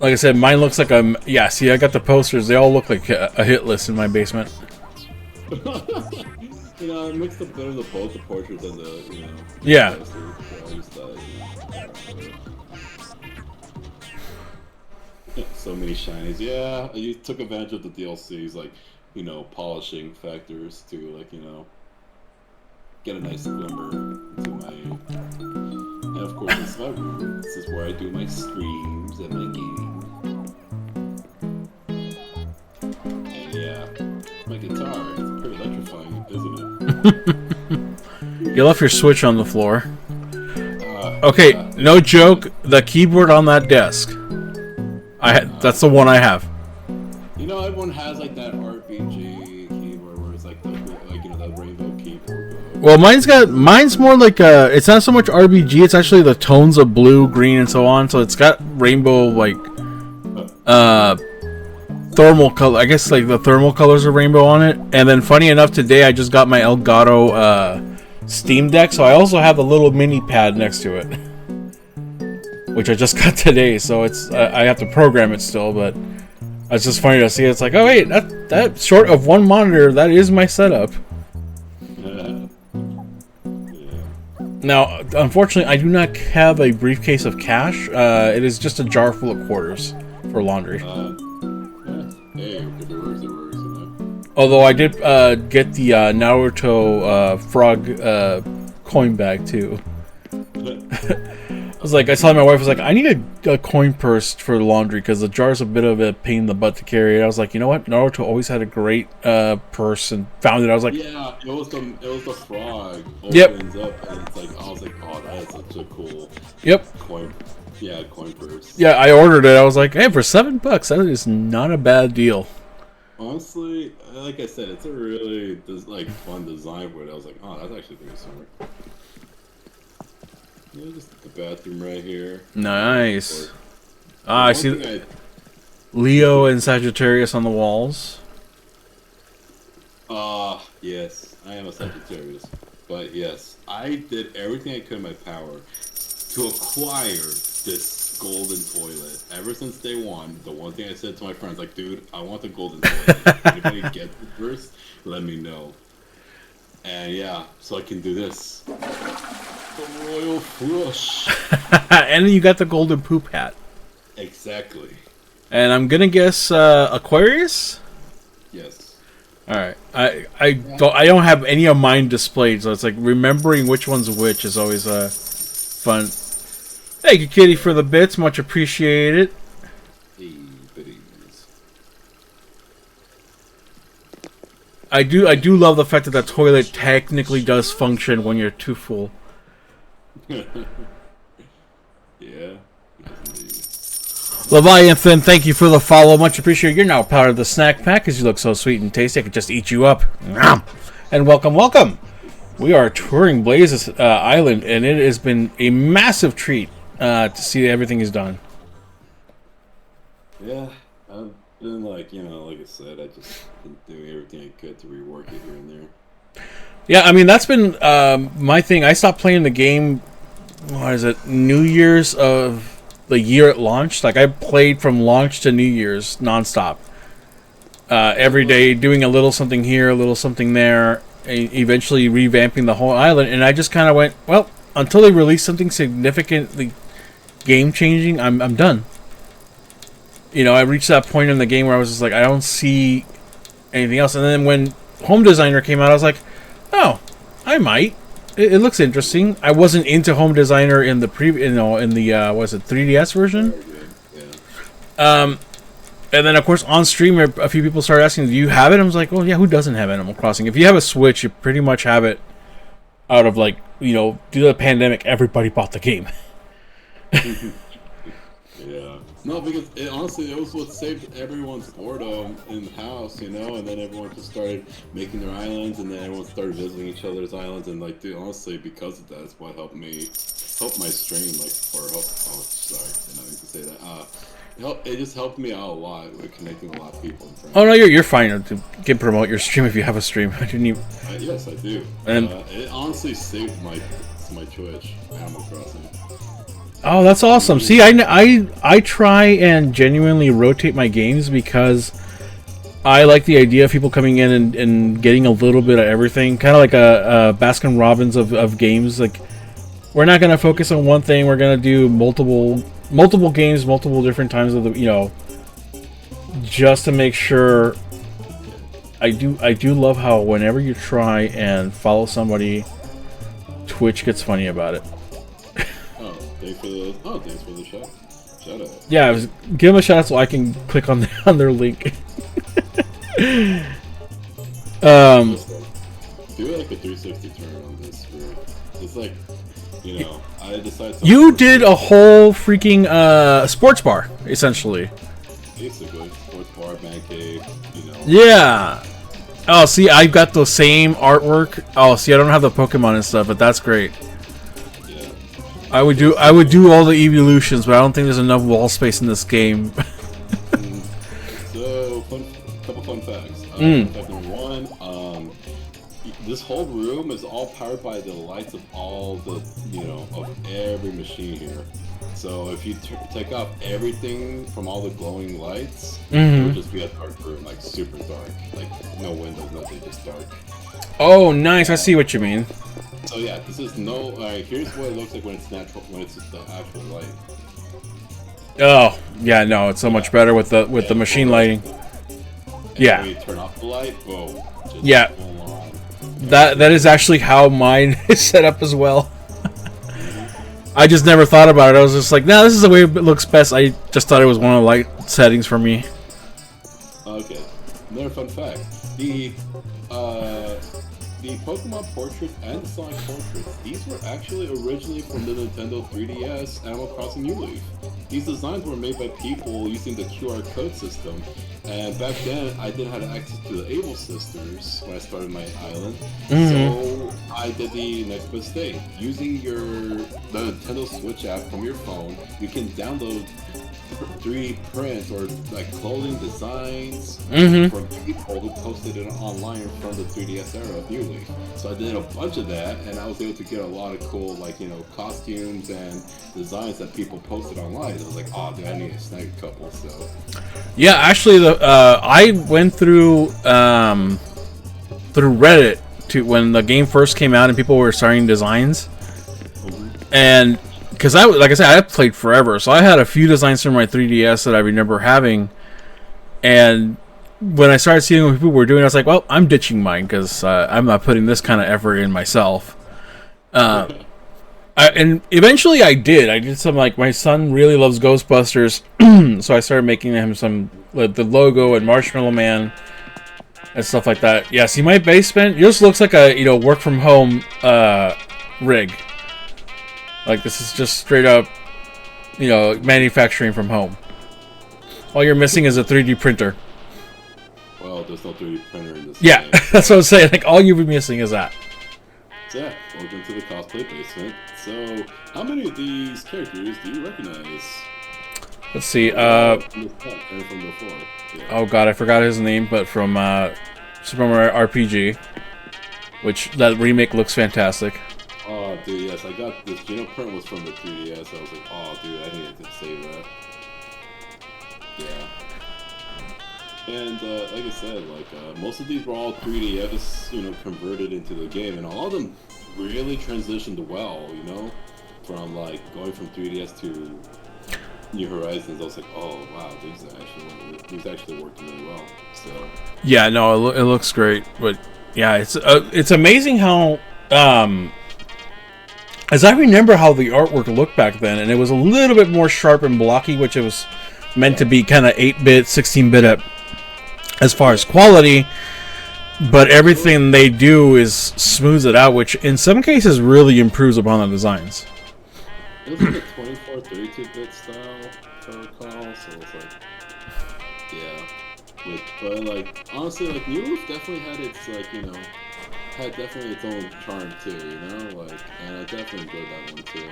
Like I said, mine looks like a... Yeah, see, I got the posters. They all look like a hit list in my basement. I mixed up better both the portraits and the, Yeah. So many shinies. Yeah, you took advantage of the DLCs, like, polishing factors to, like, get a nice glimmer into my... And of course, this is my room. This is where I do my streams and my gaming. And yeah, my guitar, it's pretty electrifying, isn't it? You left your Switch on the floor. Okay, Yeah. no joke. The keyboard on that desk. That's the one I have. Everyone has like that RPG keyboard where it's like the rainbow keyboard. Well, mine's more like it's not so much RBG. It's actually the tones of blue, green, and so on. So it's got rainbow like thermal color. I guess like the thermal colors of rainbow on it. And then, funny enough, today I just got my Elgato Steam Deck, so I also have the little mini pad next to it, which I just got today. So it's I have to program it still, but it's just funny to see. It's like, oh wait, that short of one monitor, that is my setup. Now, unfortunately, I do not have a briefcase of cash. It is just a jar full of quarters for laundry. Hey, if it works, it works, Although I did get the Naruto frog coin bag too. I was like, I saw my wife was like, I need a coin purse for laundry because the jar's a bit of a pain in the butt to carry. I was like, you know what? Naruto always had a great purse and found it. I was like, yeah, it was the frog. Yep. Opens up and it's like, I was like, oh, that is such a cool. Yep. Coin purse. Yeah, I ordered it. I was like, hey, for $7, that is not a bad deal. Honestly, like I said, it's a really fun design for it. I was like, oh, that's actually pretty smart. Yeah, just the bathroom right here. Nice. I see Leo and Sagittarius on the walls. Yes, I am a Sagittarius. But yes, I did everything I could in my power to acquire this golden toilet. Ever since day one, the one thing I said to my friends, like, dude, I want the golden toilet. If anybody gets it first, let me know. And yeah, so I can do this. The royal flush. And then you got the golden poop hat. Exactly. And I'm gonna guess Aquarius. Yes. All right. I don't have any of mine displayed, so it's like remembering which one's which is always fun. Thank you, Kitty, for the bits. Much appreciated. Hey, bitties. I do love the fact that the toilet technically does function when you're too full. Yeah. Yes, indeed. Leviathan, thank you for the follow. Much appreciated. You're now part of the snack pack because you look so sweet and tasty. I could just eat you up. And welcome. We are touring Blaze's island, and it has been a massive treat to see everything he's done. Yeah, I've been like I said, I just been doing everything I could to rework it here and there. Yeah, I mean, that's been my thing. I stopped playing the game, what is it, New Year's of the year it launched. Like, I played from launch to New Year's nonstop. Every day, doing a little something here, a little something there, eventually revamping the whole island. And I just kind of went, well, until they release something significantly game-changing, I'm done. I reached that point in the game where I was just like, I don't see anything else. And then when Home Designer came out, I was like, oh, I might. It looks interesting. I wasn't into Home Designer in the in the was it 3DS version? Yeah. And then of course on stream a few people started asking, do you have it? I was like, well, yeah, who doesn't have Animal Crossing? If you have a Switch, you pretty much have it. Out of due to the pandemic, everybody bought the game. No, because honestly, it was what saved everyone's boredom in the house, you know. And then everyone just started making their islands, and then everyone started visiting each other's islands. And like, dude, honestly, because of that, it's what helped my stream, like, or help. Oh, sorry, I didn't mean to say that. It just helped me out a lot with connecting a lot of people and friends. Oh no, you're fine. You can promote your stream if you have a stream. I didn't even. Yes, I do. And it honestly saved my Twitch, Animal Crossing. oh, that's awesome. See, I try and genuinely rotate my games because I like the idea of people coming in and getting a little bit of everything. Kind of like a Baskin Robbins of games. Like, we're not going to focus on one thing. We're going to do multiple games, multiple different times of the, you know, just to make sure. I do love how whenever you try and follow somebody, Twitch gets funny about it. Thanks for the shout out. Yeah, give them a shout out so I can click on their link. Do like a 360 turn on this. It's like, you know, I decided. You did a whole freaking sports bar, essentially. Basically, sports bar, man cave, you know. Yeah. Oh, see, I've got the same artwork. Oh, see, I don't have the Pokemon and stuff, but that's great. Yeah. I would do all the evolutions, but I don't think there's enough wall space in this game. So, couple fun facts. Fact number one, this whole room is all powered by the lights of all the, you know, of every machine here. So if you take off everything from all the glowing lights, it would just be a dark room, like super dark, like no windows, nothing, just dark. Oh, nice! I see what you mean. So yeah, this is no. Here's what it looks like when it's natural, when it's just the actual light. Oh, yeah, no, it's so much better with the machine lighting. And Yeah. when you turn off the light, boom. Just Yeah. full on. That is actually how mine is set up as well. I just never thought about it. I was just like, nah, this is the way it looks best. I just thought it was one of the light settings for me. Okay. Another fun fact: the Pokemon portraits and the Sonic portraits, these were actually originally from the Nintendo 3DS Animal Crossing New Leaf. These designs were made by people using the QR code system, and back then I didn't have access to the Able Sisters when I started my island, so I did the next best thing. Using the Nintendo Switch app from your phone, you can download 3D prints or like clothing designs from people who posted it online from the 3DS era of New Leaf. So I did a bunch of that, and I was able to get a lot of cool, like, you know, costumes and designs that people posted online. I was like, oh, dude, I need to snag a couple. So Yeah, actually, I went through Reddit when the game first came out and people were starting designs, and because like I said, I played forever, so I had a few designs from my 3DS that I remember having, and when I started seeing what people were doing, I was like, well, I'm ditching mine because I'm not putting this kind of effort in myself. And eventually I did some, like, my son really loves Ghostbusters, so I started making him some, like, the logo and Marshmallow Man and stuff like that. Yeah, see, my basement just looks like a, you know, work from home rig. Like, this is just straight up, you know, manufacturing from home. All you're missing is a 3D printer. well, there's no 3D printer in this Yeah, game. that's what I'm saying. Like, all you'll be missing is that. So yeah, welcome to the cosplay basement. So, how many of these characters do you recognize? Let's see. From the front and from before. Yeah. Oh god, I forgot his name, but from Super Mario RPG, which that remake looks fantastic. Oh, dude, yes, I got this. Geno print was from the 3DS. I was like, oh, dude, I needed to save that. Yeah. And like I said, like most of these were all 3DS, you know, converted into the game, and all of them really transitioned well, you know, from like going from 3DS to New Horizons. I was like, oh wow, these actually worked really well. So Yeah, no, it looks great, but yeah, it's amazing how as I remember how the artwork looked back then, and it was a little bit more sharp and blocky, which it was meant to be kind of 8-bit, 16-bit as far as quality, but everything they do is smooths it out, which in some cases really improves upon the designs. it was like a 24, 32-bit style, if I recall. So it's like, yeah. But like honestly, like New Leaf definitely had its like had definitely its own charm too. Like, and I definitely enjoyed that one too.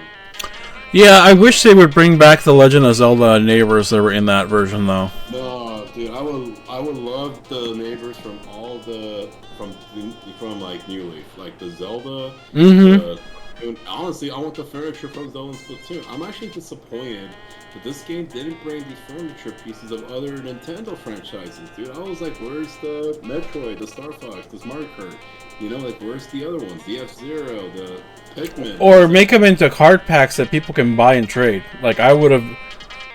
Yeah, I wish they would bring back the Legend of Zelda neighbors that were in that version, though. No, dude, I would love the neighbors from from like New Leaf, like the Zelda. Honestly, I want the furniture from Zelda and Splatoon. I'm actually disappointed that this game didn't bring these furniture pieces of other Nintendo franchises, dude. I was like, where's the Metroid, the Star Fox, the Mario Kart? Like, where's the other ones? The F-Zero, the Pikmin. Or make them into card packs that people can buy and trade. Like, I would have...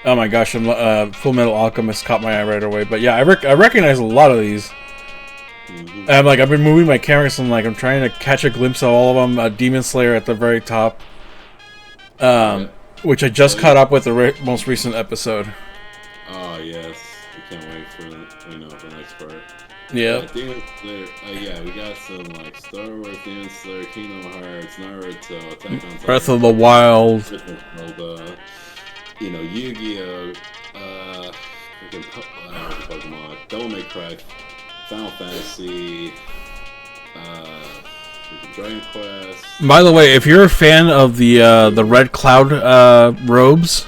Oh my gosh, Full Metal Alchemist caught my eye right away. But yeah, I recognize a lot of these. And I've been moving my cameras and like I'm trying to catch a glimpse of all of them. Demon Slayer at the very top, which I just caught up with the most recent episode. Oh yes, I can't wait for the next part. Yeah. Demon Slayer. Yeah, we got some like Star Wars, Demon Slayer, Kingdom Hearts, Naruto, Attack on Titan, Breath of the Wild. Yu-Gi-Oh, freaking Pokemon, Devil May Cry, Final Fantasy, Dragon Quest. By the way, if you're a fan of the Red Cloud robes,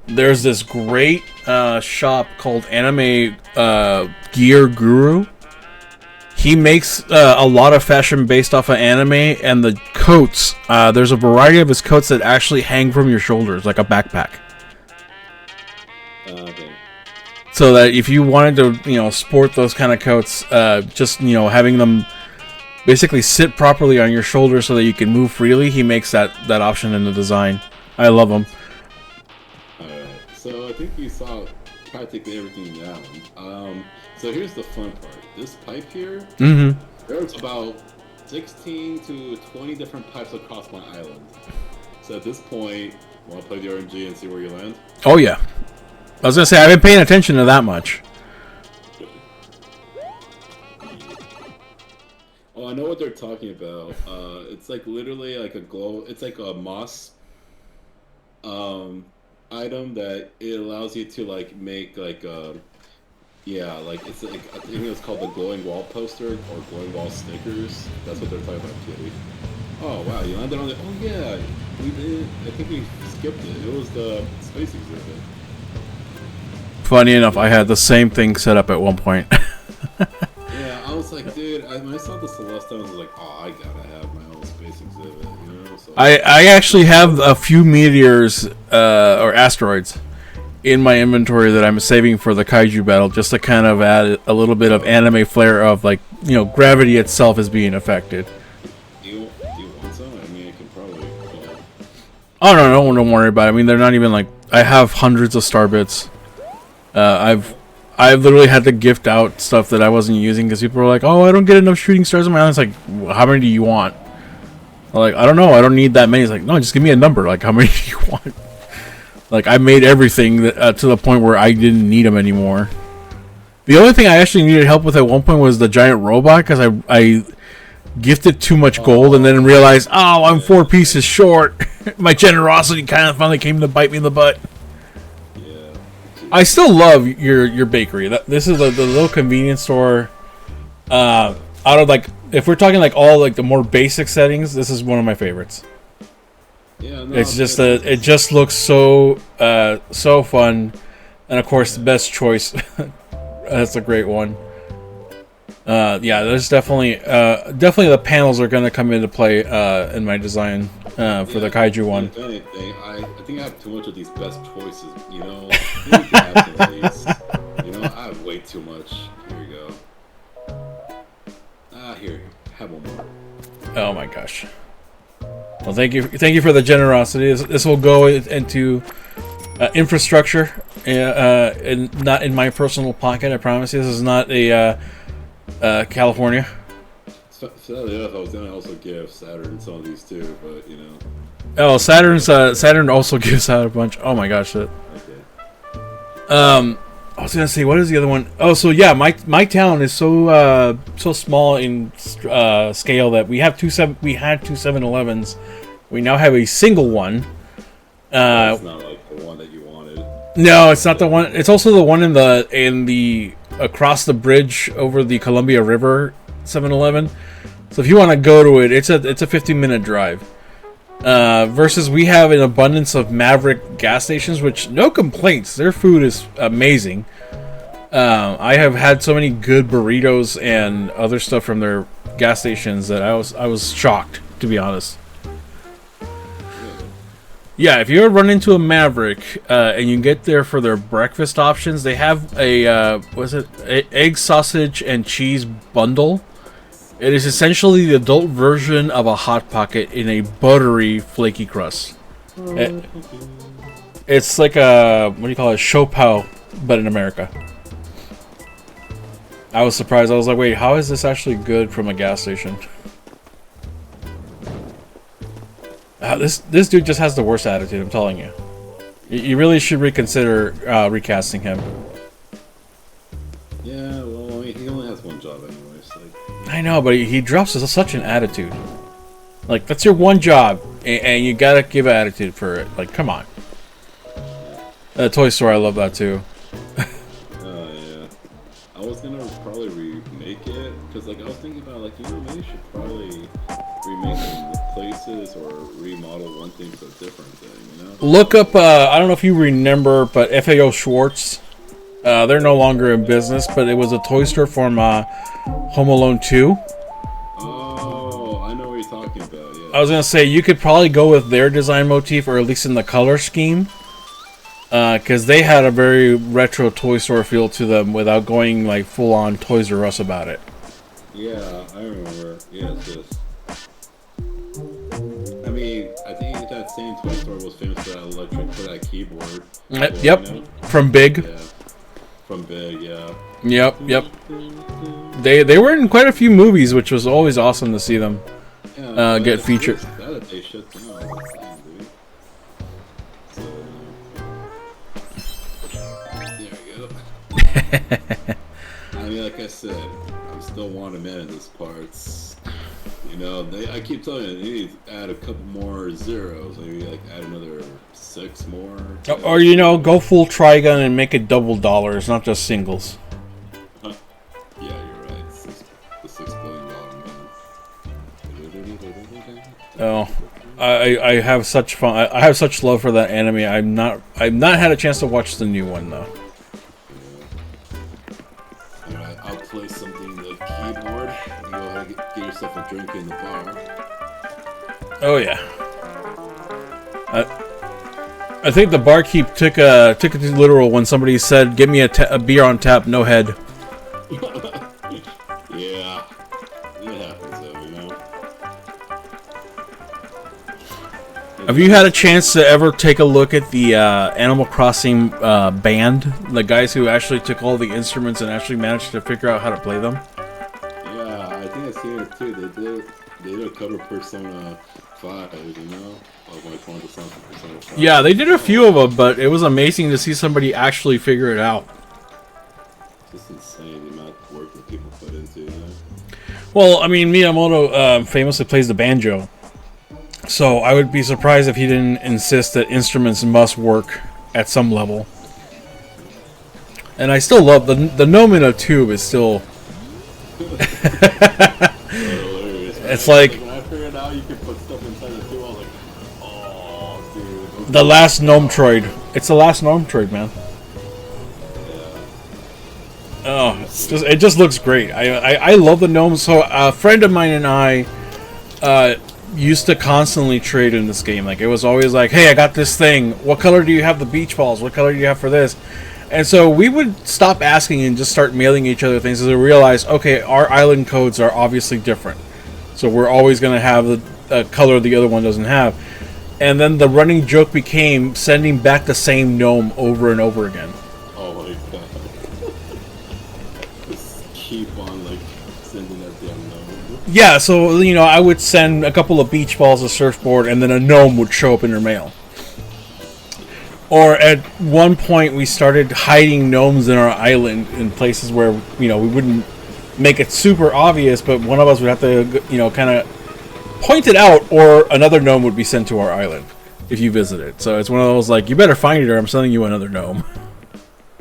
there's this great shop called Anime Gear Guru. He makes a lot of fashion based off of anime, and the coats, there's a variety of his coats that actually hang from your shoulders, like a backpack. Okay. So that if you wanted to, sport those kind of coats, just, having them basically sit properly on your shoulders so that you can move freely, he makes that option in the design. I love them. Alright, so I think you saw practically everything in that one. So here's the fun part. This pipe here, there's about 16 to 20 different pipes across my island. So at this point, want to play the RNG and see where you land? Oh yeah. I was going to say, I've been paying attention to that much. Oh, I know what they're talking about. It's like literally like a glow. It's like a moss item that it allows you to like make like like it's like I think it's called the glowing wall poster or glowing wall stickers. That's what they're talking about, Kitty. Oh wow, you landed on it. Oh yeah, we did. I think we skipped it. It was the space exhibit. Funny enough, I had the same thing set up at one point. Yeah, I was like, dude, when I saw the Celeste, I was like, oh, I gotta have my own space exhibit, So I actually have a few meteors or asteroids in my inventory that I'm saving for the Kaiju battle, just to kind of add a little bit of anime flair of like, gravity itself is being affected. Do you want some? I mean, I can probably. Oh no, don't worry about it. I mean, they're not even like, I have hundreds of star bits. I've literally had to gift out stuff that I wasn't using because people were like, "Oh, I don't get enough shooting stars on my island." It's like, how many do you want? I'm like, I don't know. I don't need that many. It's like, no, just give me a number. Like, how many do you want? Like, I made everything that, to the point where I didn't need them anymore. The only thing I actually needed help with at one point was the giant robot because I gifted too much gold and then realized, oh, I'm 4 pieces short. My generosity kind of finally came to bite me in the butt. I still love your bakery. This is the little convenience store. Out of like, if we're talking like all like the more basic settings, this is one of my favorites. Yeah, no, it's just it just looks so so fun, and of course the best choice. That's a great one. Yeah, there's definitely the panels are gonna come into play in my design for the Kaiju one. If anything, I think I have too much of these best choices. I have way too much. Here we go. Here, have one more. Oh my gosh. Well, thank you for the generosity. This will go into infrastructure, and not in my personal pocket. I promise you, this is not a California. Sadly enough, I was gonna also give Saturn some of these too, but Oh, Saturn also gives out a bunch. Oh my gosh, that. Okay. I was gonna say, what is the other one? Oh, so yeah, my town is so small in scale that we had two 7-Elevens. We now have a single one. It's not like the one that you wanted. No, it's not the one. It's also the one in the across the bridge over the Columbia River 7-Eleven. So if you want to go to it, it's a 15-minute drive. Versus we have an abundance of Maverick gas stations, which no complaints. Their food is amazing. I have had so many good burritos and other stuff from their gas stations that I was shocked, to be honest. Yeah, if you ever run into a Maverick and you get there for their breakfast options, they have a egg, sausage, and cheese bundle. It is essentially the adult version of a Hot Pocket in a buttery, flaky crust. It's like a, what do you call it, Chopin, but in America. I was surprised. I was like, wait, how is this actually good from a gas station? This dude just has the worst attitude, I'm telling you. You really should reconsider recasting him. Yeah, well, I mean, he only has one job anyway, so... I know, but he drops such an attitude. Like, that's your one job, and you gotta give attitude for it. Like, come on. Toy Story, I love that too. Yeah. I was gonna probably remake it, because, like, I was thinking about, like, maybe you should probably remake the places or remodel one thing to a different thing, you know? Look up, I don't know if you remember, but FAO Schwartz. They're no longer in business, but it was a toy store from Home Alone 2. Oh, I know what you're talking about, yeah. I was going to say, you could probably go with their design motif, or at least in the color scheme. Because they had a very retro toy store feel to them without going like full-on Toys R Us about it. Yeah, I remember. Yeah, it's just... I mean, I think that same toy store was famous for that keyboard. Yep, you know? from Big. Yeah. From Big, yeah. Yep. They were in quite a few movies, which was always awesome to see them get featured. That they shut down. Dude. So, there we go. I mean, like I said, I'm still wanting man in this parts. You know, I keep telling you, they need to add a couple more zeros. Maybe like add another 6 more. Or, you know, go full Trigun and make it double dollars, not just singles. Yeah, you're right. The $6 billion man. Oh, I have such fun. I have such love for that anime. I've not had a chance to watch the new one though. Yeah. Alright, I'll play something on the keyboard. You go ahead and get yourself a drink in the bar. Oh yeah. I think the barkeep took it literal when somebody said, "Give me a beer on tap, no head." Yeah, it happens though, you know. Have you had a chance to ever take a look at the Animal Crossing band? The guys who actually took all the instruments and actually managed to figure out how to play them? Yeah, I think I've seen it too. They did a cover Persona 5, you know? Like one of the songs from Persona 5. Yeah, they did a few of them, but it was amazing to see somebody actually figure it out. It's just insane the amount of work that people put into it, you know? Well, I mean, Miyamoto famously plays the banjo. So I would be surprised if he didn't insist that instruments must work at some level. And I still love the gnome in a tube is still... It's like... When I figured out you could put stuff inside the tube, I was like, oh, dude. The last gnome droid. It's the last gnome droid, man. Oh, it just looks great. I love the gnomes. So a friend of mine and I used to constantly trade in this game. Like, it was always like, hey, I got this thing. What color do you have the beach balls? What color do you have for this? And so we would stop asking and just start mailing each other things as we realized, okay, our island codes are obviously different. So we're always going to have the color the other one doesn't have. And then the running joke became sending back the same gnome over and over again. Oh my god. Just keep on, like, sending that damn gnome. Yeah, so, you know, I would send a couple of beach balls, a surfboard, and then a gnome would show up in your mail. Or at one point, we started hiding gnomes in our island in places where, you know, we wouldn't make it super obvious, but one of us would have to, you know, kind of point it out, or another gnome would be sent to our island. if you visit it. So it's one of those like, you better find it or I'm selling you another gnome.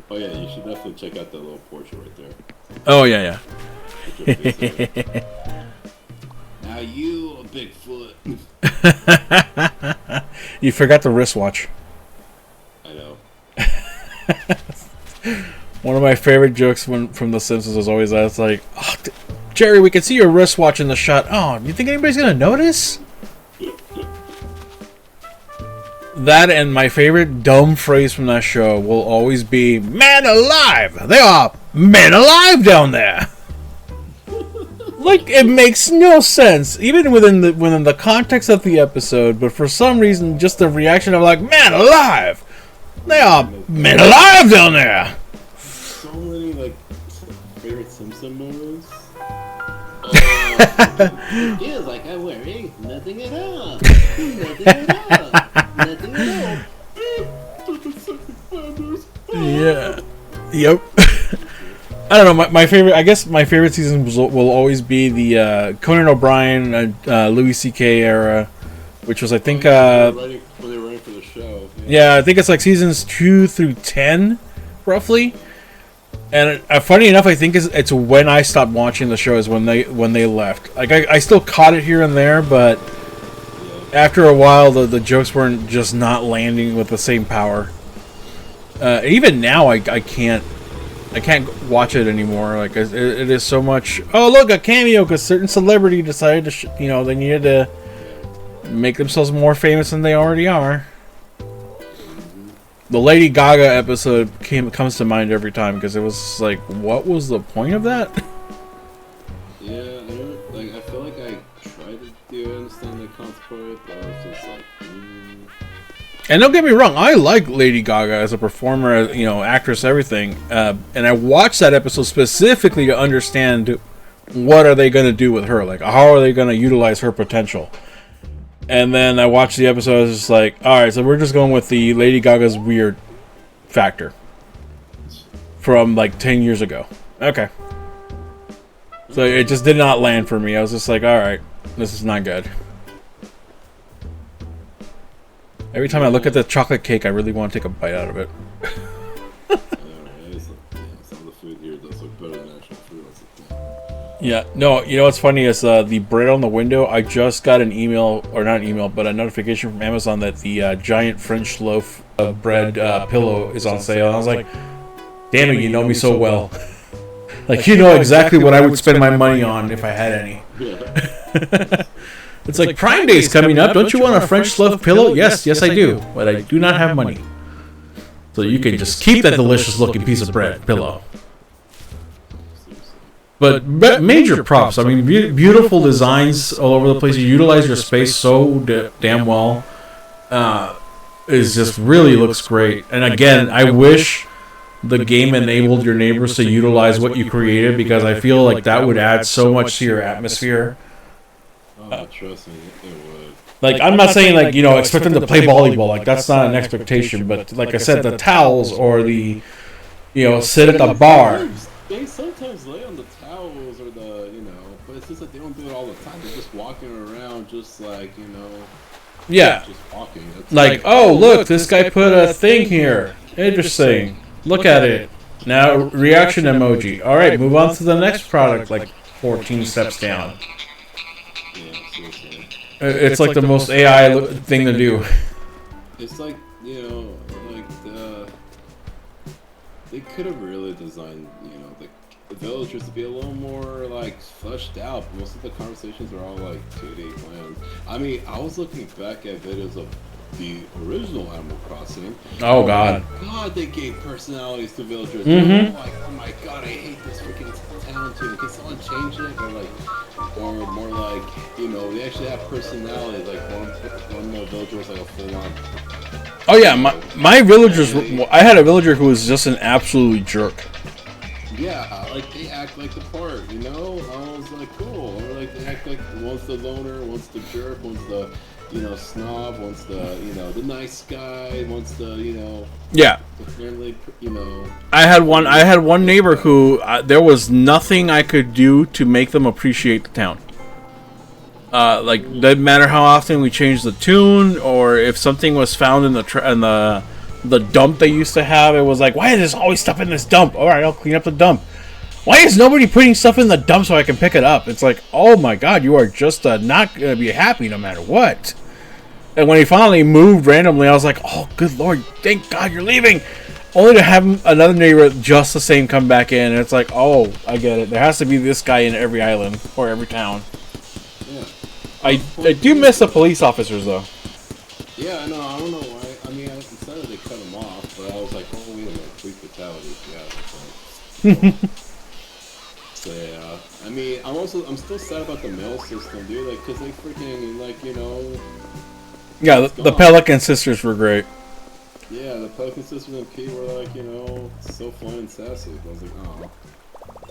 Oh yeah, you should definitely check out that little portrait right there. Oh yeah, yeah. Now you, Bigfoot. You forgot the wristwatch. I know. One of my favorite jokes from The Simpsons was always that. It's like, oh, Jerry, we can see your wristwatch in the shot. Oh, you think anybody's gonna notice? That and my favorite dumb phrase from that show will always be, "Man alive! They are men alive down there." Like, it makes no sense, even within the context of the episode. But for some reason, just the reaction of like, "Man alive! They are men alive down there." So many like favorite Simpson moments. It feels like I'm wearing nothing at all. Nothing at all. Nothing at all. Yeah. Yep. I don't know. My favorite. I guess my favorite season will always be the Conan O'Brien, Louis C.K. era, which was I think. When they were running for the show. Yeah, I think it's like seasons 2 through 10, roughly. And funny enough, I think it's when I stopped watching the show is when they left. Like I still caught it here and there, but after a while, the jokes weren't just not landing with the same power. Even now, I can't watch it anymore. Like it is so much. Oh, look, a cameo because certain celebrity decided to they needed to make themselves more famous than they already are. The Lady Gaga episode comes to mind every time because it was like, what was the point of that? Yeah, I feel like I tried to understand the concept of it, but I was just like, And don't get me wrong, I like Lady Gaga as a performer, actress, everything. And I watched that episode specifically to understand what are they going to do with her, like how are they going to utilize her potential. And then I watched the episode, I was just like, alright, so we're just going with the Lady Gaga's weird factor from like 10 years ago. Okay. So it just did not land for me. I was just like, alright, this is not good. Every time I look at the chocolate cake, I really want to take a bite out of it. Some of the food here does look better than actual food. Yeah, no, what's funny is the bread on the window, I just got an email, or not an email, but a notification from Amazon that the giant French loaf of bread pillow is on sale. And I was like, damn it, you know me so well. Like, you know exactly what I would spend my money on if I had any. It's like Prime Day's coming up. Don't you want a French loaf pillow? Yes, I do. But I do not have money. So you can just keep that delicious looking piece of bread pillow. But major props. I mean, beautiful designs all over the place. You utilize your space so damn well. It just really looks great. And again, I wish the game enabled your neighbors to utilize what you created, because I feel like that would add so much to your atmosphere. Trust me, it would. Like, I'm not saying, like, expect them to play volleyball. Like, that's not an expectation. But, like I said, the towels or the, sit at the bar. They sometimes lay on the towels or the, but it's just that they don't do it all the time. They're just walking around just like, Yeah. Just walking. That's like, oh, look, this guy put a thing here. Interesting. Look at it. Now, reaction emoji. All right, move on to the next product, like 14 steps down. It's like the most AI thing to do. It's like, they could have really designed, the villagers to be a little more, like, fleshed out. Most of the conversations are all, like, 2D plans. I mean, I was looking back at videos of the original Animal Crossing. Oh, God. God, they gave personalities to villagers. Mm-hmm. Like, oh my God, I hate this freaking town too. Can someone change it? Or more like, they actually have personality. Like one villager was like a full-on. Oh yeah, my villagers. I had a villager who was just an absolute jerk. Yeah, like they act like the part. I was like, cool. Or like they act like one's the loner, one's the jerk, one's the snob, one's the nice guy, one's the yeah. The friendly, I had one neighbor who there was nothing I could do to make them appreciate the town. like doesn't matter how often we change the tune, or if something was found in the dump they used to have, it was like, why is there always stuff in this dump? All right, I'll clean up the dump. Why is nobody putting stuff in the dump so I can pick it up? It's like, oh my god, you are just not gonna be happy no matter what. And when he finally moved randomly, I was like, oh good lord, thank god you're leaving. Only to have another neighbor just the same come back in, and it's like, oh, I get it. There has to be this guy in every island or every town. Yeah. I do miss the police officers though. Yeah, I know. I don't know why. I mean, it said that they cut them off, but I was like, oh wait a minute, police fatalities. Yeah. That's right. So yeah, I mean, I'm still sad about the mail system, dude. Like, cause they freaking like, you know. Yeah, the Pelican sisters were great. Yeah, the Pelican sisters and Pete were like, you know, so fun and sassy. I was like, oh.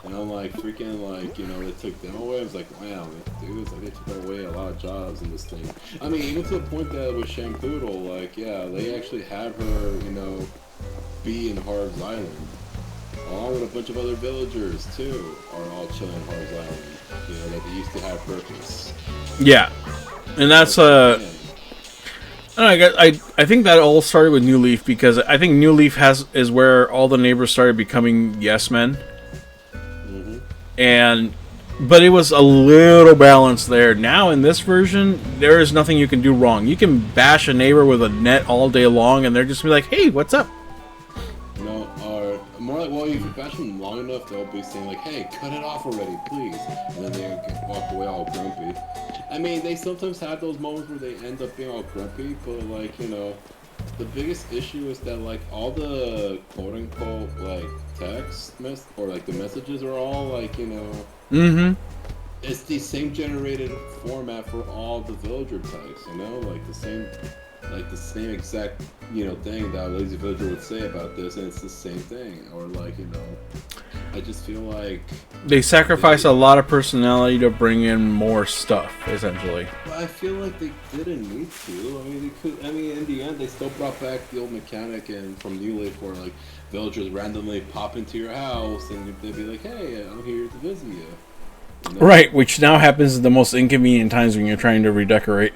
And I'm like, freaking, like, you know, they took them away. I was like, wow, dude, it's like they took away a lot of jobs in this thing. I mean, even to the point that with Shampoodle, like, yeah, they actually had her, you know, be in Harv's Island. Along with a bunch of other villagers, too, are all chilling in Harv's Island. You know, that they used to have purpose. Yeah. And that's, I think that all started with New Leaf, because I think New Leaf is where all the neighbors started becoming yes men. But it was a little balance there. Now in this version, there is nothing you can do wrong. You can bash a neighbor with a net all day long, and they're just be like, "Hey, what's up?" No, or more like, well, if you bash them long enough, they'll be saying like, "Hey, cut it off already, please," and then they walk away all grumpy. I mean, they sometimes have those moments where they end up being all grumpy, but like, you know, the biggest issue is that like all the quote unquote like or like the messages are all like, you know, it's the same generated format for all the villager types, you know, like the same exact, you know, thing that a lazy villager would say about this, and it's the same thing. Or like, you know, I just feel like they sacrifice a lot of personality to bring in more stuff, essentially. I feel like they didn't need to. I mean, they could. I mean, in the end, they still brought back the old mechanic and from New Leaf, where like villagers randomly pop into your house and they'd be like, "Hey, I'm here to visit you." You know? Right, which now happens at the most inconvenient times when you're trying to redecorate.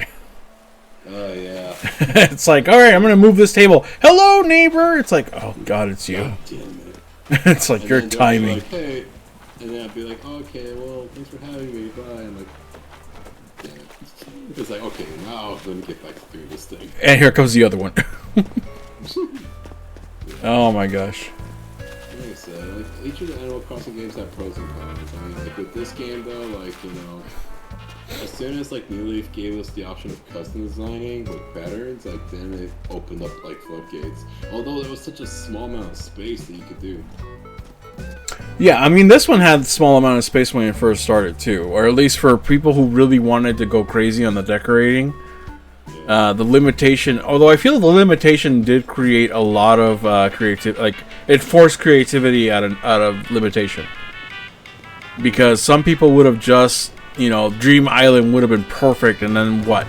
Oh yeah. It's like, all right, I'm gonna move this table. Hello, neighbor. It's like, oh god, it's you. God damn it. It's like and your then timing. Like, hey, and then I'd be like, okay, well, thanks for having me. Bye. I'm like, damn it. It's like, okay, now let me get back to doing this thing. And here comes the other one. Oh my gosh. Like I said, like each of the Animal Crossing games have pros and cons. I mean, like with this game though, like, you know, as soon as like New Leaf gave us the option of custom designing with patterns, like then it opened up like floodgates. Although there was such a small amount of space that you could do. Yeah, I mean, this one had a small amount of space when it first started too, or at least for people who really wanted to go crazy on the decorating. The limitation, although I feel the limitation did create a lot of creativity, like it forced creativity out of limitation. Because some people would have just, you know, Dream Island would have been perfect, and then what?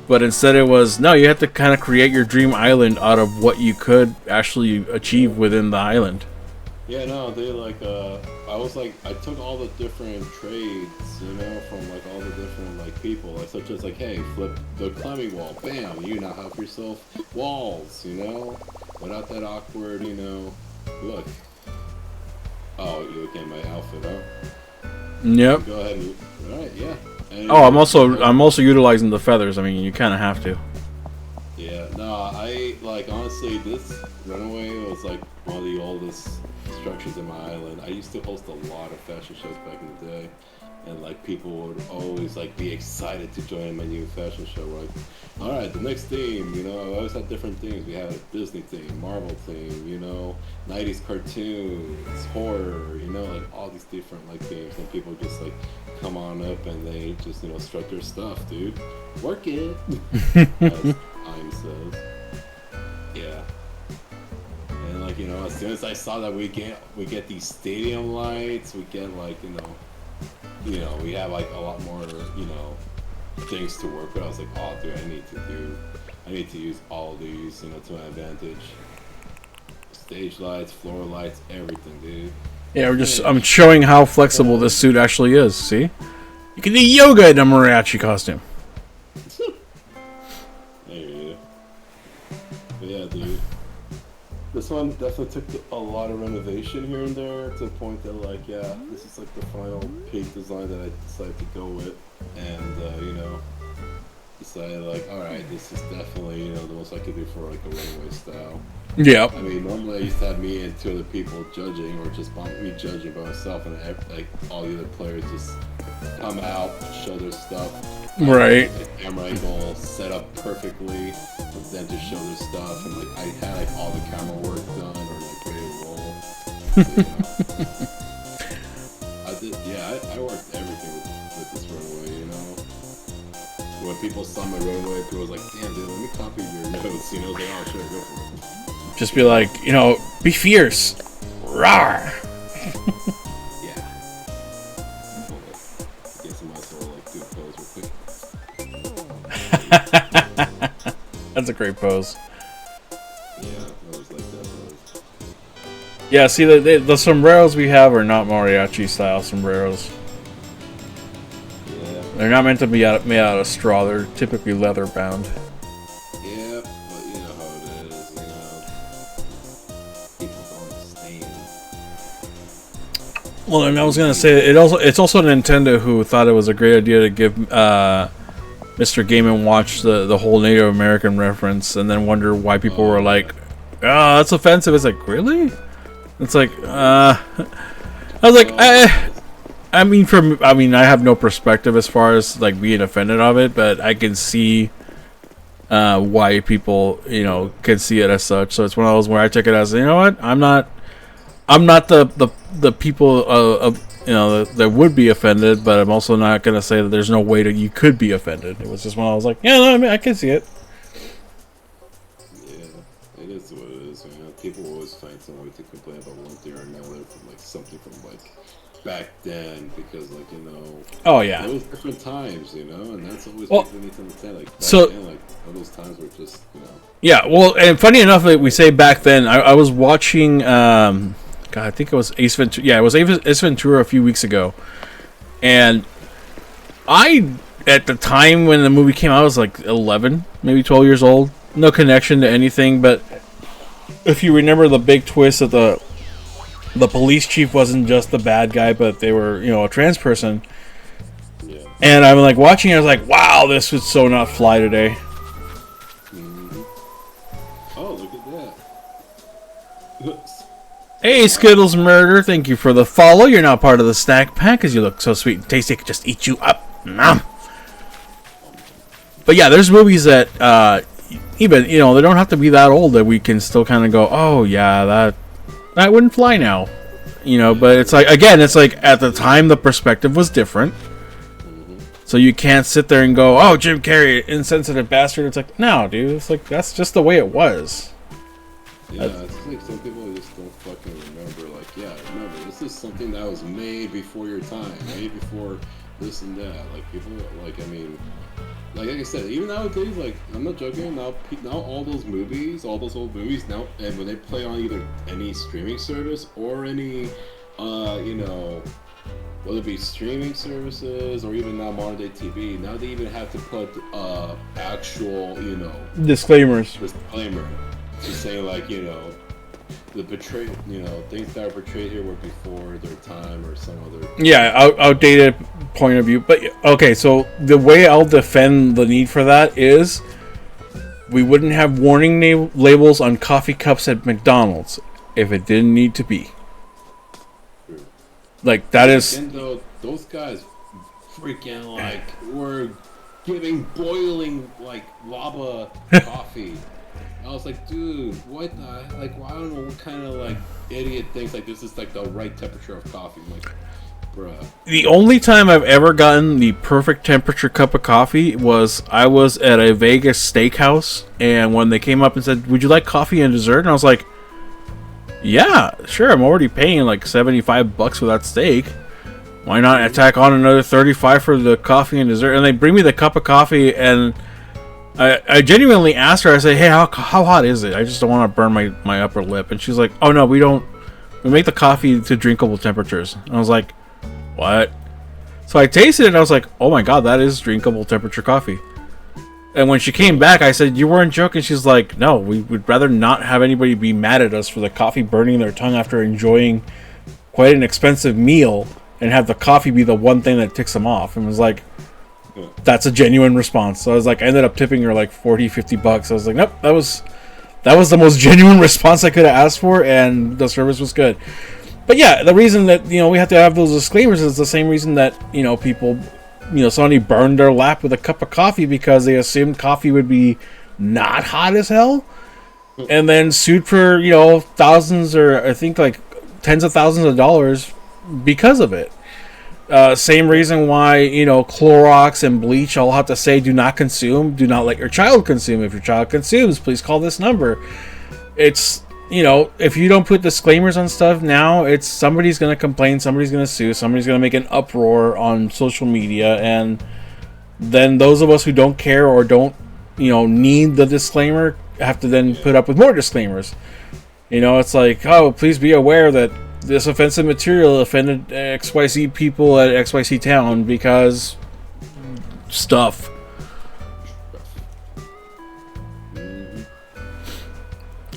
But instead it was, no, you have to kind of create your Dream Island out of what you could actually achieve within the island. Yeah, no, they like, I took all the different trades, you know, from like all the different like people, like such as like, hey, flip the climbing wall, bam, you now have yourself walls, you know, without that awkward, you know, look. Oh, you look at my outfit, huh? Yep. Go ahead. All right, yeah. And Oh, I'm also utilizing the feathers. I mean, you kind of have to. Yeah, no, I like honestly, this runaway was like one of the oldest structures in my island. I used to host a lot of fashion shows back in the day, and like people would always like be excited to join my new fashion show. Like, all right, the next theme, you know, I always had different themes. We had a Disney theme, Marvel theme, you know, 90s cartoons, horror, you know, like all these different like themes, and people just like come on up and they just, you know, strut their stuff, dude. Work it. As Time says. Yeah. And like, you know, as soon as I saw that we get these stadium lights, we get like, you know, we have like a lot more, you know, things to work with. I was like, oh dude, I need to use all of these, you know, to my advantage. Stage lights, floor lights, everything, dude. Yeah, I'm showing how flexible this suit actually is, see? You can do yoga in a mariachi costume. Yeah. But yeah, dude. This one definitely took a lot of renovation here and there to the point that, like, yeah, this is like the final peak design that I decided to go with. And, you know, decided, like, alright, this is definitely, you know, the most I could do for, like, a runway style. Yeah. I mean, normally I used to have me and two other people judging, or just me judging by myself, and like all the other players just come out, show their stuff. Right. The camera angle set up perfectly for them to show their stuff, and like I had like all the camera work done or like ready to roll. So, you know, I did, yeah, I worked everything with this runway, you know. When people saw my runway, people was like, "Damn, dude, let me copy your notes." You know, they all sure go for it. Just be like, you know, be fierce. Rawr. Yeah. Hold up. I guess I might as well like do a pose real quick. That's a great pose. Yeah, I always like that pose. Yeah, see, the sombreros we have are not mariachi style sombreros. Yeah. They're not meant to be made out of straw. They're typically leather bound. Yeah, but you know how it is, you know. People don't understand. Well, and I was gonna say it's also Nintendo who thought it was a great idea to give Mr. Game and Watch the whole Native American reference, and then wonder why people were like, "Oh, that's offensive." It's like, really? It's like, I was like, I mean, I have no perspective as far as like being offended of it, but I can see why people, you know, can see it as such. So it's one of those where I take it as, you know what, I'm not the people of you know that would be offended, but I'm also not gonna say that there's no way that you could be offended. It was just when I was like, yeah, no, I mean, I can see it. Yeah, it is what it is, man. People always find some way to complain about one thing or another from like something from like back then, because like, you know, Oh yeah. it was different times, you know, and that's always Well, people need to understand. Like back so- then, like all those times were just, you know. Yeah, well, and funny enough that we say back then, I was watching, God, I think it was Ace Ventura. Yeah, it was Ace Ventura a few weeks ago, and at the time when the movie came out, I was like 11, maybe 12 years old. No connection to anything, but if you remember the big twist that the police chief wasn't just the bad guy, but they were, you know, a trans person. Yeah. And I'm like watching it, I was like, wow, this would so not fly today. Mm-hmm. Oh, look at that. Hey, Skittles Murder, thank you for the follow. You're not part of the snack pack because you look so sweet and tasty. I could just eat you up. Nom. But yeah, there's movies that even, you know, they don't have to be that old that we can still kind of go, oh yeah, that wouldn't fly now, you know. But it's like, again, it's like at the time the perspective was different, so you can't sit there and go, oh, Jim Carrey, insensitive bastard. It's like, no, dude, it's like that's just the way it was. Yeah, it's like some people just don't fucking remember, like, yeah, remember, this is something that was made before your time, made before this and that. Like, people, like, I mean, like I said, even nowadays, like, I'm not joking, now all those movies, all those old movies, now, and when they play on either any streaming service or any, you know, whether it be streaming services or even now modern day TV, now they even have to put, actual, you know, Disclaimers. disclaimer. Just saying, like, you know, the betrayed, you know, things that are portrayed here were before their time or some other. Yeah, outdated point of view. But okay, so the way I'll defend the need for that is we wouldn't have warning labels on coffee cups at McDonald's if it didn't need to be. True. Like, that is... And though those guys freaking, like, were giving boiling, like, lava coffee. I was like, dude, what the, like, well, I don't know what kind of, like, idiot thinks, like, this is, like, the right temperature of coffee. I'm like, bruh. The only time I've ever gotten the perfect temperature cup of coffee was I was at a Vegas steakhouse, and when they came up and said, would you like coffee and dessert? And I was like, yeah, sure, I'm already paying, like, $75 for that steak. Why not attack on another $35 for the coffee and dessert? And they bring me the cup of coffee, and I genuinely asked her, I said, hey, how hot is it? I just don't want to burn my upper lip. And she's like, oh no, we make the coffee to drinkable temperatures. And I was like, what? So I tasted it and I was like, oh my god, that is drinkable temperature coffee. And when she came back, I said, you weren't joking? She's like, no, we would rather not have anybody be mad at us for the coffee burning their tongue after enjoying quite an expensive meal and have the coffee be the one thing that ticks them off. And was like, that's a genuine response. So I was like, I ended up tipping her like 40, 50 bucks. I was like, nope, that was the most genuine response I could have asked for, and the service was good. But yeah, the reason that, you know, we have to have those disclaimers is the same reason that, you know, people, you know, somebody burned their lap with a cup of coffee because they assumed coffee would be not hot as hell, and then sued for, you know, thousands, or I think like tens of thousands of dollars because of it. Same reason why, you know, Clorox and bleach all have to say do not consume, do not let your child consume. If your child consumes, please call this number. It's, you know, if you don't put disclaimers on stuff now, it's somebody's going to complain, somebody's going to sue, somebody's going to make an uproar on social media, and then those of us who don't care or don't, you know, need the disclaimer have to then put up with more disclaimers. You know, it's like, oh, please be aware that this offensive material offended XYZ people at XYZ town because stuff.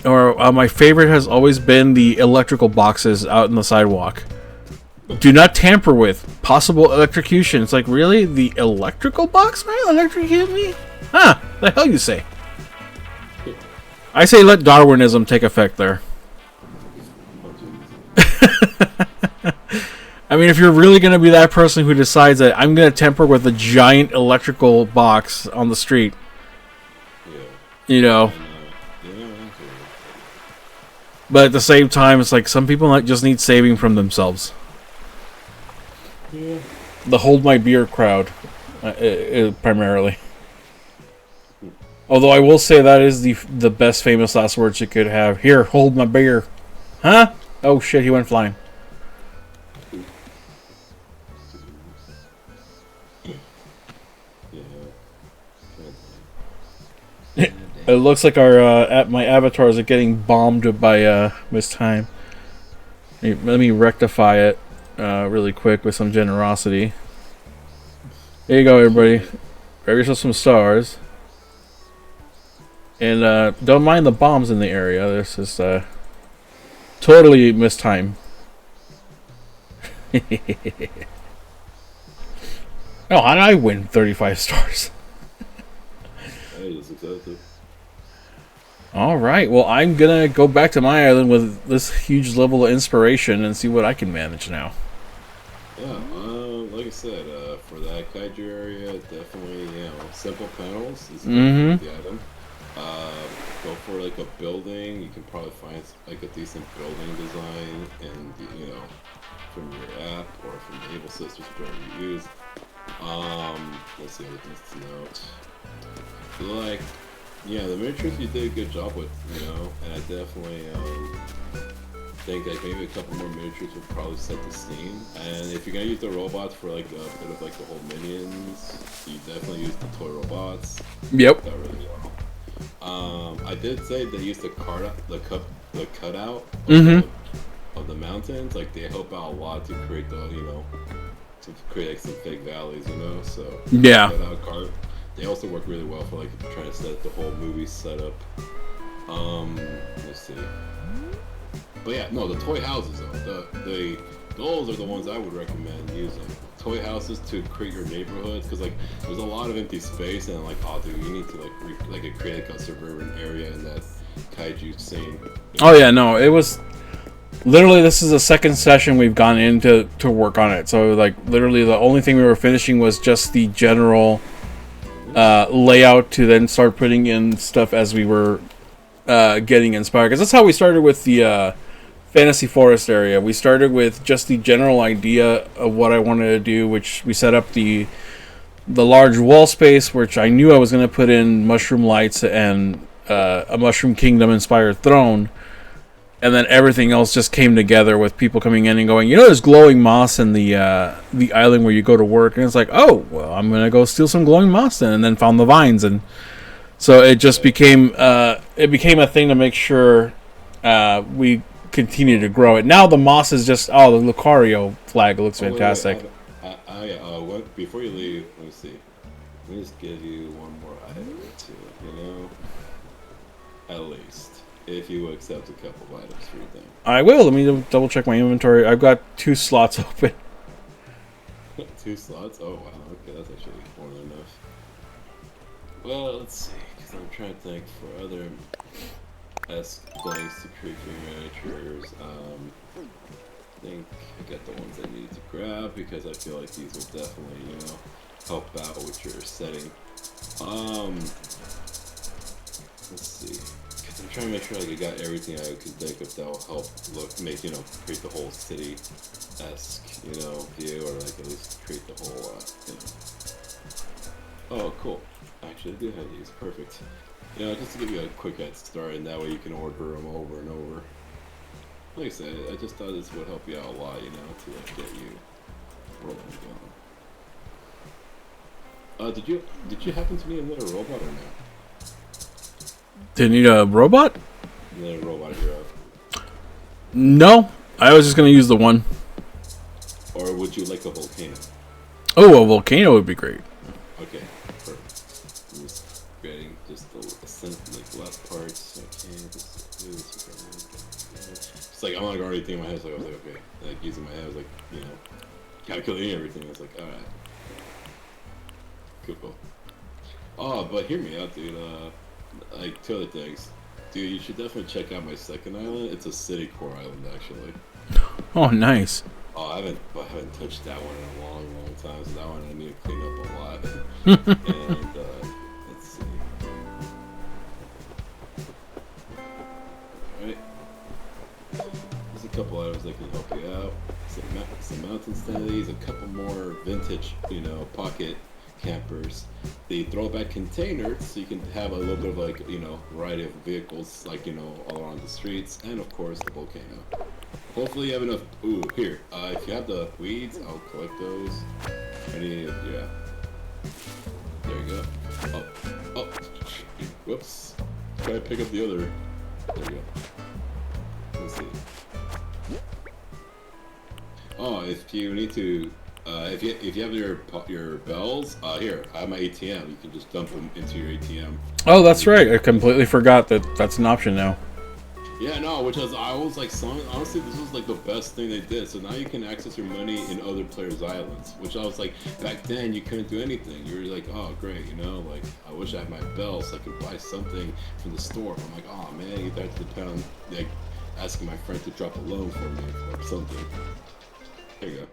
Or my favorite has always been the electrical boxes out in the sidewalk. Do not tamper with. Possible electrocution. It's like, really? The electrical box might electrocute me? Huh. The hell you say? I say let Darwinism take effect there. I mean, if you're really going to be that person who decides that I'm going to tamper with a giant electrical box on the street, you know. But at the same time, it's like some people just need saving from themselves. Yeah. The hold my beer crowd, primarily. Although I will say that is the best famous last words you could have. Here, hold my beer. Huh? Oh shit, he went flying. It looks like our my avatars are getting bombed by Miss Time. Let me rectify it really quick with some generosity. There you go, everybody. Grab yourself some stars. And don't mind the bombs in the area. This is totally Miss Time. Oh, how did I win 35 stars? Hey, that's excessive. Alright, well, I'm gonna go back to my island with this huge level of inspiration and see what I can manage now. Yeah, like I said, for that kaiju area, definitely, you know, simple panels is the item. Go for like a building. You can probably find like a decent building design, and you know, from your app or from the Able Sisters, whatever you use. Let's see other things to note. Like, yeah, the miniatures you did a good job with, you know, and I definitely think like maybe a couple more miniatures would probably set the scene. And if you're gonna use the robots for like a bit of like the whole minions, you definitely use the toy robots. Yep. That really well. I did say they used the cutout of the mountains. Like they help out a lot to create the, you know, to create like some fake valleys, you know. So yeah. Cutout cart. They also work really well for like trying to set the whole movie setup. Let's see. But yeah, no, the toy houses though. Those are the ones I would recommend using. Toy houses to create your neighborhoods, because like there's a lot of empty space, and like, oh dude, you need to like create like a suburban area in that kaiju scene. Oh yeah, no, it was literally, this is the second session we've gone in to work on it. So like literally the only thing we were finishing was just the general layout to then start putting in stuff as we were getting inspired, because that's how we started with the Fantasy Forest area. We started with just the general idea of what I wanted to do, which we set up the large wall space, which I knew I was going to put in mushroom lights and a Mushroom Kingdom inspired throne, and then everything else just came together with people coming in and going, you know, there's glowing moss in the island where you go to work, and it's like, oh well, I'm going to go steal some glowing moss then, and then found the vines, and so it just became a thing to make sure we continue to grow it. Now the moss is just, oh, the Lucario flag looks fantastic. Before you leave, let me see. Let me just give you one more item or two, you know? At least. If you accept a couple of items for your thing. I will. Let me double check my inventory. I've got 2 slots open. 2 slots? Oh, wow. Okay, that's actually more than enough. Well, let's see. Because I'm trying to think for other esque things to create for your miniatures. I think I got the ones I needed to grab because I feel like these will definitely, you know, help out with your setting. Let's see. Because I'm trying to make sure like I got everything I could think of that will help make, you know, create the whole city-esque, you know, view, or like at least create the whole, you know. Oh, cool. Actually, I do have these. Perfect. You know, just to give you a quick head start, and that way you can order them over and over. Like I said, I just thought this would help you out a lot, you know, to like get you rolling going. Did you happen to need another robot or not? Do you need a robot? Another robot hero. No. I was just going to use the one. Or would you like a volcano? Oh, a volcano would be great. Okay, perfect. I'm just getting just the like last parts. Okay, just do this. It's like I'm like already thinking in my head. So I was like, okay, like using my head, I was like, you know, calculating everything. I was like, all right, cool. Oh, but hear me out, dude. Like 2 other things, dude. You should definitely check out my second island. It's a city core island, actually. Oh, nice. Oh, I haven't touched that one in a long time. So that one I need to clean up a lot. And let's see. All right. There's a couple items that can help you out. Some mountain standees, a couple more vintage, you know, pocket campers. The throwback containers, so you can have a little bit of like, you know, variety of vehicles, like, you know, all around the streets, and of course the volcano. Hopefully you have enough. Ooh, here. If you have the weeds, I'll collect those. Yeah. There you go. Oh. Whoops. Try to pick up the other. There you go. Let's see. Oh, if you need to, if you have your bells, here, I have my ATM. You can just dump them into your ATM. Oh, that's right. I completely forgot that that's an option now. Yeah, no, I was like, honestly, this was like the best thing they did. So now you can access your money in other players' islands, which I was like, back then you couldn't do anything. You were like, oh, great, you know, like, I wish I had my bell so I could buy something from the store. I'm like, oh, man, you have to depend on, like, asking my friend to drop a loan for me or something. There you go.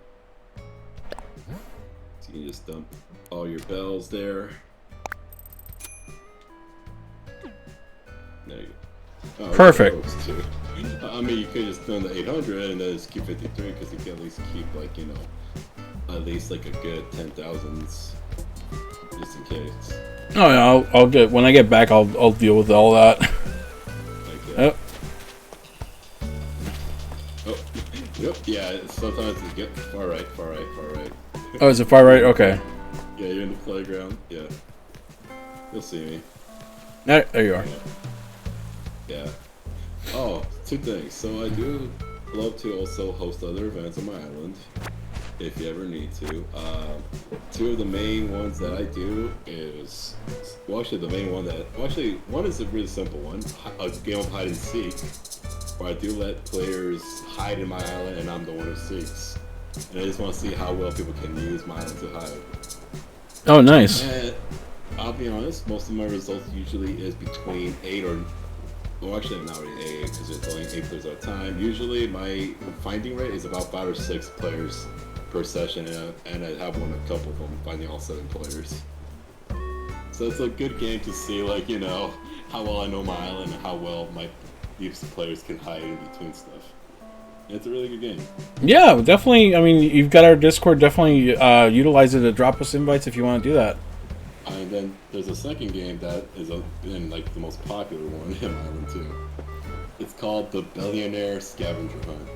So you can just dump all your bells there. There you go. Oh, Perfect. I mean, you could just done the 800 and then just keep 53 because you can at least keep, like, you know, at least like a good 10,000s just in case. Oh yeah, I'll get when I get back. I'll deal with all that. Okay. Oh, yep. Yeah. Sometimes you get far right. Oh, is it far right? Okay. Yeah, you're in the playground. Yeah. You'll see me. There you are. Yeah. Oh, 2 things. So I do love to also host other events on my island, if you ever need to. 2 of the main ones that I do is, well, actually the main one one is a really simple one, a game of hide and seek, where I do let players hide in my island and I'm the one who seeks. And I just want to see how well people can use my island to hide. Oh, nice. And I'll be honest, most of my results usually is between 8 or, well, actually not really 8 because it's only 8 players at a time. Usually my finding rate is about 5 or 6 players per session, and I have a couple of them finding all 7 players. So it's a good game to see, like, you know, how well I know my island and how well these players can hide in between stuff. And it's a really good game. Yeah, definitely. I mean, you've got our Discord. Definitely utilize it to drop us invites if you want to do that. And then there's a second game that is been like the most popular one in my island too. It's called the Billionaire Scavenger Hunt.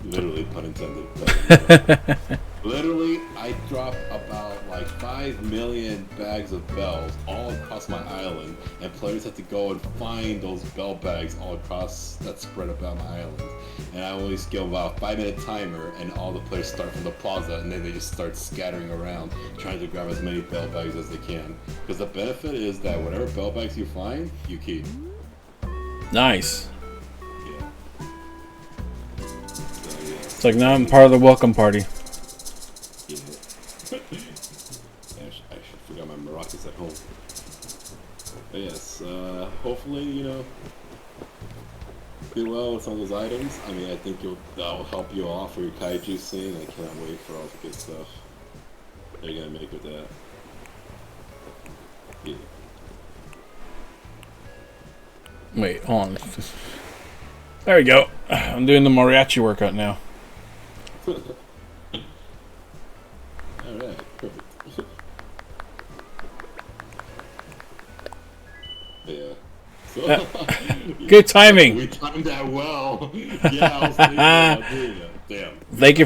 Literally, pun intended. Literally, I drop about like 5 million bags of bells all across my island, and players have to go and find those bell bags all across that spread about my island. and I always give about a 5-minute timer, and all the players start from the plaza, and then they just start scattering around, trying to grab as many bell bags as they can. Because the benefit is that whatever bell bags you find, you keep. Nice. Yeah. So, yeah. It's like now I'm part of the welcome party. Yeah. I should forgot my maracas at home. But yes, hopefully, you know, do well with some of those items. I mean, I think that'll help you off for your kaiju scene. I cannot wait for all the good stuff they're gonna make with that. Yeah. Wait, hold on. There we go. I'm doing the mariachi workout now. Alright, perfect. Yeah. So, Good timing. we timed that well. Yeah, I was thinking about doing that. Damn. Thank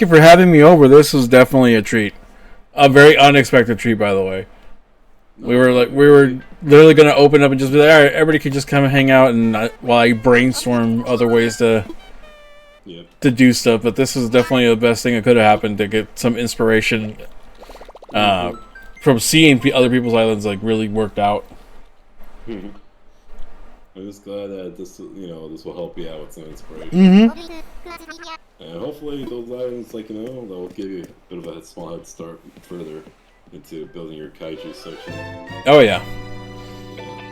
you for having me over. This was definitely a treat. A very unexpected treat, by the way. We were literally gonna open up and just be like, all right, everybody can just come and hang out, and while I brainstorm other ways to do stuff. But this is definitely the best thing that could have happened to get some inspiration from seeing other people's islands like really worked out. I'm just glad that this will help you out with some inspiration. And hopefully those items, like, they'll give you a bit of a small head start further into building your kaiju section. Oh yeah.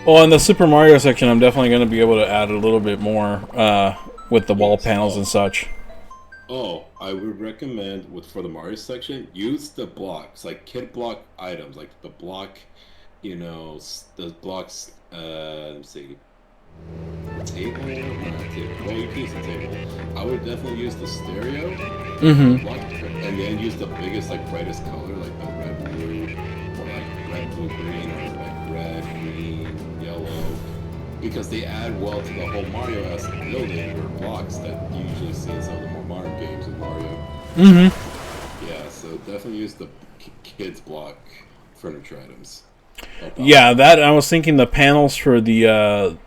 Well, in the Super Mario section, I'm definitely going to be able to add a little bit more with the wall panels and such. Oh, I would recommend for the Mario section, use the blocks, like kit block items, like the block, the blocks. Let me see. Table? Not table. Well, you can use the table. I would definitely use the stereo. Block, and then use the biggest, like, brightest color, like the red, blue, or like red, blue, green, or like red, green, yellow. Because they add well to the whole Mario-esque building or blocks that you usually see in some of the more modern games with Mario. Yeah, so definitely use the kids block furniture items. Yeah, that I was thinking the panels for the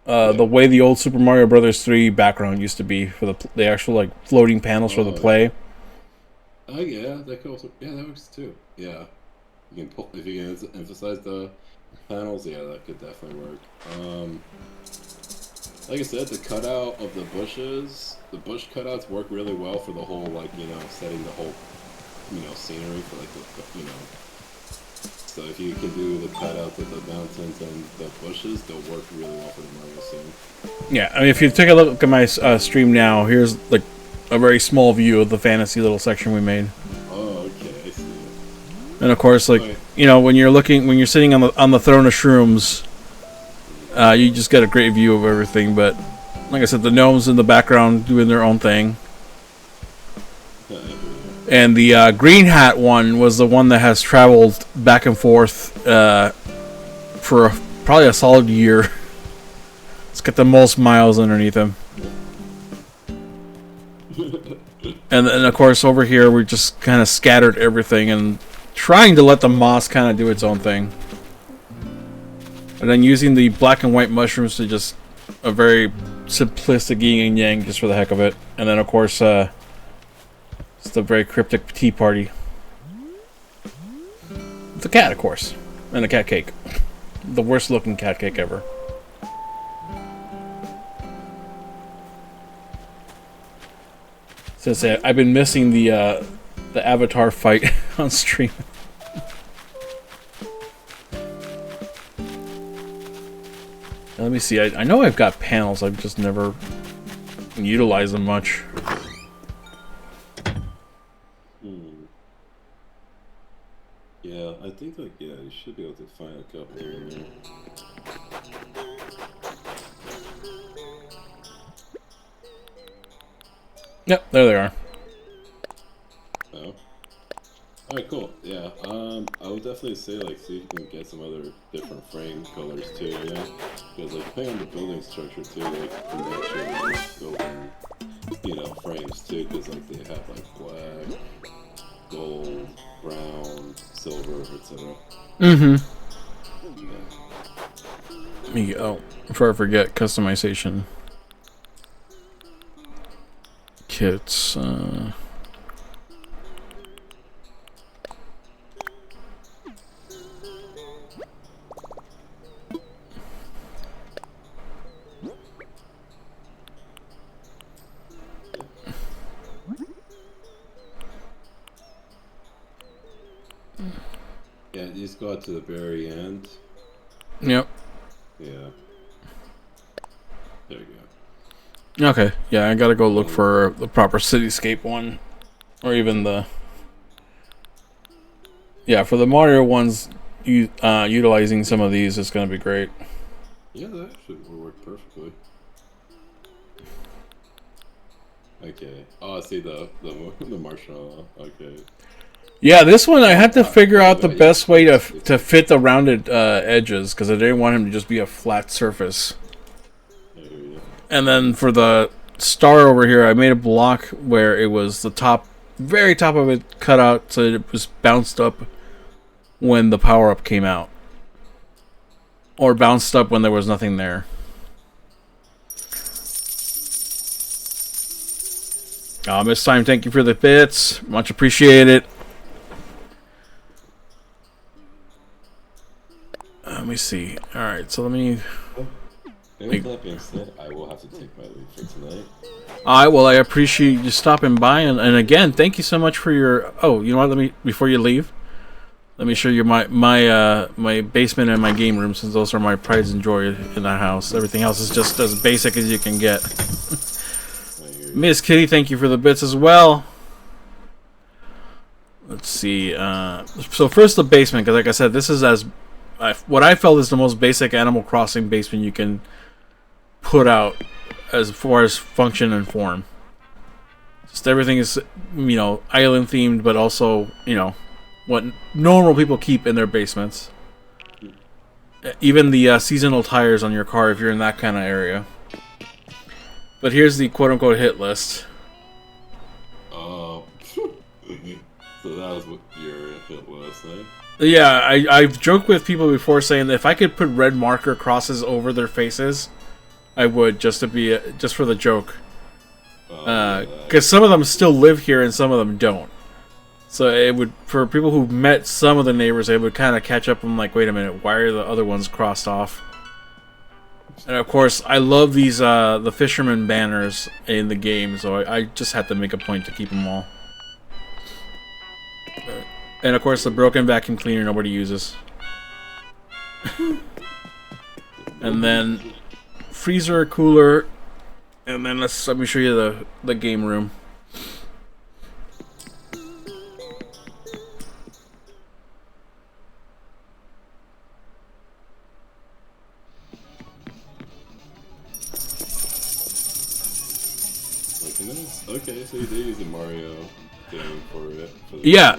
way the old Super Mario Brothers 3 background used to be for the actual like floating panels for the play. Oh yeah, that could also that works too. Yeah, you can if you can emphasize the panels, yeah, that could definitely work. Like I said, the cutout of the bushes, the bush cutouts work really well for the whole setting the whole scenery for like the. So if you can do the cutouts of the mountains and the bushes, they'll work really well for the Mario scene. Yeah, I mean, if you take a look at my stream now, here's like a very small view of the fantasy little section we made. Oh, okay, I see. And of course, like when you're sitting on the throne of shrooms, you just get a great view of everything. But like I said, the gnomes in the background doing their own thing. And the green hat one was the one that has traveled back and forth for probably a solid year. It's got the most miles underneath him. And then, of course, over here we just kind of scattered everything and trying to let the moss kind of do its own thing. And then using the black and white mushrooms to just a very simplistic yin and yang just for the heck of it. And then, of course, it's the very cryptic tea party. The cat, of course. And the cat cake. The worst looking cat cake ever. Since I've been missing the Avatar fight on stream. Let me see. I know I've got panels. I've just never utilized them much. Yeah, I think you should be able to find a couple in there. Yep, there they are. Oh. Alright, cool. Yeah, I would definitely say, see if you can get some other different frame colors too, yeah? Because, depending on the building structure too, you can actually build, frames too, because, they have, black, gold, brown, silver, etc. Yeah. Let me before I forget, customization. kits. Yeah, you just go out to the very end. Yep. Yeah. There you go. Okay. Yeah, I gotta go look for the proper cityscape one, or even the. Yeah, for the Mario ones, utilizing some of these is gonna be great. Yeah, that should work perfectly. Okay. Oh, I see the marshmallow. Okay. Yeah, this one I had to figure out the best way to fit the rounded edges because I didn't want him to just be a flat surface. And then for the star over here, I made a block where it was the top, very top of it cut out so that it was bounced up when the power-up came out. Or bounced up when there was nothing there. Miss Time, thank you for the bits. Much appreciated. Let me see. Alright, so let me... And with that being said, I will have to take my leave for tonight. Alright, well, I appreciate you stopping by. And again, thank you so much for your... Oh, you know what? Let me... Before you leave, let me show you my basement and my game room, since those are my prides and joy in that house. Everything else is just as basic as you can get. Miss Kitty, thank you for the bits as well. Let's see. So first the basement, because like I said, this is what I felt is the most basic Animal Crossing basement you can put out as far as function and form. Just everything is, you know, island themed, but also, you know, what normal people keep in their basements. Even the seasonal tires on your car if you're in that kind of area. But here's the quote-unquote hit list. So that was what your hit was, eh? Yeah, I've joked with people before saying that if I could put red marker crosses over their faces, I would, just for the joke. Because some of them still live here and some of them don't. So it would, for people who met some of the neighbors, it would kind of catch up and like, wait a minute, why are the other ones crossed off? And of course, I love these the fisherman banners in the game, so I just had to make a point to keep them all. And of course, the broken vacuum cleaner nobody uses. And then freezer, cooler, and then let me show you the game room. Okay, so you did use the Mario thing for it. Yeah.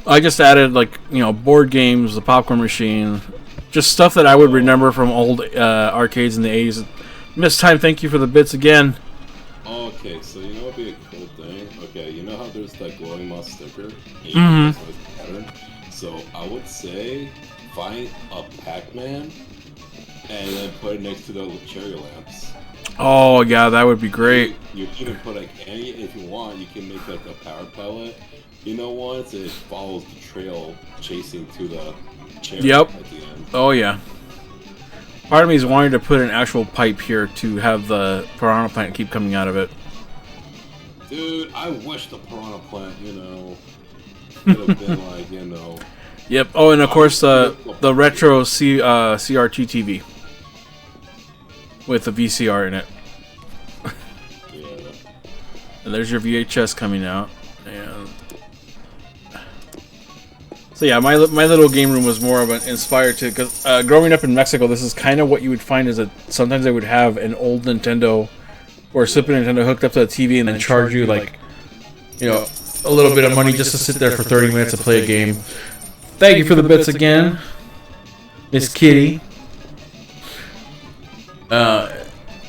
I just added, like, you know, board games, the popcorn machine, just stuff that I would remember from old arcades in the 80s. Miss Time, thank you for the bits again. Okay, so you know what would be a cool thing? Okay, you know how there's that glowing moss sticker? Mm-hmm. So I would say find a Pac-Man and then put it next to the cherry lamps. Oh, yeah, that would be great. You can put like any, if you want, you can make like a power pellet. You know, once it follows the trail chasing to the cherry at the end. Oh, yeah. Part of me is wanting to put an actual pipe here to have the piranha plant keep coming out of it. Dude, I wish the piranha plant, you know, could have been like, you know. Yep. Oh, and of course the retro CRT TV with the VCR in it. Yeah. And there's your VHS coming out. And so yeah, my little game room was more of an inspired to, because growing up in Mexico, this is kind of what you would find is that sometimes they would have an old Nintendo or Super Nintendo hooked up to the TV and then charge you like, you know, a little bit of money just to sit there for 30 minutes and play a game. Thank you for the bits again, Miss Kitty.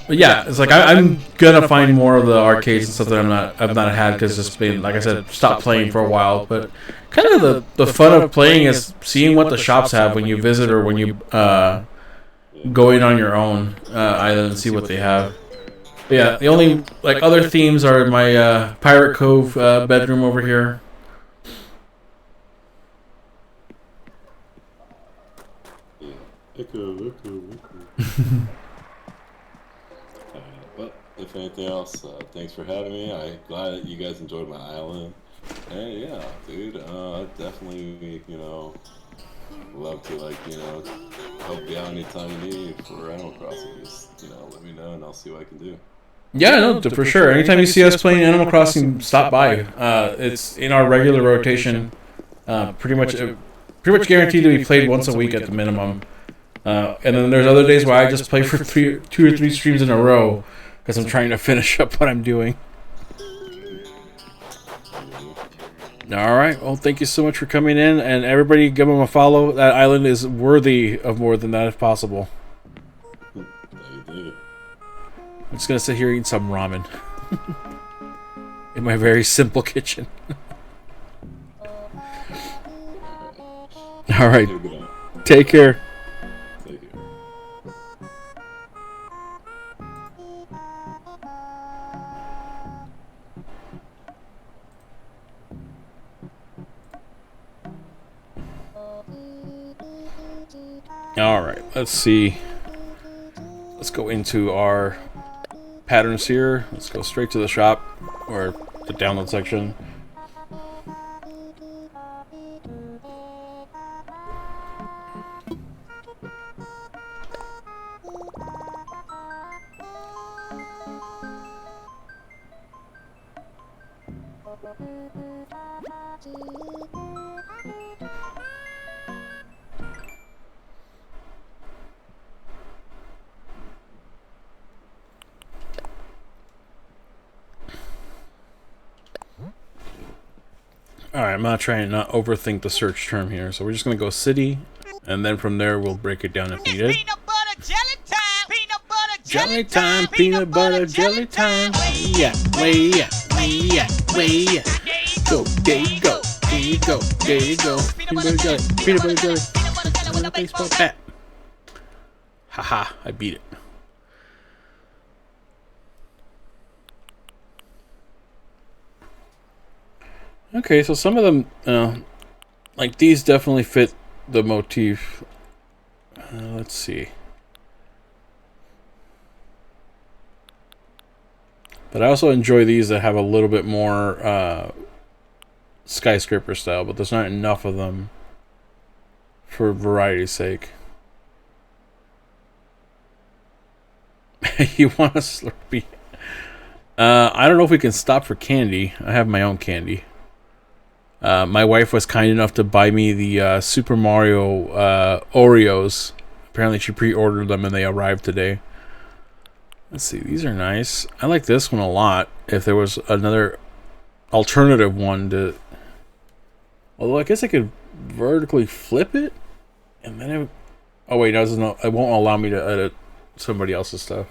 But yeah, it's like I'm gonna find more of the arcades and stuff that I've not had because it's been, like I said, stopped playing for a while. But kind of the fun of playing is seeing what the shops have when you visit or when you go in on your own island and see what they have. But yeah, the only like other themes are my Pirate Cove bedroom over here. Yeah. Echo. But if anything else, thanks for having me. I'm glad that you guys enjoyed my island. And yeah, dude, I definitely, love to help you out anytime you need for Animal Crossing. Just let me know and I'll see what I can do. Yeah, no, for sure. Anytime you see us playing Animal Crossing, stop by. It's in our regular rotation. Pretty much guaranteed to be played once a week at the minimum. And then there's other days where I just play for 2 or 3 streams in a row because I'm trying to finish up what I'm doing. All right. Well, thank you so much for coming in, and everybody give them a follow. That island is worthy of more than that if possible. I'm just gonna sit here eating some ramen in my very simple kitchen. All right. Take care. Alright, let's see. Let's go into our patterns here. Let's go straight to the shop, or the download section. Alright, I'm not trying to not overthink the search term here, so we're just going to go city, and then from there we'll break it down if needed. Peanut butter jelly time! Peanut butter Jelly time, peanut butter jelly time. Yeah, way yeah, way yeah, way yeah. Go, there you go, there you go, there you go. Peanut butter jelly, peanut butter jelly. With a baseball bat. Haha, I beat it. Okay, so some of them, like these definitely fit the motif. Let's see. But I also enjoy these that have a little bit more skyscraper style, but there's not enough of them for variety's sake. You want a Slurpee? I don't know if we can stop for candy. I have my own candy. My wife was kind enough to buy me the Super Mario Oreos. Apparently she pre-ordered them and they arrived today. Let's see, these are nice. I like this one a lot. If there was another alternative one to... Although I guess I could vertically flip it. And then it... Oh wait, it won't allow me to edit somebody else's stuff.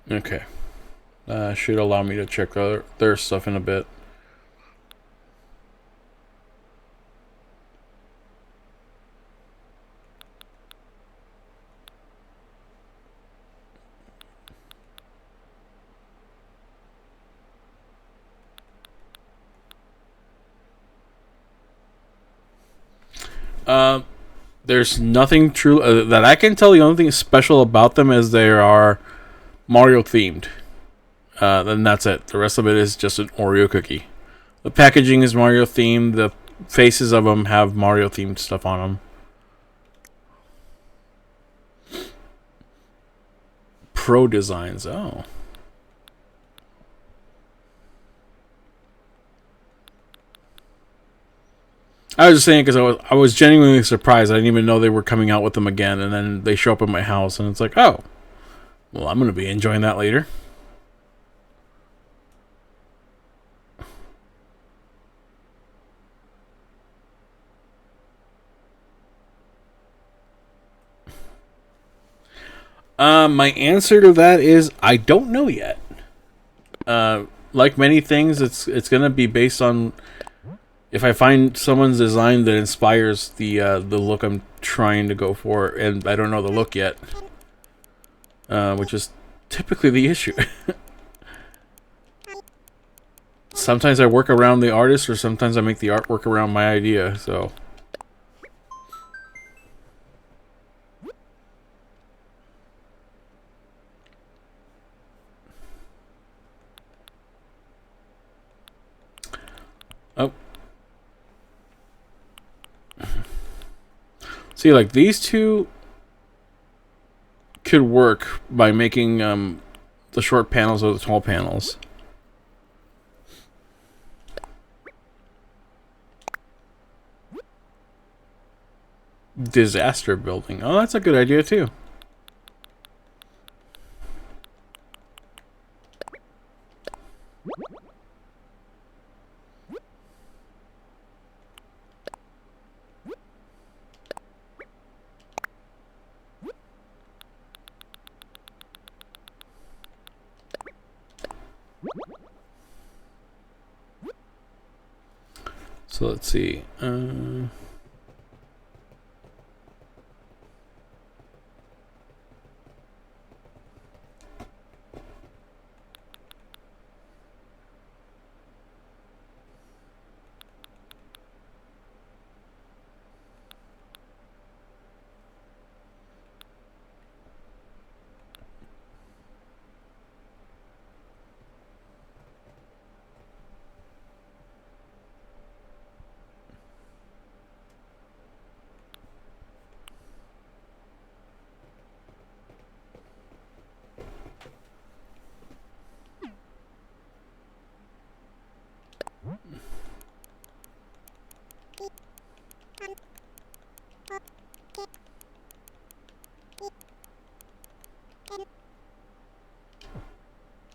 Okay. Should allow me to check their stuff in a bit. There's nothing true that I can tell. The only thing special about them is they are Mario themed. Then that's it. The rest of it is just an Oreo cookie. The packaging is Mario themed. The faces of them have Mario themed stuff on them. Pro designs. Oh. I was just saying because I was genuinely surprised. I didn't even know they were coming out with them again, and then they show up at my house, and it's like, oh, well, I'm gonna be enjoying that later. My answer to that is I don't know yet. like many things, it's gonna be based on if I find someone's design that inspires the look I'm trying to go for, and I don't know the look yet, which is typically the issue. Sometimes I work around the artist, or sometimes I make the artwork around my idea. So. Oh. See, like these two could work by making the short panels or the tall panels. Disaster building. Oh, that's a good idea too. So let's see.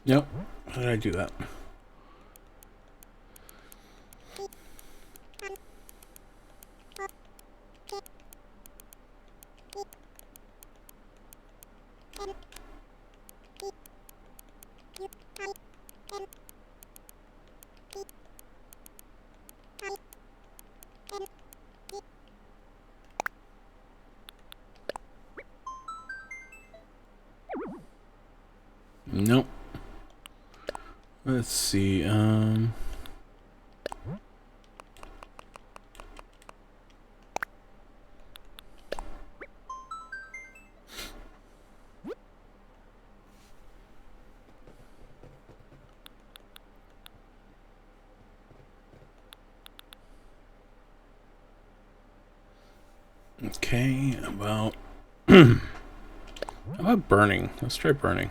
Nope. How did I do that? Nope. Let's see. Okay, about how about burning? Let's try burning.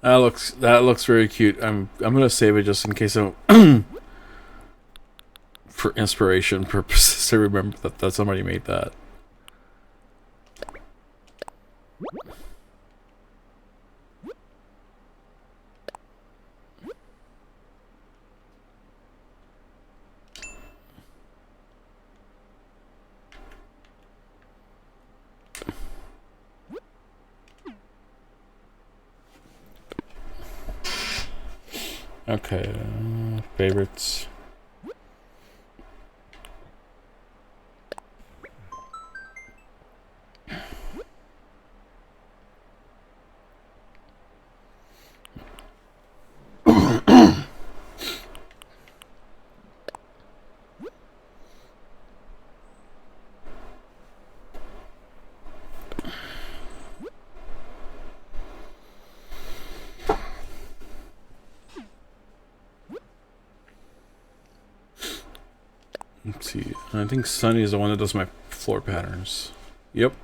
Oh, that looks very cute. I'm gonna save it just in case I'm for inspiration purposes. I remember that somebody made that. Okay, favorites. Let's see. I think Sunny is the one that does my floor patterns. Yep.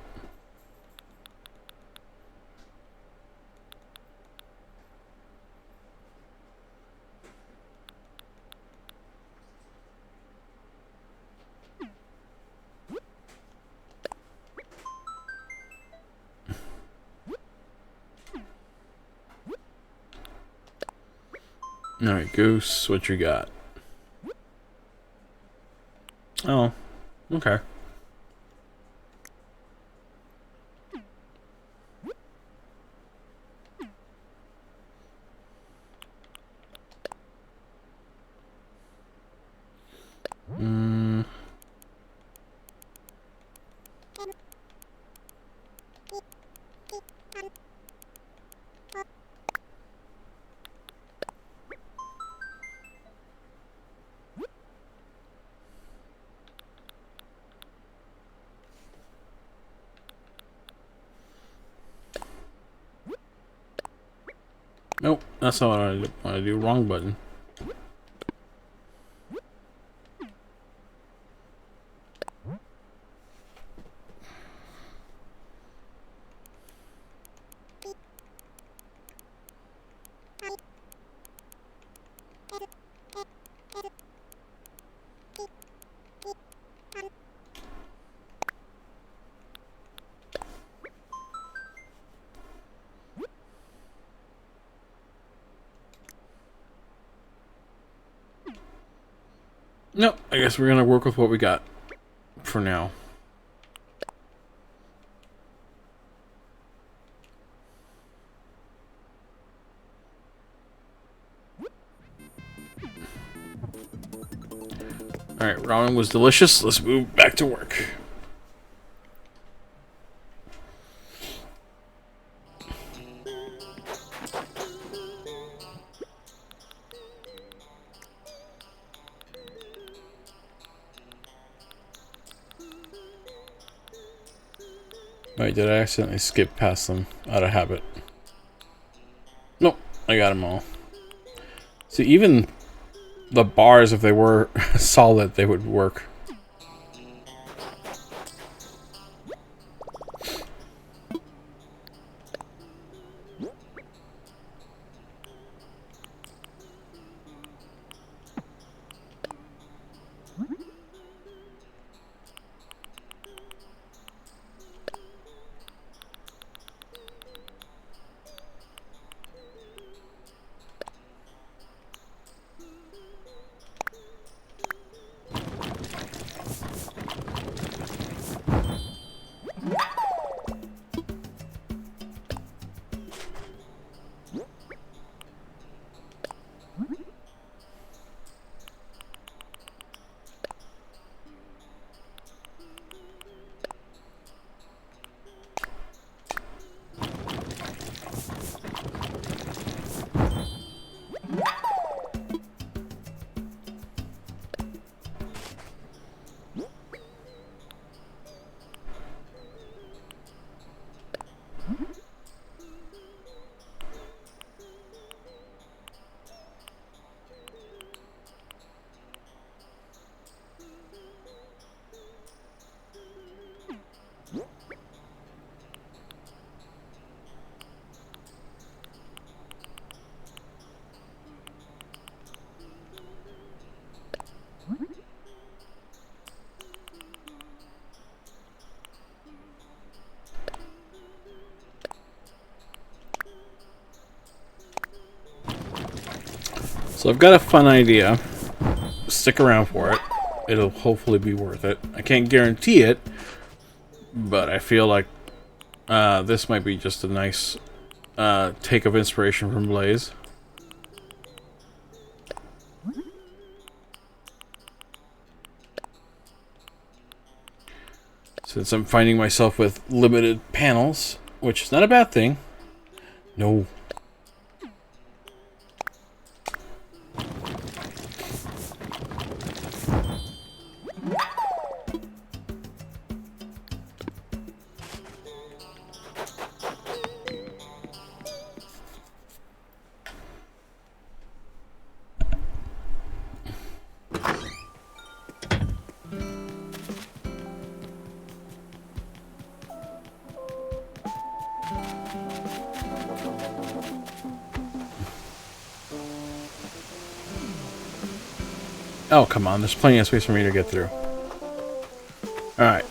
Alright, Goose, what you got? Oh, okay. Nope, that's not what I want to do. Wrong button. Nope, I guess we're gonna work with what we got for now. Alright, ramen was delicious. Let's move back to work. Wait, did I accidentally skip past them out of habit? Nope, I got them all. See, even the bars, if they were solid, they would work. So I've got a fun idea. Stick around for it. It'll hopefully be worth it. I can't guarantee it, but I feel like this might be just a nice take of inspiration from Blaze. Since I'm finding myself with limited panels, which is not a bad thing. No. Oh, come on. There's plenty of space for me to get through. Alright.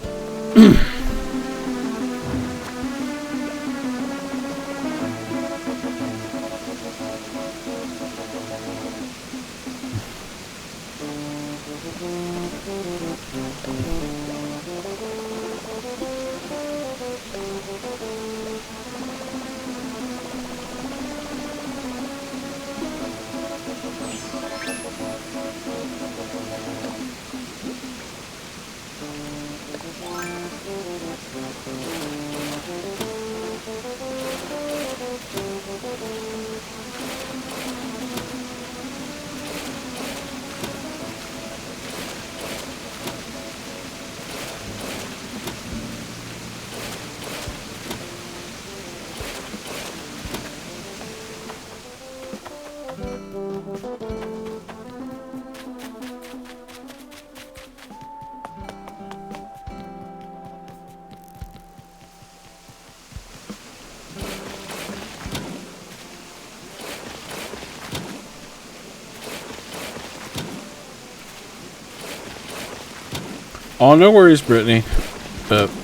Oh, no worries, Brittany.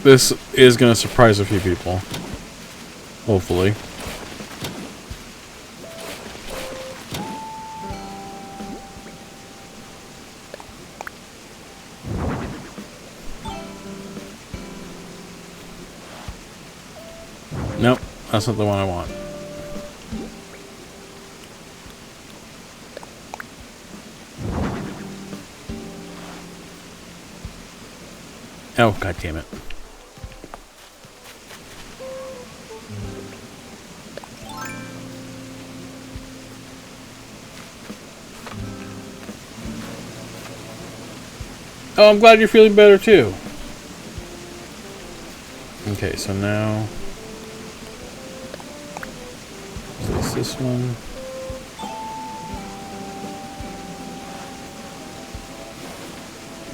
This is going to surprise a few people. Hopefully. Nope, that's not the one I want. Oh, god damn it. Oh, I'm glad you're feeling better too. Okay, so now place this one.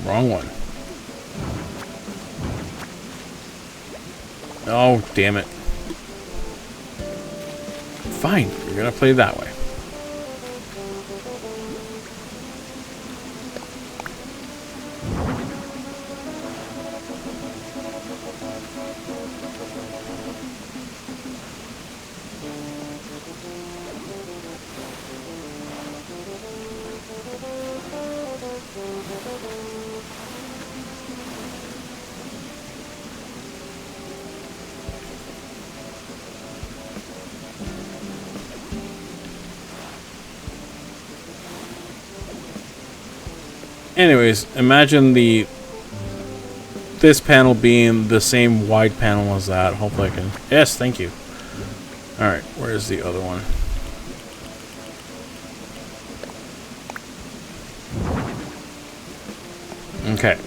Wrong one. Oh, damn it. Fine, you're gonna play that way. Anyways, imagine this panel being the same wide panel as that. Hopefully I can... Yes, thank you. Alright, where's the other one? Okay.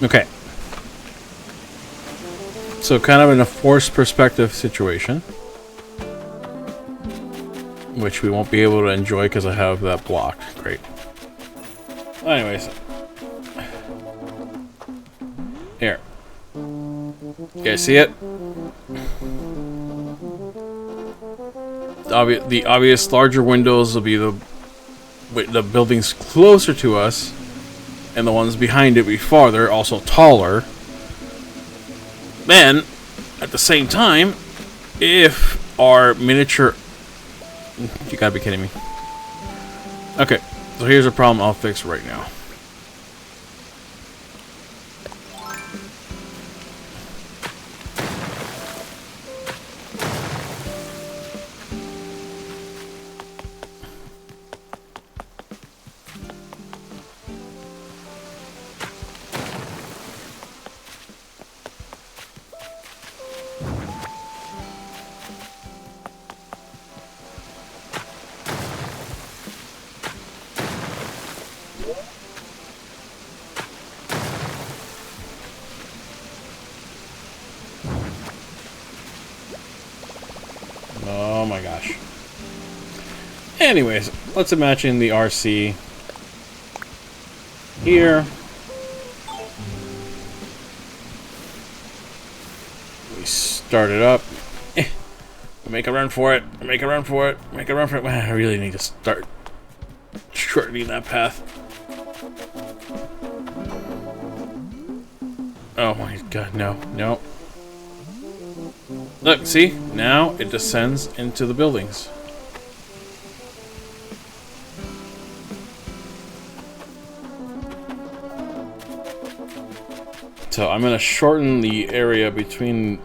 Okay. So kind of in a forced perspective situation, which we won't be able to enjoy because I have that blocked. Great. Anyways. Here. You guys see it? The obvious larger windows will be the buildings closer to us, and the ones behind it will be farther, also taller. Then, at the same time, if our miniature... You gotta be kidding me. Okay, so here's a problem I'll fix right now. Oh my gosh. Anyways, let's imagine the RC here. We start it up. Make a run for it. Make a run for it. Make a run for it. I really need to start shortening that path. Oh my god, no, no. Look, see? Now it descends into the buildings. So I'm going to shorten the area between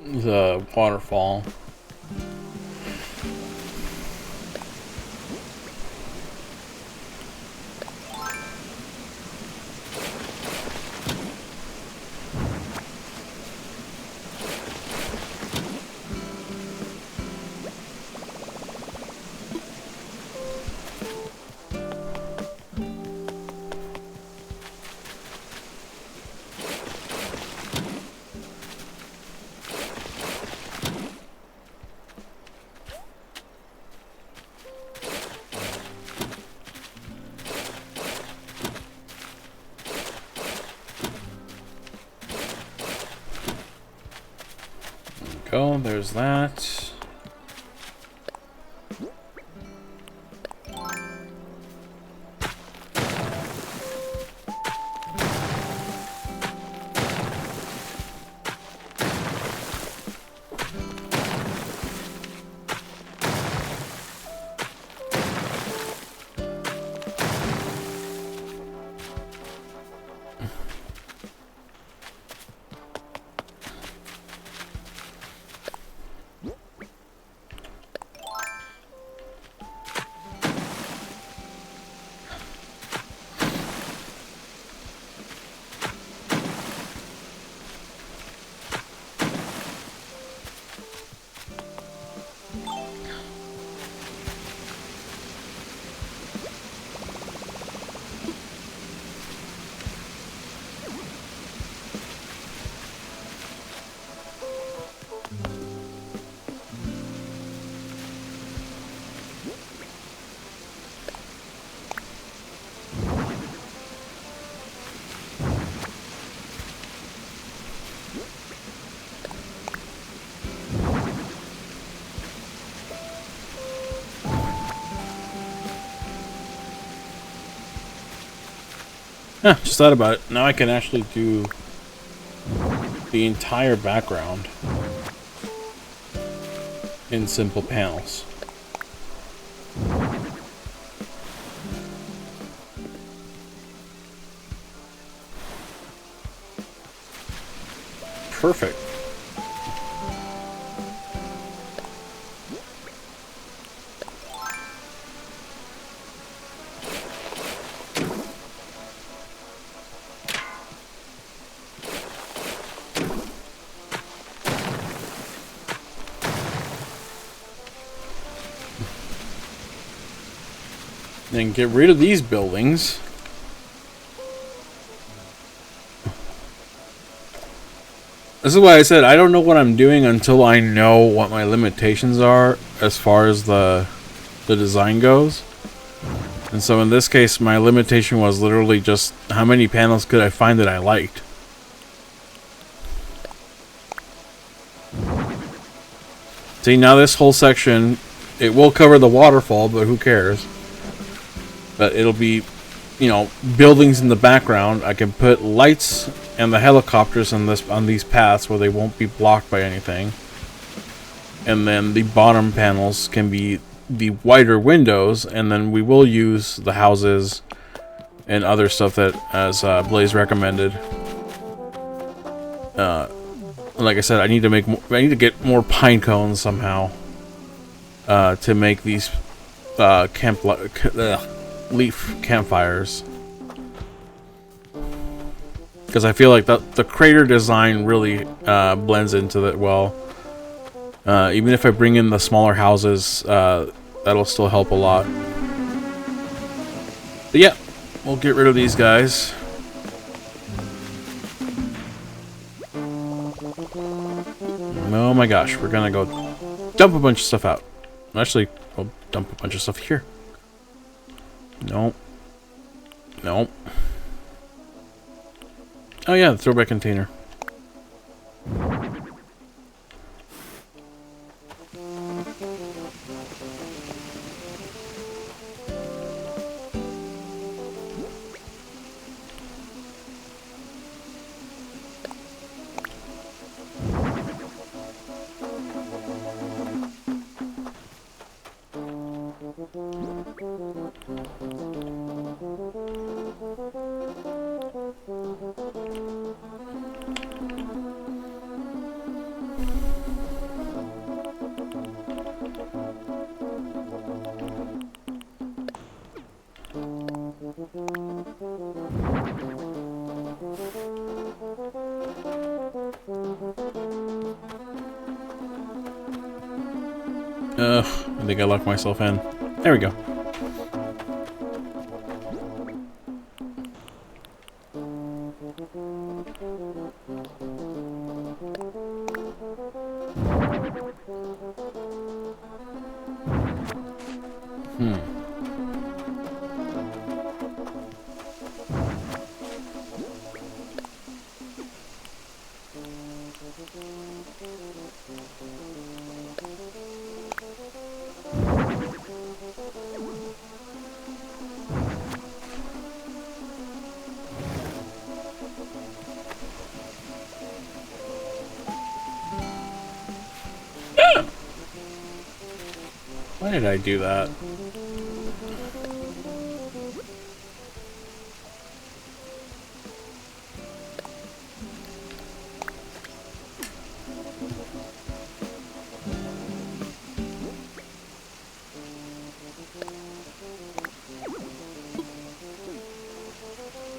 the waterfall. go. There's that. Huh, just thought about it. Now I can actually do the entire background in simple panels. Perfect. And get rid of these buildings. This is why I said I don't know what I'm doing until I know what my limitations are as far as the design goes. And so in this case, my limitation was literally just how many panels could I find that I liked. See, now this whole section, it will cover the waterfall, but who cares? But it'll be, you know, buildings in the background. I can put lights and the helicopters on these paths where they won't be blocked by anything. And then the bottom panels can be the wider windows, and then we will use the houses and other stuff that, as Blaze recommended. Like I said, I need to get more pine cones somehow to make these leaf campfires, because I feel like the crater design really blends into that well. Even if I bring in the smaller houses, that'll still help a lot. But yeah, we'll get rid of these guys. Oh my gosh, we're gonna go dump a bunch of stuff out. Actually, I'll dump a bunch of stuff here. Nope. Nope. Oh yeah, the throwback container. I think I locked myself in. There we go. Why did I do that?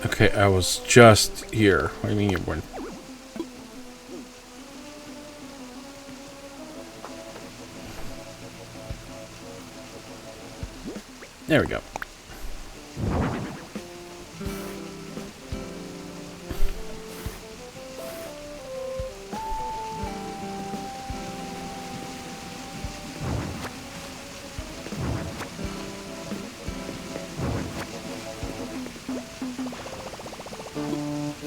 Okay, I was just here. What do you mean you weren't? There we go.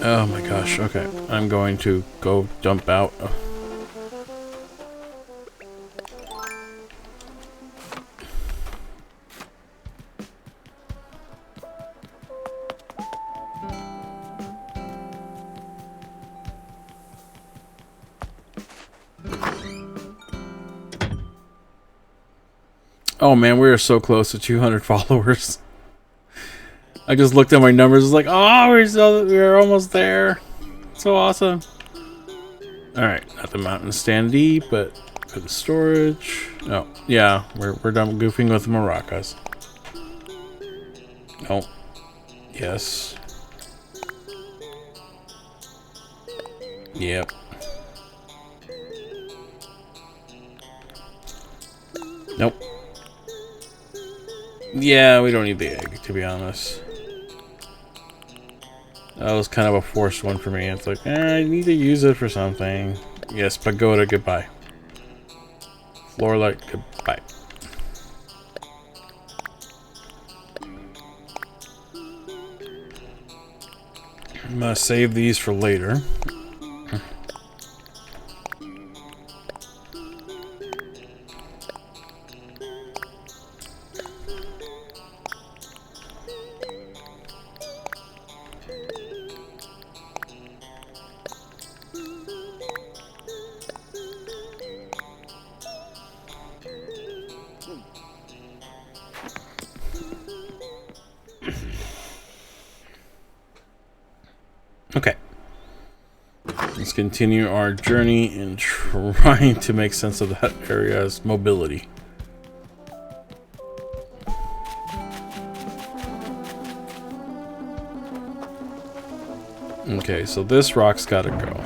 Oh my gosh, okay. I'm going to go dump out. Oh man, we are so close to 200 followers. I just looked at my numbers. It's like, oh, we're almost there. So awesome. All right, not the mountain standee, but for the storage. Oh, yeah, we're done goofing with the maracas. Oh, yes. Yep. Nope. Yeah, we don't need the egg, to be honest. That was kind of a forced one for me. It's like, I need to use it for something. Yes, Pagoda, goodbye. Floorlight, goodbye. I'm gonna save these for later. Okay. Let's continue our journey in trying to make sense of that area's mobility. Okay, so this rock's gotta go.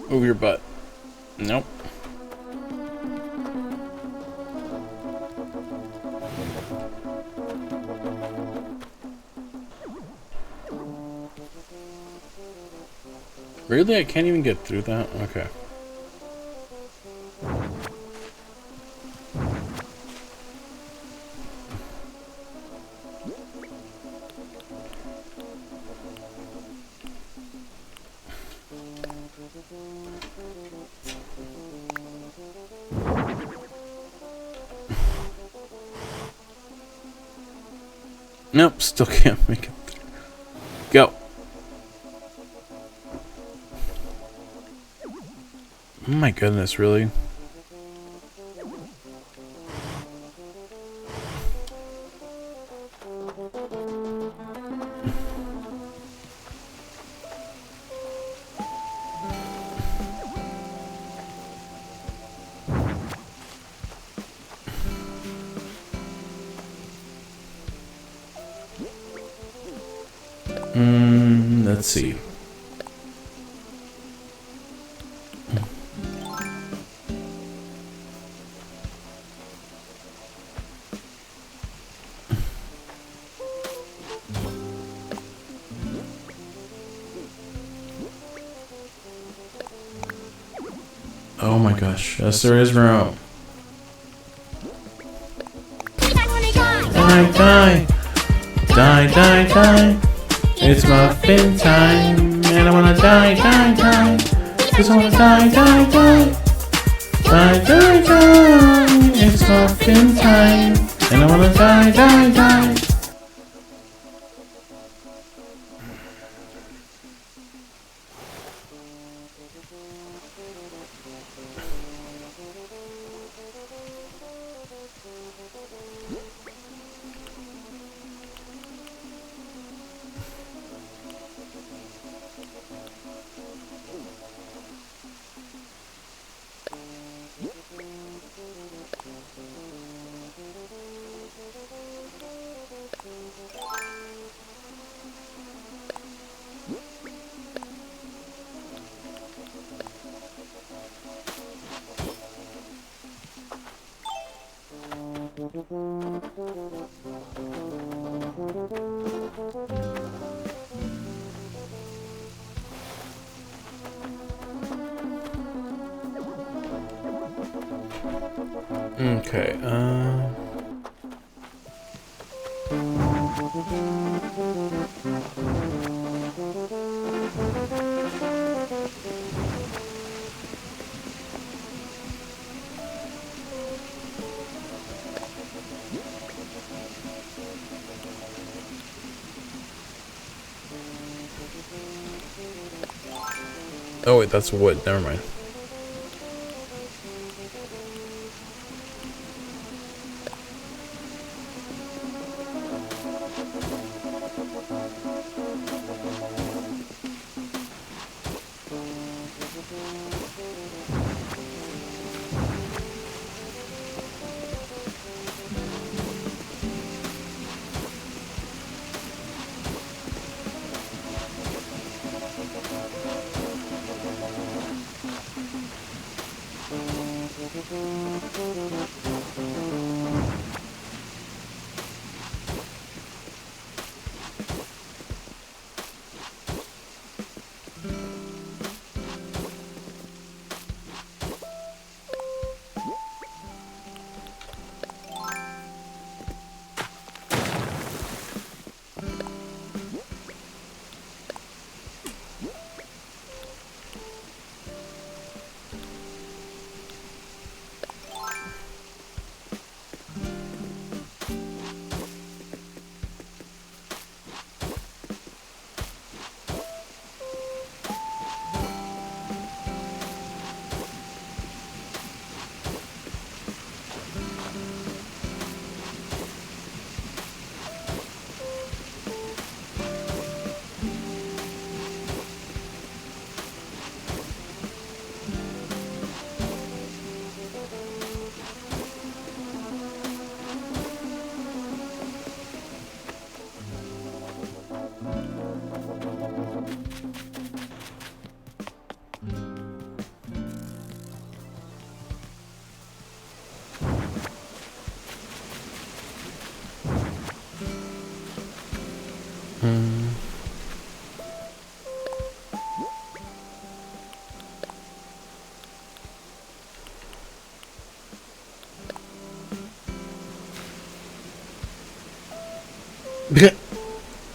Move your butt. Nope. Really? I can't even get through that? Okay. Nope, still can't make it through. Go. Oh my goodness, really? Let's see. Oh my gosh, yes there is room. And I die, die. Die, die, die. It's muffin time. And I wanna die, die, die. Just wanna die, die, die. Die, die, die. It's muffin time. And I wanna die, die, die. Okay, oh wait, that's wood, never mind.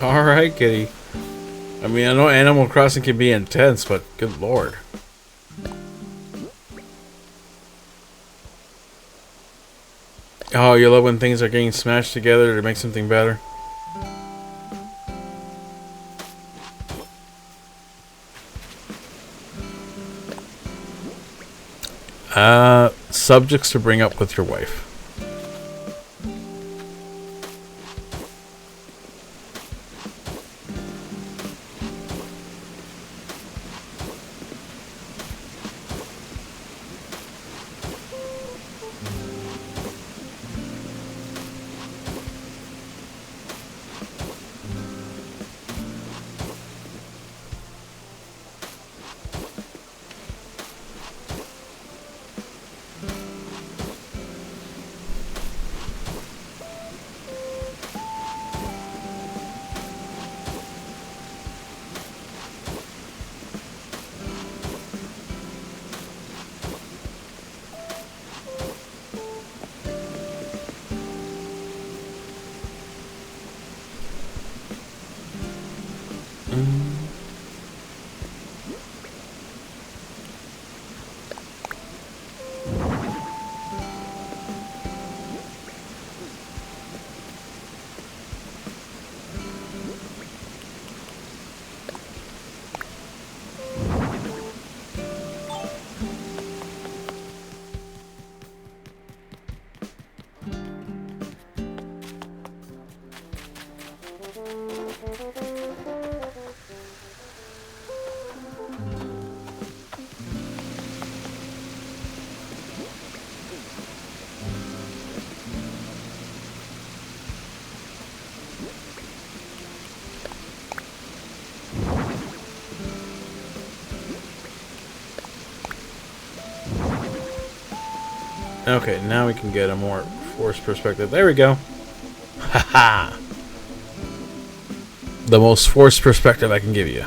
Alright, kitty. I mean, I know Animal Crossing can be intense, but good lord. Oh, you love when things are getting smashed together to make something better? Subjects to bring up with your wife. Okay, now we can get a more forced perspective. There we go. Haha. The most forced perspective I can give you.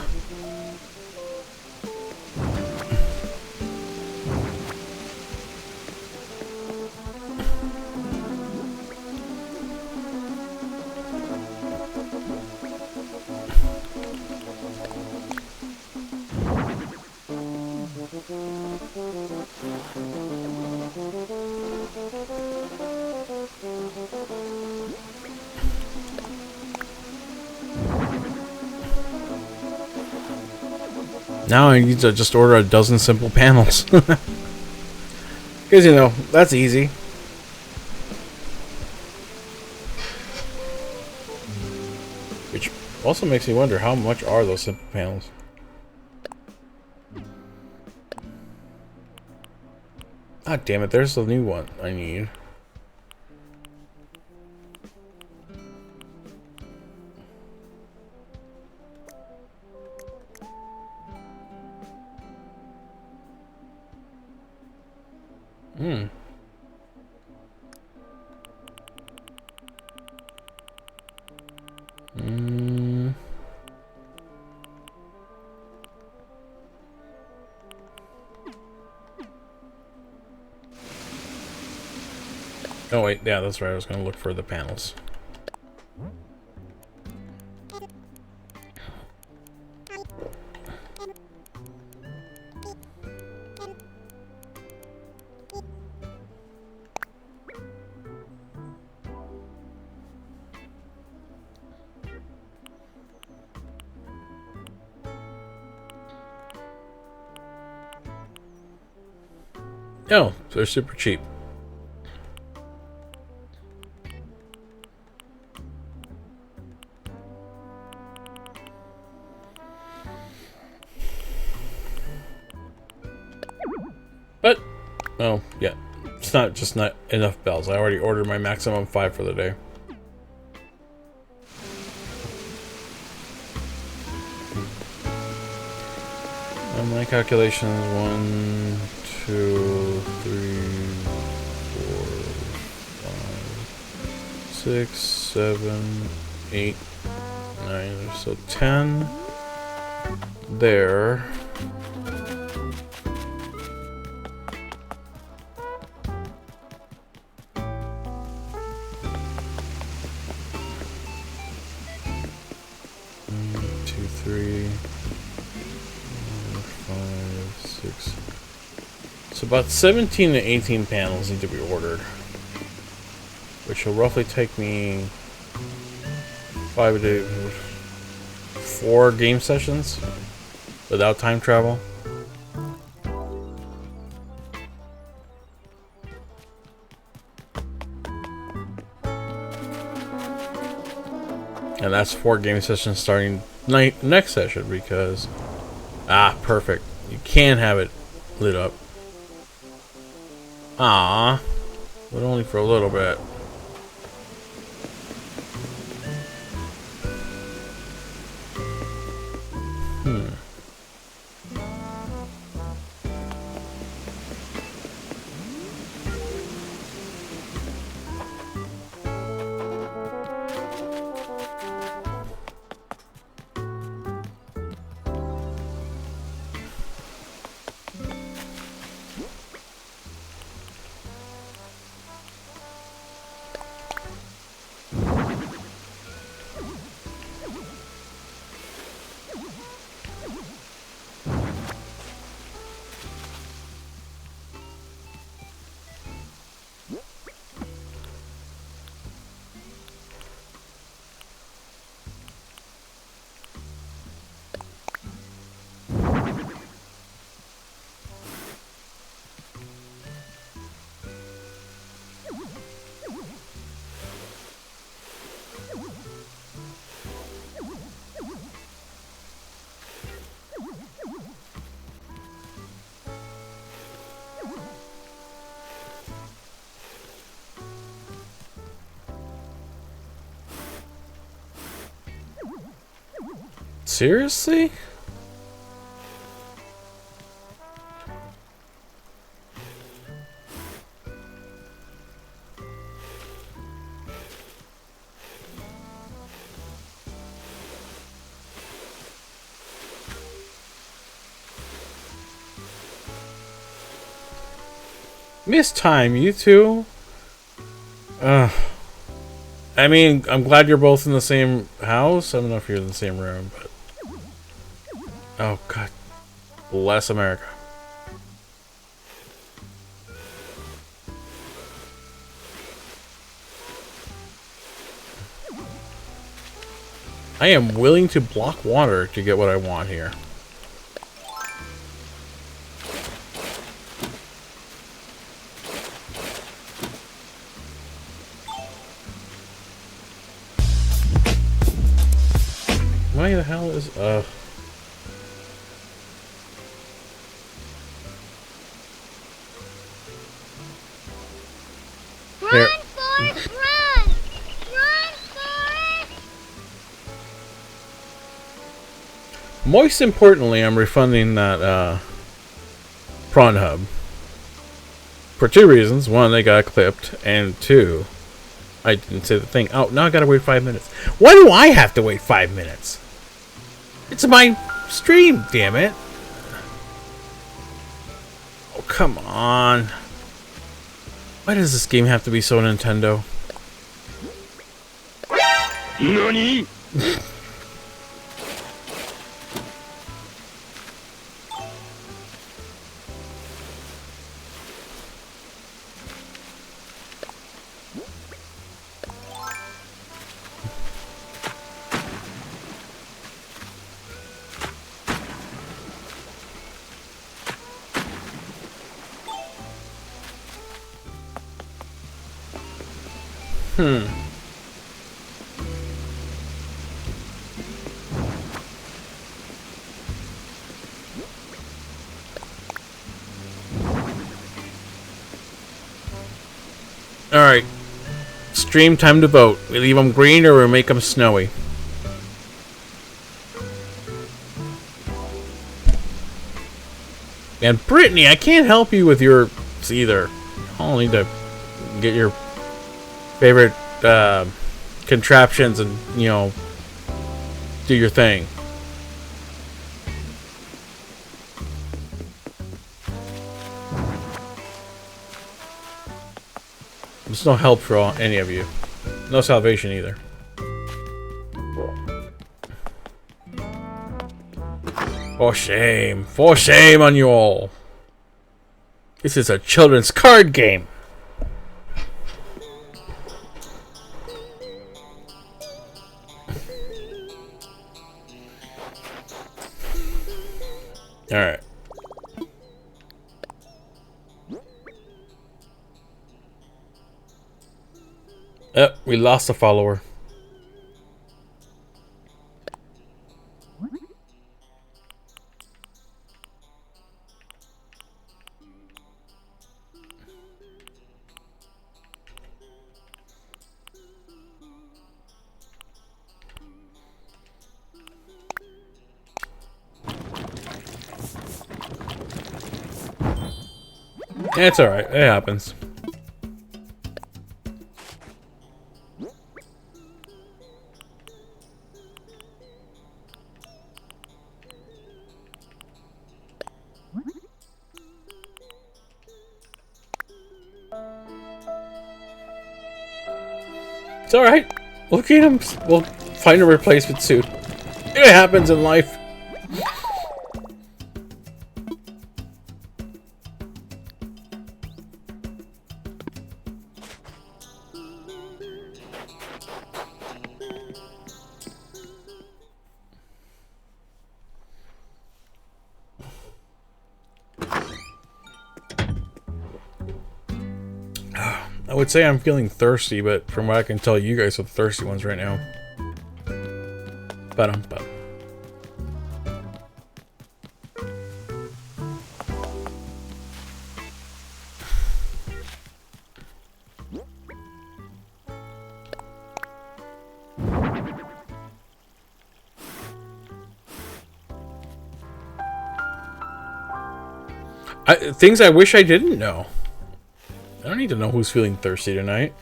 Now I need to just order a dozen simple panels. Because, you know, that's easy. Which also makes me wonder, how much are those simple panels? Ah, damn it, there's the new one I need. Oh wait, yeah, that's right. I was going to look for the panels. Oh, they're super cheap. But, oh, yeah. It's not just not enough bells. I already ordered my maximum 5 for the day. On my calculations, 1, 2, 3, 4, 5, 6, 7, 8, 9, so 10 there. So about 17 to 18 panels need to be ordered, which will roughly take me 5 to 4 game sessions without time travel. And that's 4 game sessions starting next session because... Ah, perfect. You can have it lit up. Ah, but only for a little bit. Seriously? Missed time, you two. I mean, I'm glad you're both in the same house. I don't know if you're in the same room, but... Oh, God. Bless America. I am willing to block water to get what I want here. Why the hell is Here. Run, Forrest, run! Run, Forrest! Most importantly, I'm refunding that prawn hub. For two reasons. One, they got clipped, and two, I didn't say the thing. Oh, now I gotta wait 5 minutes. Why do I have to wait 5 minutes? It's my stream, damn it. Oh, come on. Why does this game have to be so Nintendo? NANI?! Alright. Stream time to vote. We leave them green or we make them snowy. And Brittany, I can't help you with your either. I'll need to get your favorite contraptions and, you know, do your thing. There's no help for any of you. No salvation either. For shame. For shame on you all. This is a children's card game. Alright. We lost a follower. It's alright, it happens. It's alright. We'll get him. We'll find a replacement soon. It happens in life. I would say I'm feeling thirsty, but from what I can tell, you guys are the thirsty ones right now. Ba-dum-bum. Things I wish I didn't know. I don't need to know who's feeling thirsty tonight.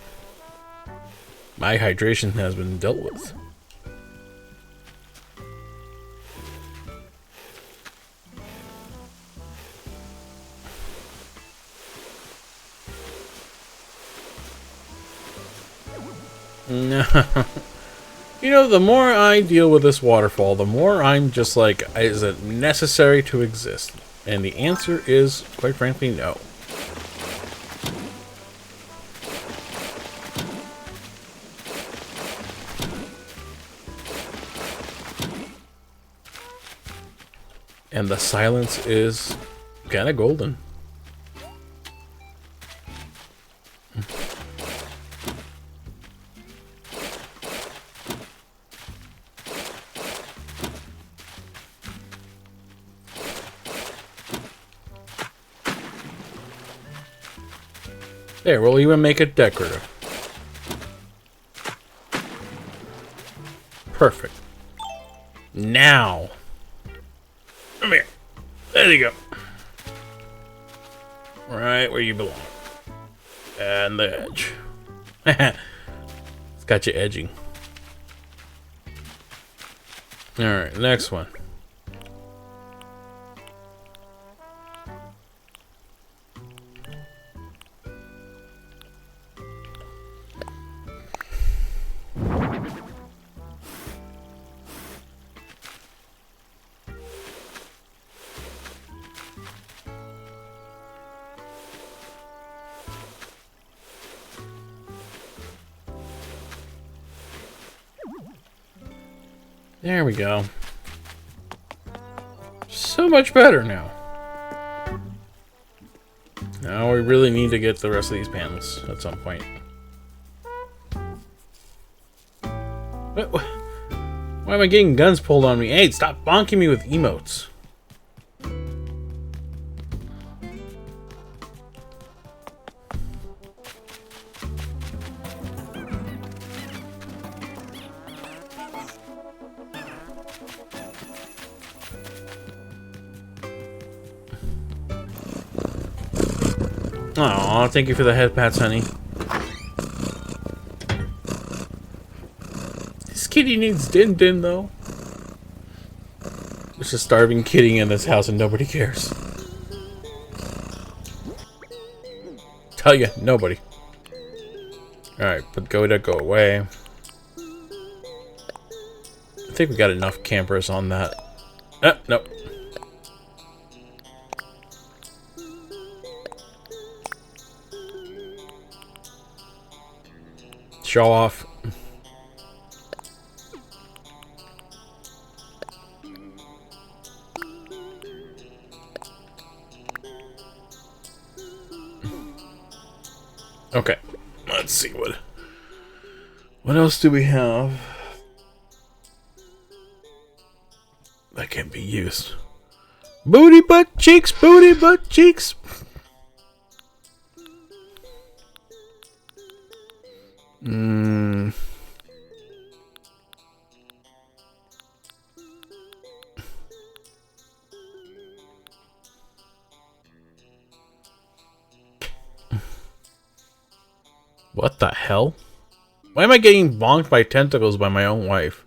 My hydration has been dealt with. No. You know, the more I deal with this waterfall, the more I'm just like, is it necessary to exist? And the answer is, quite frankly, no. And the silence is kind of golden. There, we'll even make it decorative. Perfect. Now. Come here. There you go. Right where you belong. And the edge. It's got you edging. Alright, next one. There we go. So much better now. Now we really need to get the rest of these panels at some point. Why am I getting guns pulled on me? Hey, stop bonking me with emotes. Aw, thank you for the head pats, honey. This kitty needs din din, though. There's a starving kitty in this house and nobody cares. Tell you, nobody. Alright, but go away. I think we got enough campers on that. Nope. Show off. Okay, let's see what else do we have that can be used? Booty butt cheeks, booty butt cheeks. What the hell? Why am I getting bonked by tentacles by my own wife?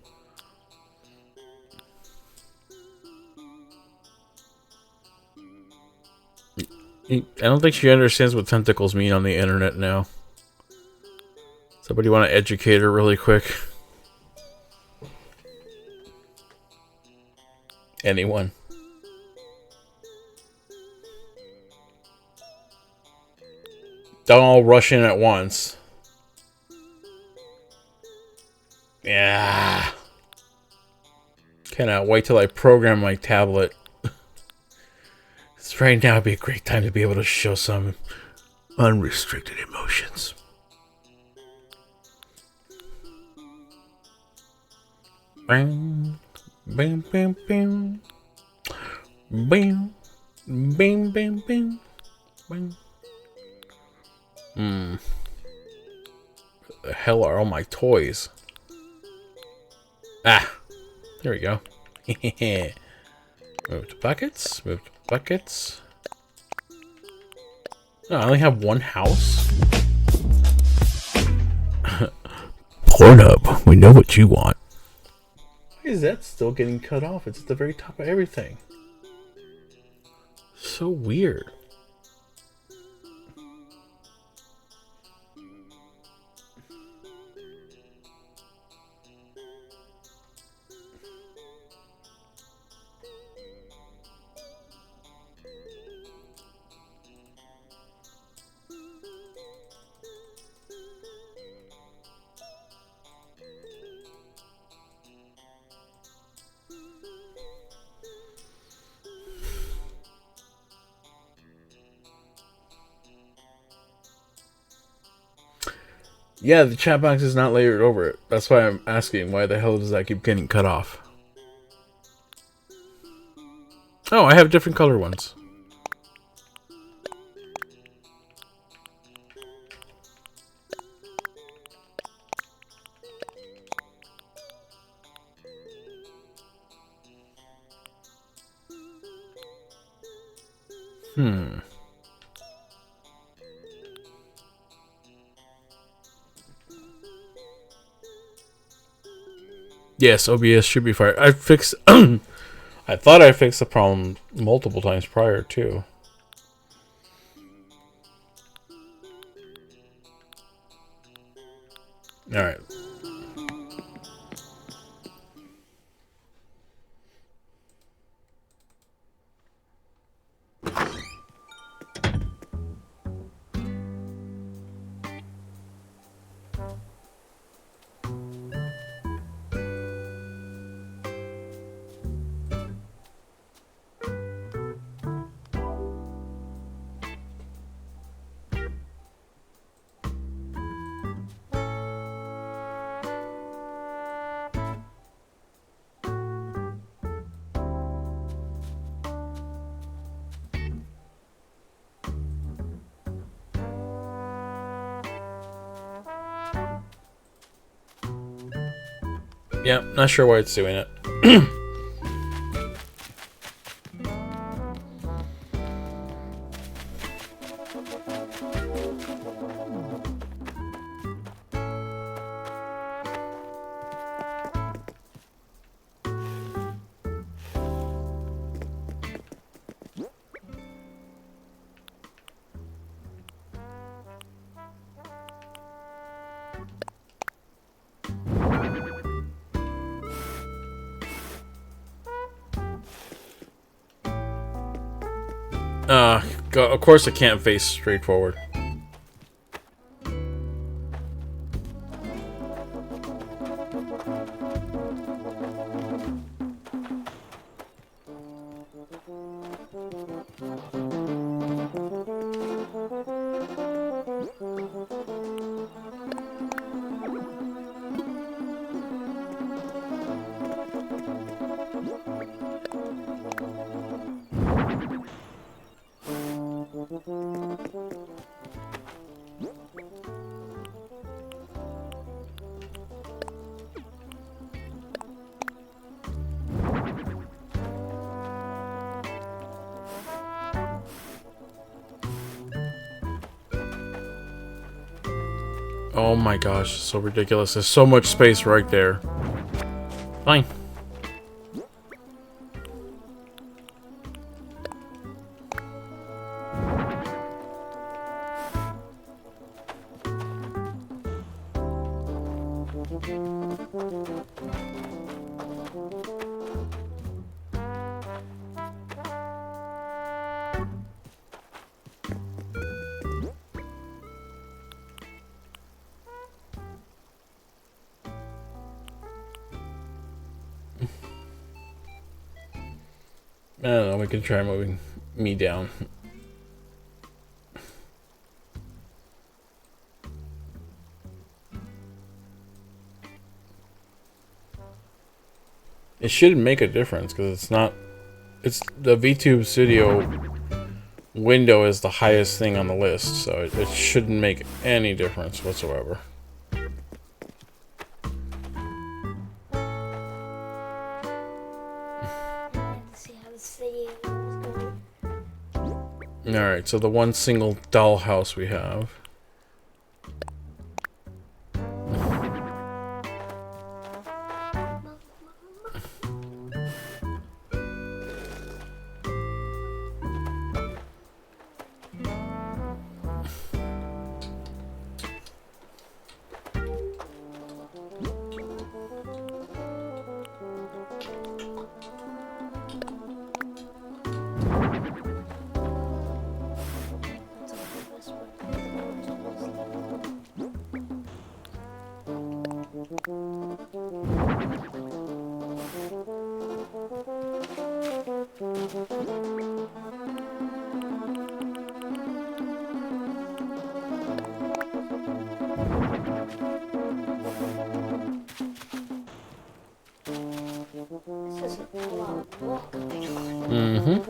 I don't think she understands what tentacles mean on the internet now. Somebody want to educate her really quick? Anyone? Don't all rush in at once. Yeah. Cannot wait till I program my tablet. Right now would be a great time to be able to show some unrestricted emotions. Bang, bang, bang, bang, bang, bang, bang, bang, bang. The hell are all my toys? Ah, there we go. Move to buckets. Move to buckets. Oh, I only have one house. Pornhub, we know what you want. Why is that still getting cut off? It's at the very top of everything. So weird. Yeah, the chat box is not layered over it. That's why I'm asking, why the hell does that keep getting cut off? Oh, I have different color ones. Yes, OBS should be fired. I fixed... I thought I fixed the problem multiple times prior, too. Alright. Yeah, not sure why it's doing it. Of course it can't face straight forward. Oh my gosh, it's so ridiculous. There's so much space right there. Fine. I don't know, we can try moving me down. It shouldn't make a difference because it's not. It's the VTube Studio window is the highest thing on the list, so it shouldn't make any difference whatsoever. See how this video is going. Alright, so the one single dollhouse we have. Mm-hmm.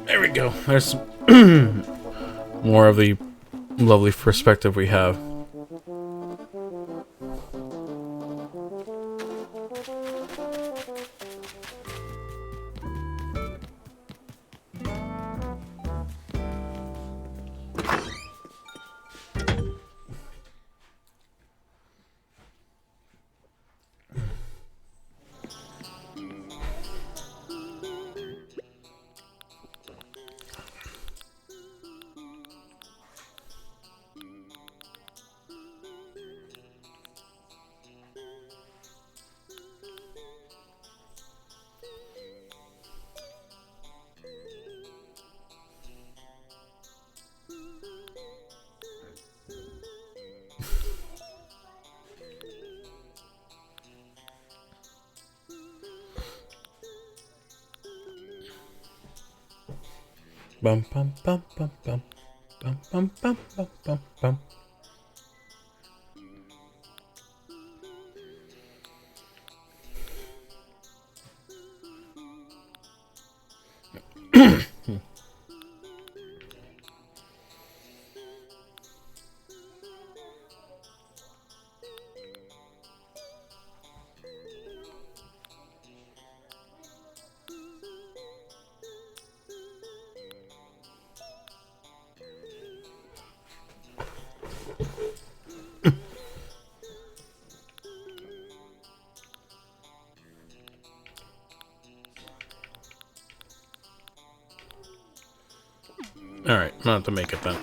There we go. There's more of the lovely perspective we have. Bum bum bum bum bum bum bum bum bum bum bum. Alright, I'm gonna have to make it then.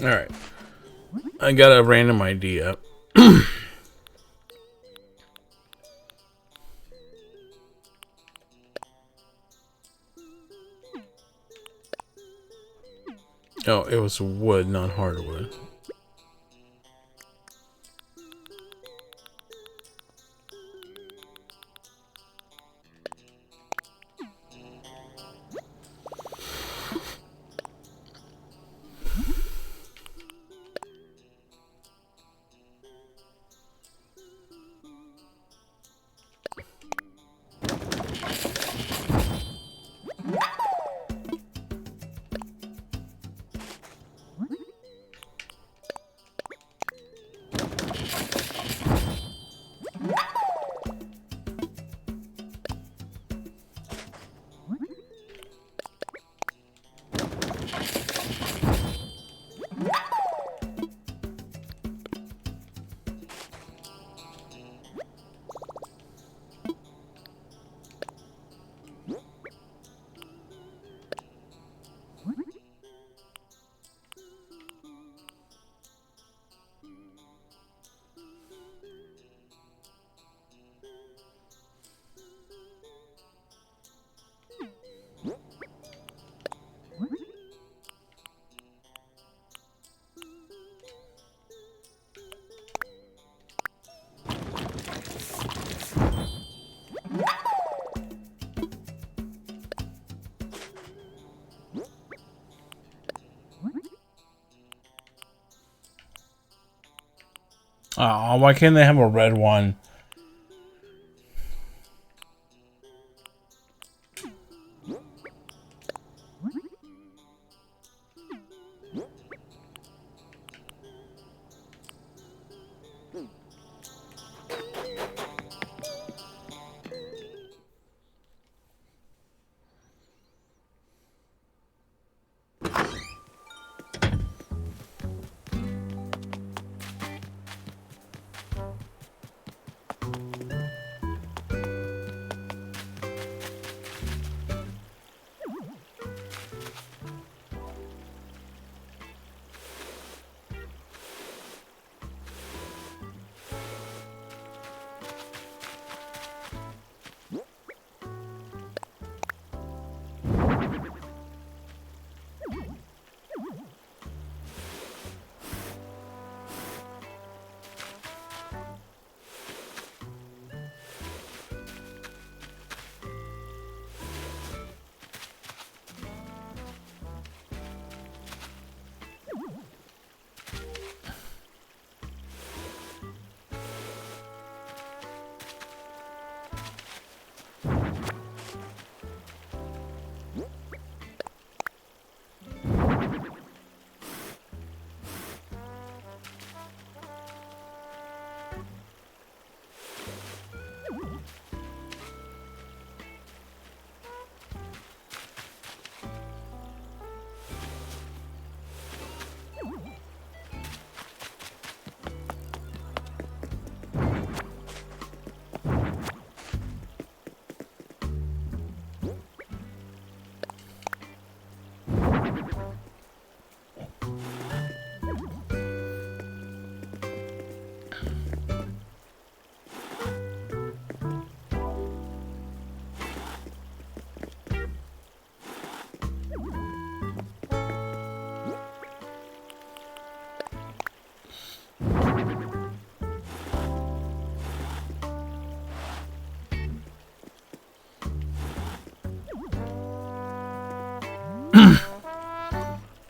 Alright. I got a random idea. Oh, it was wood, not hardwood. Oh, why can't they have a red one?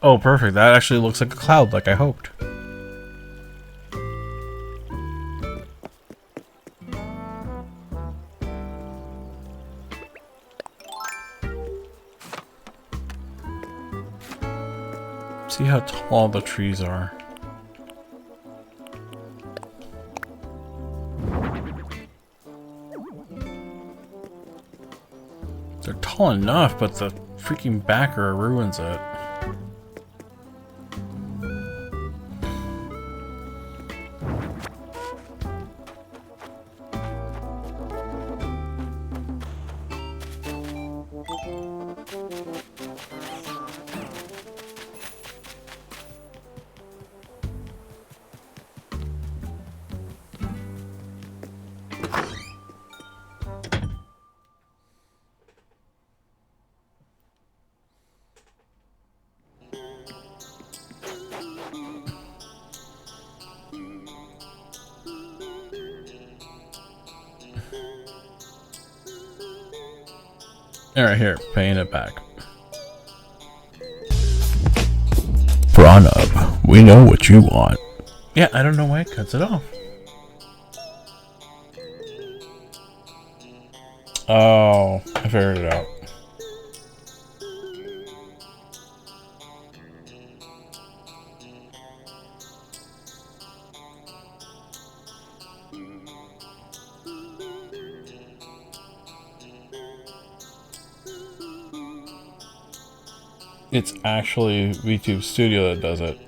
Oh, perfect. That actually looks like a cloud, like I hoped. See how tall the trees are. They're tall enough, but the freaking backer ruins it. Alright, here, paying it back. Pranab, we know what you want. Yeah, I don't know why it cuts it off. Oh, I figured it out. It's actually VTube Studio that does it.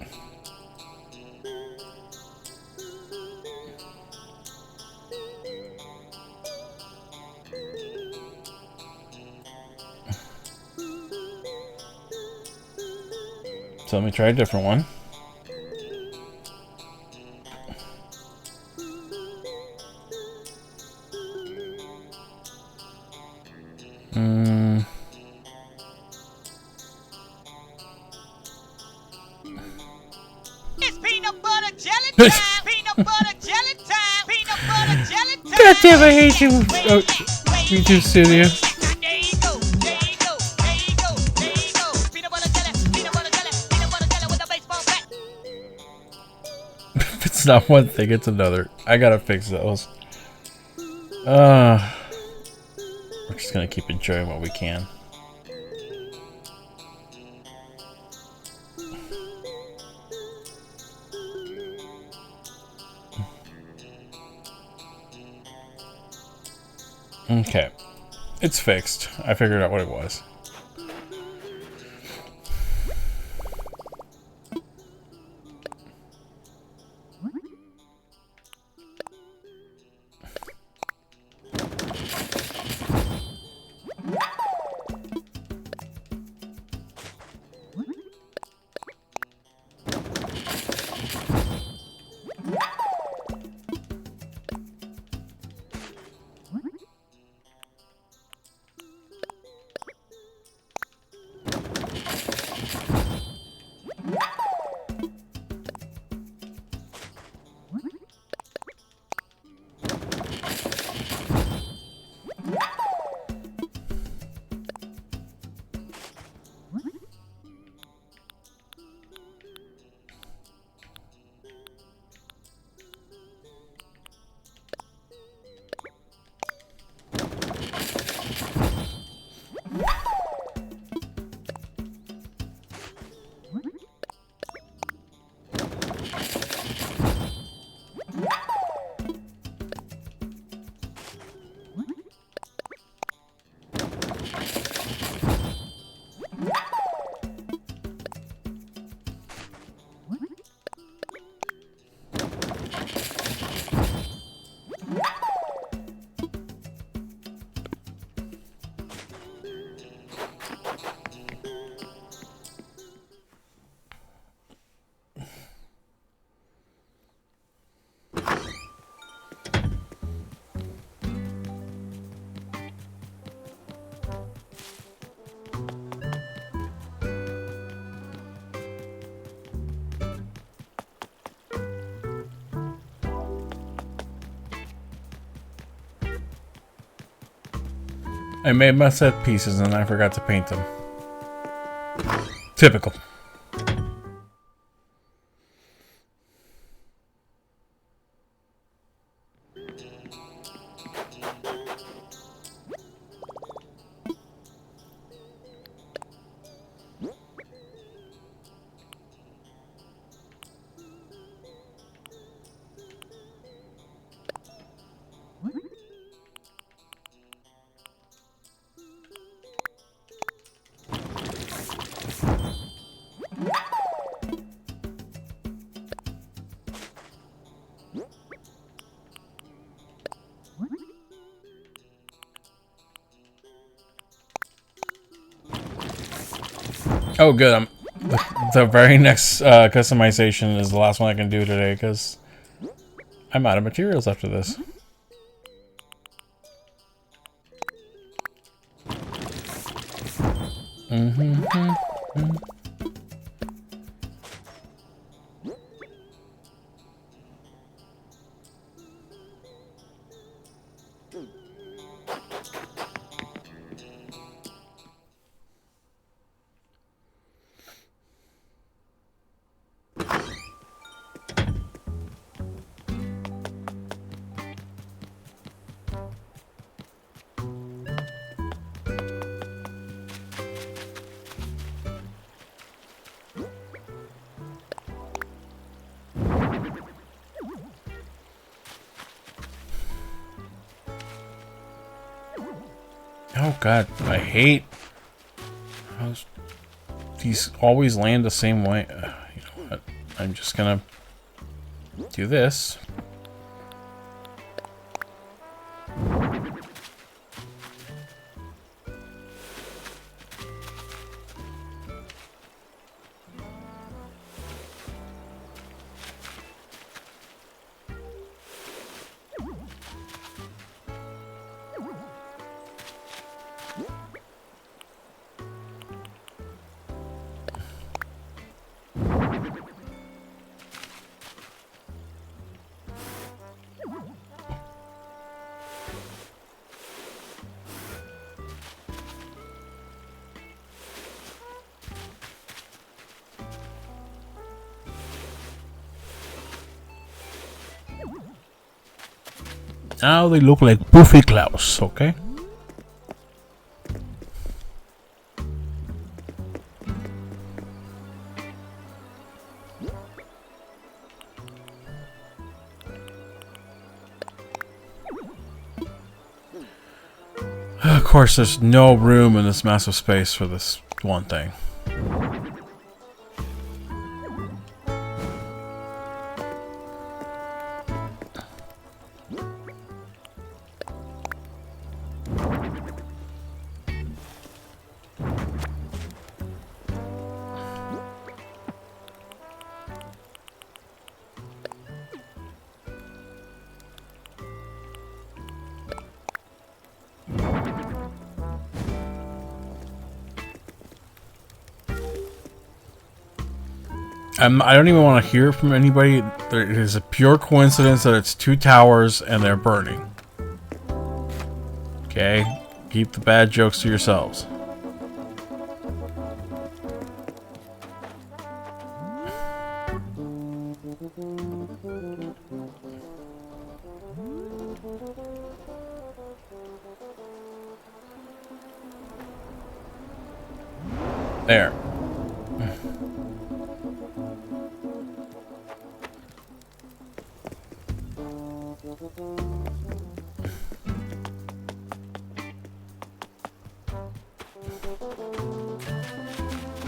So let me try a different one. It's peanut butter jelly time. Peanut butter jelly time. Peanut butter jelly time. God damn, I hate you. Oh, VTube Studio. There you go. There you go. There you go. There you go. Peanut butter jelly. Peanut butter jelly. Peanut butter jelly with a baseball bat. It's not one thing, it's another. I gotta fix those. We're just gonna keep enjoying what we can. Okay. It's fixed. I figured out what it was. I made my set pieces and I forgot to paint them. Typical. Oh, good. The very next customization is the last one I can do today because I'm out of materials after this. Oh god, I hate how these always land the same way. You know what? I'm just gonna do this. Now they look like Buffy Klaus, okay? Of course, there's no room in this massive space for this one thing. I don't even want to hear from anybody. It is a pure coincidence that it's 2 towers and they're burning. Okay? Keep the bad jokes to yourselves. There.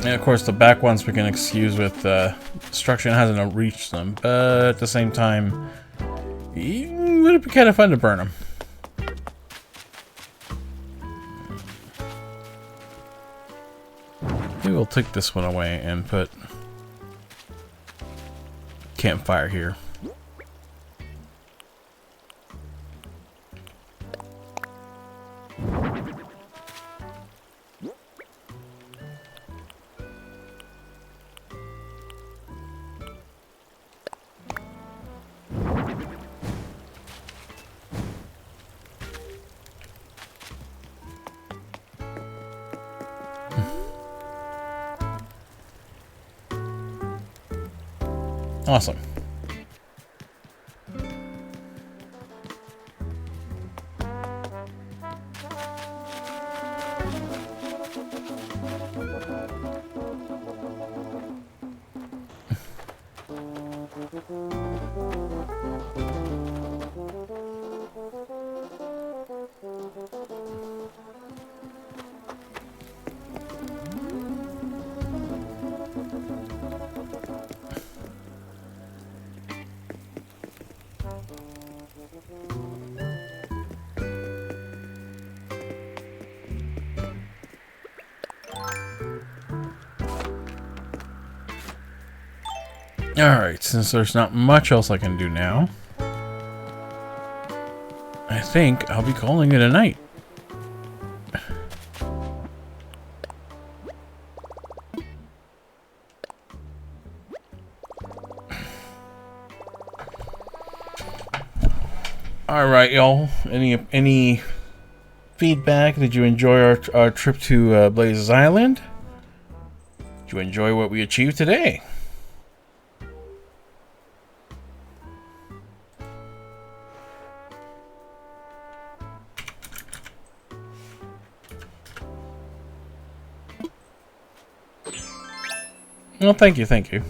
And of course the back ones we can excuse with destruction hasn't reached them, but at the same time it would be kind of fun to burn them. Maybe we'll take this one away and put campfire here. Awesome. Alright, since there's not much else I can do now, I think I'll be calling it a night. Alright, y'all. Any feedback? Did you enjoy our trip to Blazes Island? Did you enjoy what we achieved today? Well, thank you, thank you.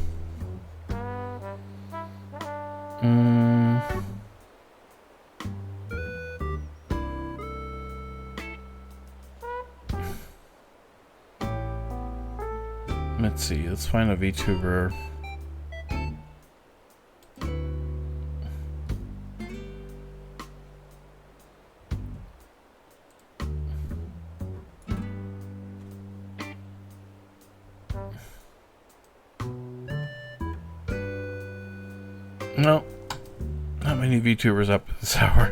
Let's see, let's find a VTuber. No, not many VTubers up at this hour.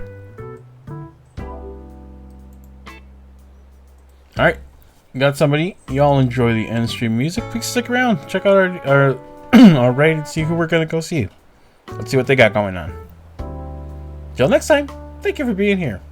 Alright, got somebody. Y'all enjoy the end stream music. Please stick around. Check out our our raid and see who we're gonna go see. Let's see what they got going on. Till next time, thank you for being here.